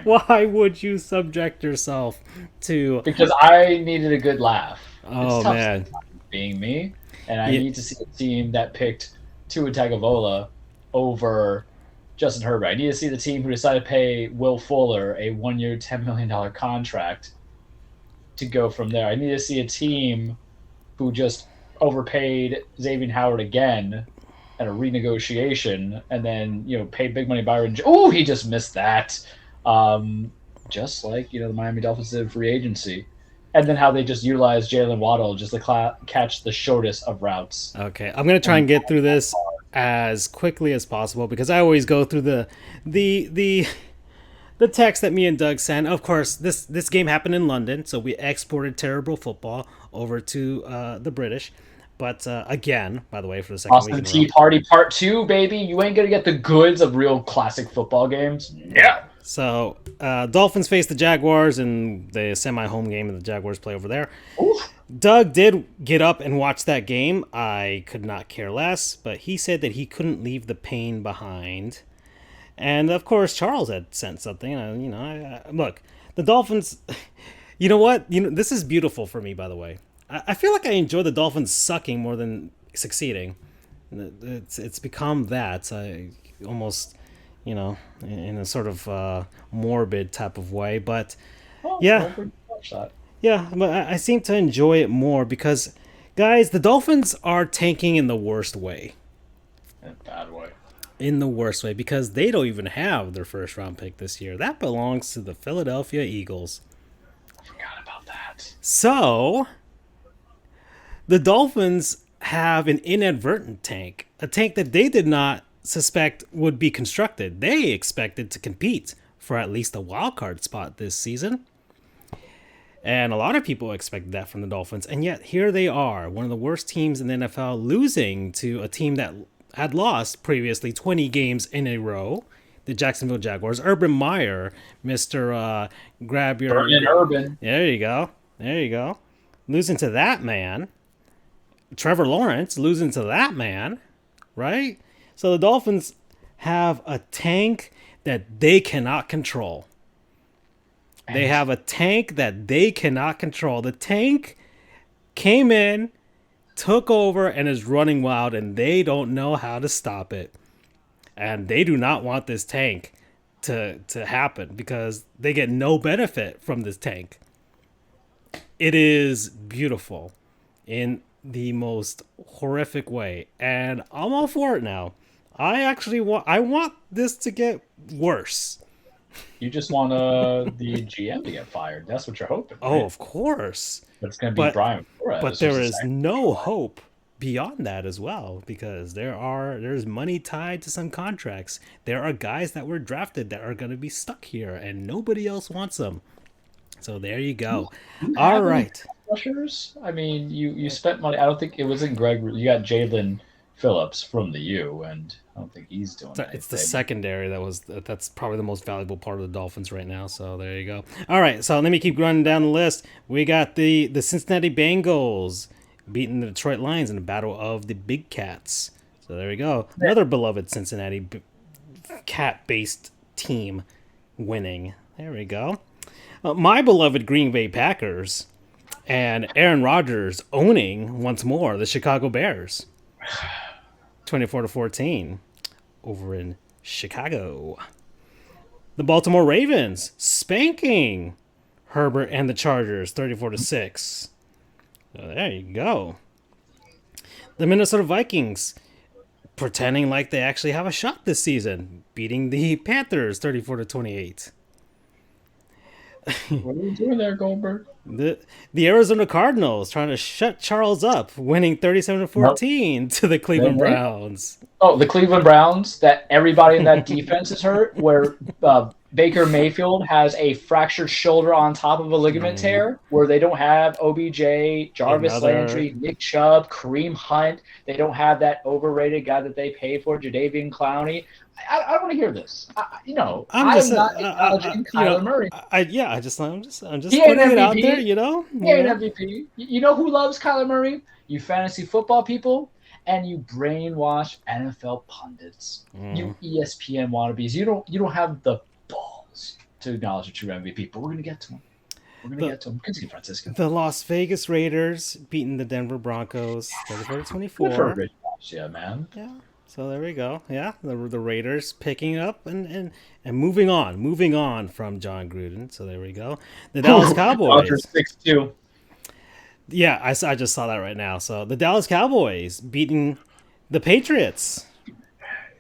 Why would you subject yourself to? Because I needed a good laugh. Oh it's tough man, being me, and I need to see a team that picked Tua Tagovailoa over Justin Herbert. I need to see the team who decided to pay Will Fuller a 1-year, $10 million contract to go from there. I need to see a team who just overpaid Xavier Howard again at a renegotiation, and then paid big money Byron. Oh, he just missed that. Just like the Miami Dolphins did free agency, and then how they just utilized Jalen Waddle just to catch the shortest of routes. Okay, I'm gonna try and get through this as quickly as possible because I always go through the text that me and Doug sent. Of course, this game happened in London, so we exported terrible football over to the British. But again, by the way, for the second Austin week in a Tea row. Party Part 2, baby. You ain't gonna get the goods of real classic football games. Yeah. So Dolphins face the Jaguars in the semi-home game, and the Jaguars play over there. Oof. Doug did get up and watch that game. I could not care less, but he said that he couldn't leave the pain behind. And of course, Charles had sent something. Look, the Dolphins. You know what? This is beautiful for me, by the way. I feel like I enjoy the Dolphins sucking more than succeeding. It's become that almost, in a sort of morbid type of way. But yeah, but I seem to enjoy it more because, guys, the Dolphins are tanking in the worst way. In a bad way. In the worst way because they don't even have their first round pick this year. That belongs to the Philadelphia Eagles. I forgot about that. So the Dolphins have an inadvertent tank, a tank that they did not suspect would be constructed. They expected to compete for at least a wild card spot this season. And a lot of people expected that from the Dolphins. And yet here they are, one of the worst teams in the NFL, losing to a team that had lost previously 20 games in a row, the Jacksonville Jaguars. Urban Meyer, Mr. Grab Your... Urban. There you go. Losing to that man. Trevor Lawrence losing to that man, right? So the Dolphins have a tank that they cannot control. They have a tank that they cannot control. The tank came in, took over, and is running wild, and they don't know how to stop it. And they do not want this tank to happen because they get no benefit from this tank. It is beautiful in the most horrific way, and I'm all for it now. I want this to get worse. You just want the GM to get fired. That's what you're hoping. Right? Oh, of course. But it's going to be Brian Flores. But there is no hope beyond that as well because there's money tied to some contracts. There are guys that were drafted that are going to be stuck here, and nobody else wants them. So there you go. All right. Rushers? I mean, you spent money. I don't think it was in Greg. You got Jalen Phillips from the U, and I don't think he's doing it. It's the secondary that's probably the most valuable part of the Dolphins right now. So there you go. All right, so let me keep running down the list. We got the Cincinnati Bengals beating the Detroit Lions in the battle of the Big Cats. So there we go. Another beloved Cincinnati cat-based team winning. There we go. My beloved Green Bay Packers and Aaron Rodgers owning once more the Chicago Bears. 24-14 over in Chicago. The Baltimore Ravens spanking Herbert and the Chargers 34-6. So there you go. The Minnesota Vikings pretending like they actually have a shot this season, beating the Panthers 34-28. What are you doing there, Goldberg? The Arizona Cardinals trying to shut Charles up, winning 37-14 to the Cleveland Browns. Oh, the Cleveland Browns, that everybody in that defense is hurt, where Baker Mayfield has a fractured shoulder on top of a ligament tear, where they don't have OBJ, Jarvis Landry, Nick Chubb, Kareem Hunt. They don't have that overrated guy that they pay for, Jadeveon Clowney. I don't want to hear this. I'm not acknowledging Kyler Murray. I'm just putting it out there, He ain't MVP. You know who loves Kyler Murray? You fantasy football people, and you brainwash NFL pundits. You ESPN wannabes. You don't have the balls to acknowledge a true MVP, but we're gonna get to him. Continue, Francisco. The Las Vegas Raiders beating the Denver Broncos 34-24. Yeah, man. Yeah. So there we go. Yeah, the Raiders picking up and moving on from John Gruden. So there we go. The Dallas Cowboys. 6-2. Yeah, I just saw that right now. So the Dallas Cowboys beating the Patriots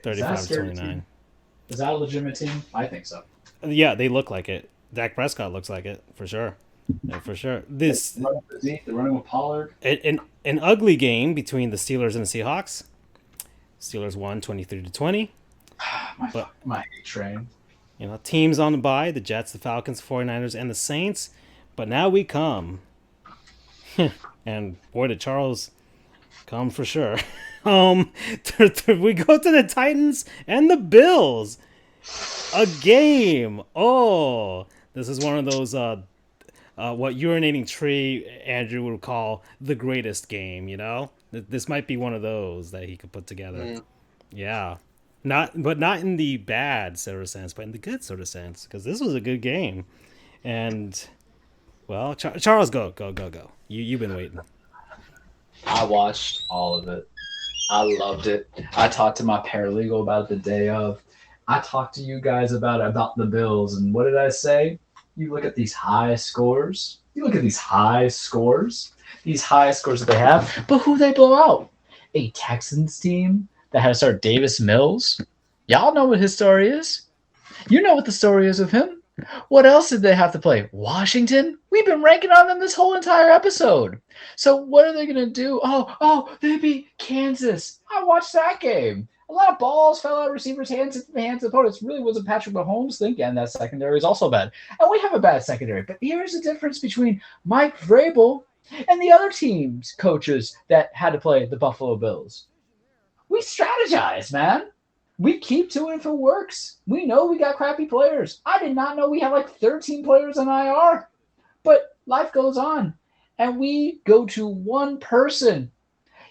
35-29. Is that a legitimate team? I think so. Yeah, they look like it. Dak Prescott looks like it for sure. Yeah, for sure. They're running with Pollard. An ugly game between the Steelers and the Seahawks. Steelers won 23-20. My hate train. Teams on the bye, the Jets, the Falcons, 49ers, and the Saints. But now we come. And boy, did Charles come for sure. We go to the Titans and the Bills. A game. Oh, this is one of those what urinating tree Andrew would call the greatest game, This might be one of those that he could put together. Yeah. Not in the bad sort of sense, but in the good sort of sense, because this was a good game. And, well, Charles, go. You've been waiting. I watched all of it. I loved it. I talked to my paralegal about it the day of. I talked to you guys about the Bills, and what did I say? You look at these high scores. These high scores that they have, but who they blow out? A Texans team that had to start Davis Mills. Y'all know what his story is. You know what the story is of him. What else did they have to play? Washington? We've been ranking on them this whole entire episode. So what are they going to do? Oh, they beat Kansas. I watched that game. A lot of balls fell out of receivers' hands into the hands of opponents. It really wasn't Patrick Mahomes' thing, and that secondary is also bad. And we have a bad secondary. But here's the difference between Mike Vrabel and the other teams' coaches that had to play the Buffalo Bills. We strategize, man. We keep to it if it works. We know we got crappy players. I did not know we had like 13 players on IR. But life goes on. And we go to one person.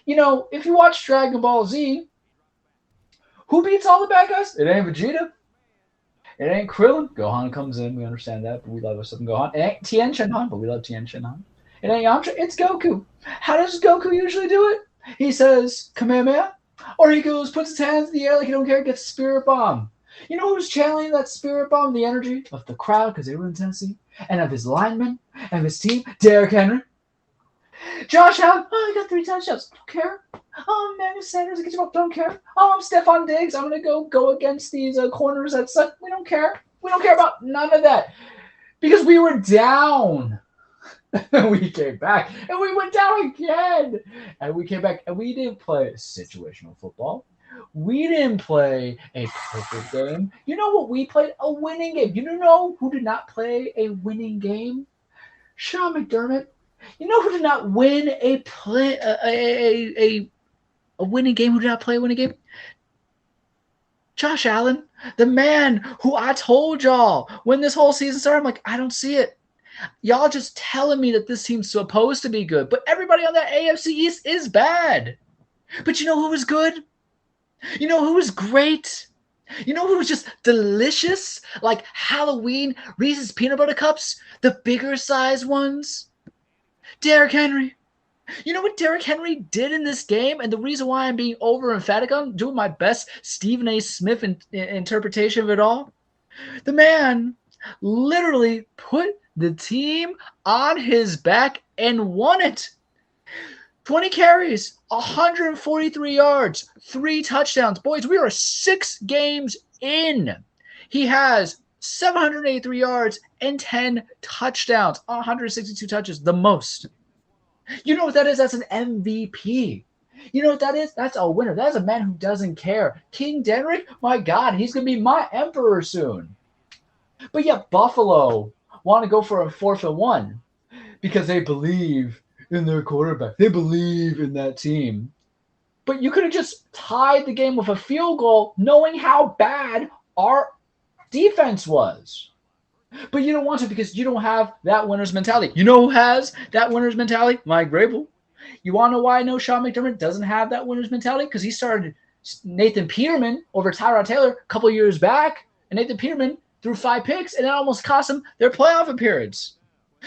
If you watch Dragon Ball Z, who beats all the bad guys? It ain't Vegeta. It ain't Krillin. Gohan comes in. We understand that, but we love us some Gohan. It ain't Tien Shinhan, but we love Tien Shinhan. It ain't Yamcha. It's Goku. How does Goku usually do it? He says, Kamehameha. Or he goes, puts his hands in the air like he don't care, gets a spirit bomb. You know who's channeling that spirit bomb? The energy of the crowd, because they were in Tennessee, and of his linemen, and of his team, Derrick Henry. Josh Allen, he got 3 touchdowns. Don't care. Emmanuel Sanders, get you up. Don't care. I'm Stephon Diggs. I'm going to go against these corners that suck. We don't care. We don't care about none of that. Because we were down. We came back, and we went down again. And we came back, and we didn't play situational football. We didn't play a perfect game. You know what? We played a winning game. You know who did not play a winning game? Sean McDermott. You know who did not win a winning game? Who did not play a winning game? Josh Allen, the man who I told y'all when this whole season started, I'm like, I don't see it. Y'all just telling me that this team's supposed to be good, but everybody on that AFC East is bad. But you know who was good? You know who was great? You know who was just delicious? Like Halloween Reese's Peanut Butter Cups, the bigger size ones? Derrick Henry. You know what Derrick Henry did in this game? And the reason why I'm being over emphatic on doing my best Stephen A. Smith interpretation of it all? The man literally put the team on his back and won it. 20 carries, 143 yards, 3 touchdowns. Boys, we are 6 games in. He has 783 yards and 10 touchdowns, 162 touches, the most. You know what that is? That's an MVP. You know what that is? That's a winner. That's a man who doesn't care. King Derrick, my God, he's going to be my emperor soon. But yeah, Buffalo want to go for a 4th and 1 because they believe in their quarterback. They believe in that team. But you could have just tied the game with a field goal knowing how bad our defense was. But you don't want to because you don't have that winner's mentality. You know who has that winner's mentality? Mike Vrabel. You want to know why I know Sean McDermott doesn't have that winner's mentality? Because he started Nathan Peterman over Tyrod Taylor a couple years back, and Nathan Peterman threw 5 picks, and that almost cost them their playoff appearance.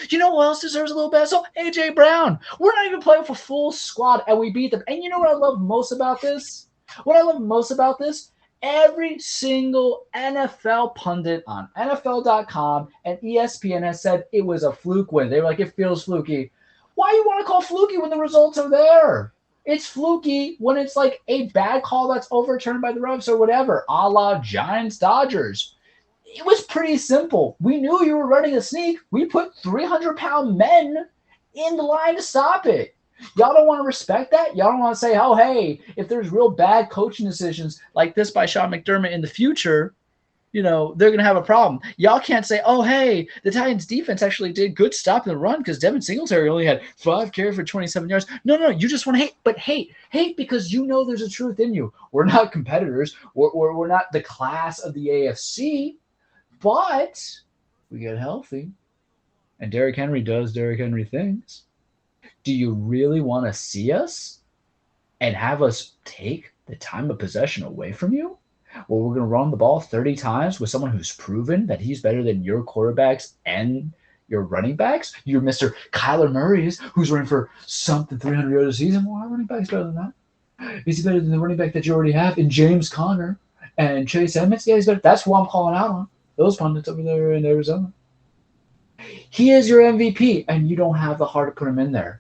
You know who else deserves a little best? So A.J. Brown. We're not even playing with a full squad, and we beat them. And you know what I love most about this? Every single NFL pundit on NFL.com and ESPN has said it was a fluke win. They were like, it feels fluky. Why you want to call fluky when the results are there? It's fluky when it's like a bad call that's overturned by the refs or whatever, a la Giants-Dodgers. It was pretty simple. We knew you were running a sneak. We put 300-pound men in the line to stop it. Y'all don't want to respect that? Y'all don't want to say, oh, hey, if there's real bad coaching decisions like this by Sean McDermott in the future, you know, they're going to have a problem. Y'all can't say, oh, hey, the Titans defense actually did good stopping the run because Devin Singletary only had 5 carries for 27 yards. No, you just want to hate, but hate because you know there's a truth in you. We're not competitors. We're not the class of the AFC, but we get healthy. And Derrick Henry does Derrick Henry things. Do you really want to see us and have us take the time of possession away from you? Well, we're going to run the ball 30 times with someone who's proven that he's better than your quarterbacks and your running backs. You're Mr. Kyler Murray, who's running for something 300 yards a season. Well, our running back's better than that. Is he better than the running back that you already have in James Conner and Chase Edmonds? Yeah, he's better. That's who I'm calling out on. Those pundits over there in Arizona. He is your MVP, and you don't have the heart to put him in there.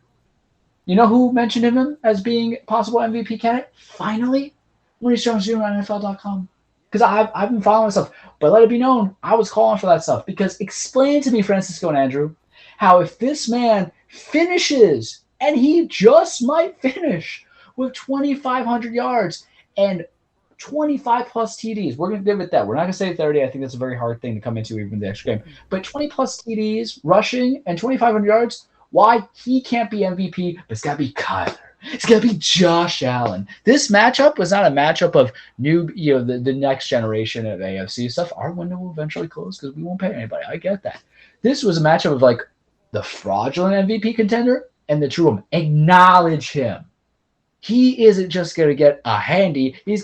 You know who mentioned him as being possible MVP candidate? Finally, Maurice Jones Jr. on NFL.com. Because I've been following this stuff. But let it be known, I was calling for that stuff. Because explain to me, Francisco and Andrew, how if this man finishes, and he just might finish with 2,500 yards and 25-plus TDs. We're going to give it that. We're not going to say 30. I think that's a very hard thing to come into even in the extra game. But 20-plus TDs, rushing, and 2,500 yards, why he can't be MVP, but it's got to be Kyler. It's got to be Josh Allen. This matchup was not a matchup of the next generation of AFC stuff. Our window will eventually close because we won't pay anybody. I get that. This was a matchup of like the fraudulent MVP contender and the true one. Acknowledge him. He isn't just going to get a handy. He's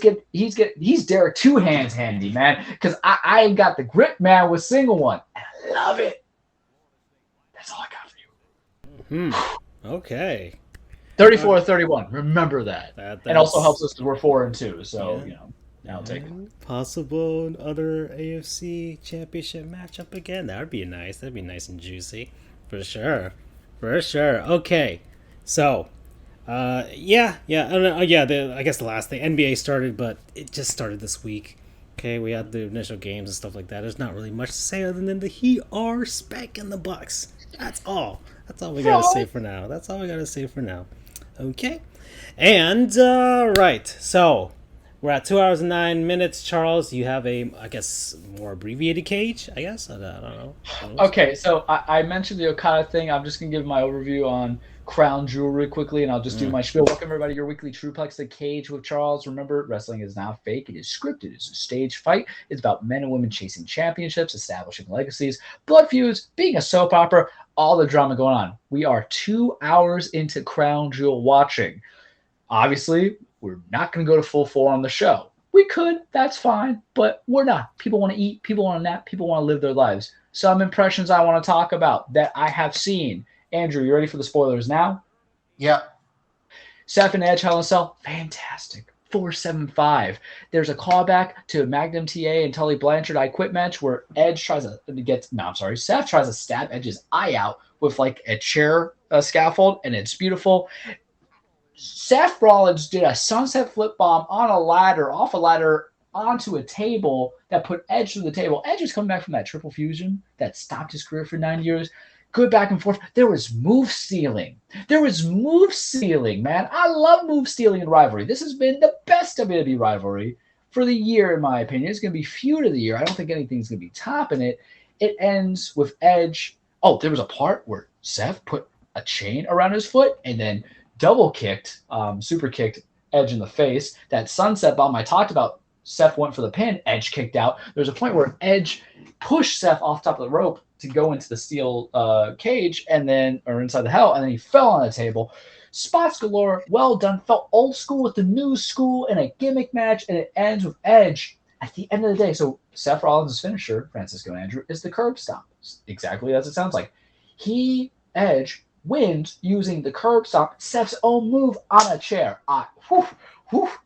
Derek 2 hands handy, man. Because I ain't got the grip, man, with single one. And I love it. That's all I got. Okay. 34-31. Remember that. And also helps us because we're 4-2. So, yeah. I'll take it. Possible other AFC championship matchup again. That would be nice. That'd be nice and juicy. For sure. Okay. So, I guess the last thing. NBA started, but it just started this week. Okay, we had the initial games and stuff like that. There's not really much to say other than the Heat are spanking the Bucks. That's all. That's all we gotta say for now. Okay. And, right. So, we're at 2 hours and 9 minutes. Charles, you have a, I guess, more abbreviated cage, I guess? I don't know. Okay, so I mentioned the Okada thing. I'm just going to give my overview on Crown Jewelry quickly, and I'll just do my spiel. Welcome, everybody, your weekly Truplex, The Cage with Charles. Remember, wrestling is not fake. It is scripted. It's a stage fight. It's about men and women chasing championships, establishing legacies, blood feuds, being a soap opera, all the drama going on. We are 2 hours into Crown Jewel watching. Obviously, we're not going to go to full 4 on the show. We could, that's fine, but we're not. People want to eat, people want to nap, people want to live their lives. Some impressions I want to talk about that I have seen. Andrew, you ready for the spoilers now? Yeah. Seth and Edge Hell in a Cell, fantastic. 475. There's a callback to Magnum TA and Tully Blanchard I Quit match where Seth tries to stab Edge's eye out with like a chair scaffold, and it's beautiful. Seth Rollins did a sunset flip bomb on a ladder, off a ladder, onto a table that put Edge through the table. Edge is coming back from that triple fusion that stopped his career for 9 years. Good back and forth. There was move stealing. Man. I love move stealing in rivalry. This has been the best WWE rivalry for the year, in my opinion. It's going to be feud of the year. I don't think anything's going to be topping it. It ends with Edge. Oh, there was a part where Seth put a chain around his foot and then double kicked, super kicked Edge in the face. That sunset bomb I talked about, Seth went for the pin. Edge kicked out. There's a point where Edge pushed Seth off top of the rope to go into the steel cage or inside the hell, and then he fell on the table. Spots galore, well done. Felt old school with the new school in a gimmick match, and it ends with Edge at the end of the day. So Seth Rollins' finisher, Francisco and Andrew, is the curb stomp. Exactly as it sounds like. Edge, wins using the curb stomp, Seth's own move on a chair.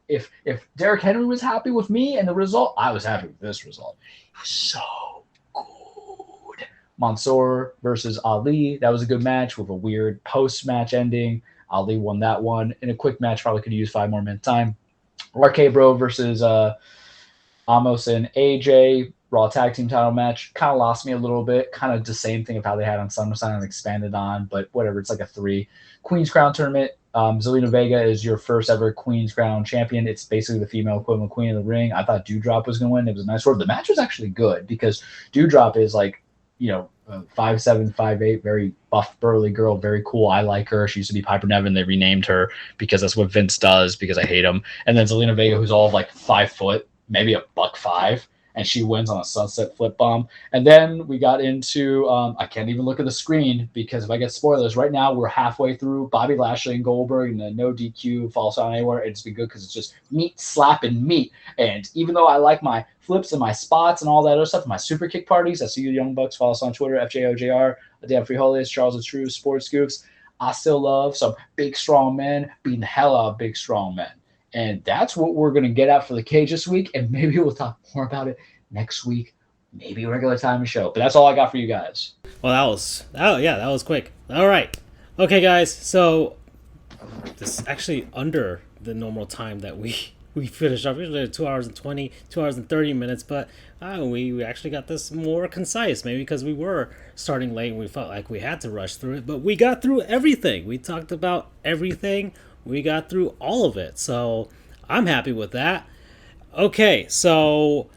If Derrick Henry was happy with me and the result, I was happy with this result. It was so good. Mansoor versus Ali. That was a good match with a weird post-match ending. Ali won that one in a quick match. Probably could have used 5 more minutes time. RK Bro versus Amos and AJ. Raw tag team title match. Kind of lost me a little bit. Kind of the same thing of how they had on SummerSlam and expanded on, but whatever. It's like a 3. Queen's Crown tournament. Zelina Vega is your first ever Queen's Crown champion. It's basically the female equivalent of Queen of the Ring. I thought Dewdrop was going to win. It was a nice swerve. The match was actually good because Dewdrop is like, 5'7", 5'8", very buff, burly girl, very cool. I like her. She used to be Piper Niven. They renamed her because that's what Vince does, because I hate him. And then Zelina Vega, who's all of like 5 foot, maybe $105. And she wins on a sunset flip bomb. And then we got into, I can't even look at the screen because if I get spoilers, right now we're halfway through Bobby Lashley and Goldberg and the no DQ, false on anywhere. It's been good because it's just meat slapping meat. And even though I like my flips and my spots and all that other stuff, my super kick parties, I see you Young Bucks, follow us on Twitter, FJOJR, Dan Frijoles, Charles the True, Sports Goofs. I still love some big, strong men beating the hell out of big, strong men. And that's what we're going to get at for the cage this week. And maybe we'll talk more about it next week. Maybe regular time of show. But that's all I got for you guys. Well, that was quick. All right. Okay, guys. So this is actually under the normal time that we finished up. Usually 2 hours and 20, 2 hours and 30 minutes. But we actually got this more concise. Maybe because we were starting late and we felt like we had to rush through it. But we got through everything. We talked about everything. We got through all of it, so I'm happy with that. Okay, so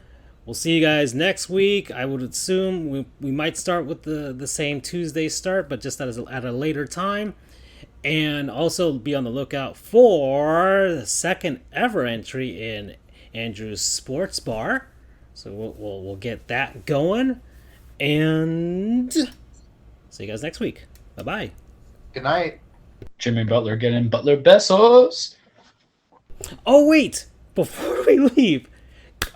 we'll see you guys next week. I would assume we might start with the same Tuesday start, but just at a later time. And also be on the lookout for the second ever entry in Andrew's Sports Bar. So we'll get that going. And see you guys next week. Bye-bye. Good night. Jimmy Butler getting Butler Besos. Oh, wait. Before we leave,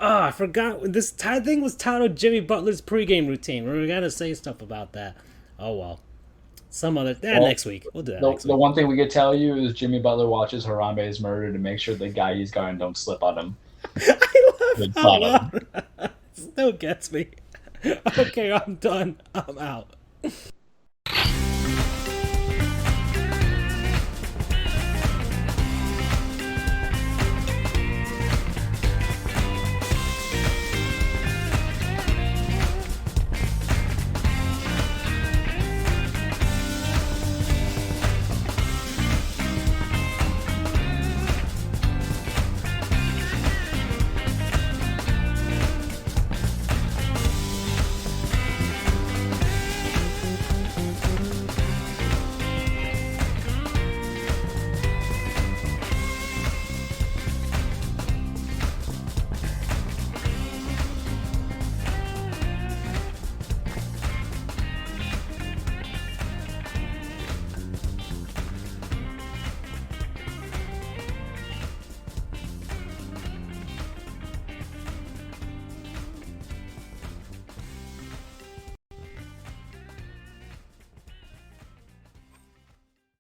I forgot. This thing was titled Jimmy Butler's pregame routine. We're going to say stuff about that. Oh, well. Next week. We'll do that next week. The one thing we could tell you is Jimmy Butler watches Harambe's murder to make sure the guy he's guarding don't slip on him. I love how loud that still gets me. Okay, I'm done. I'm out.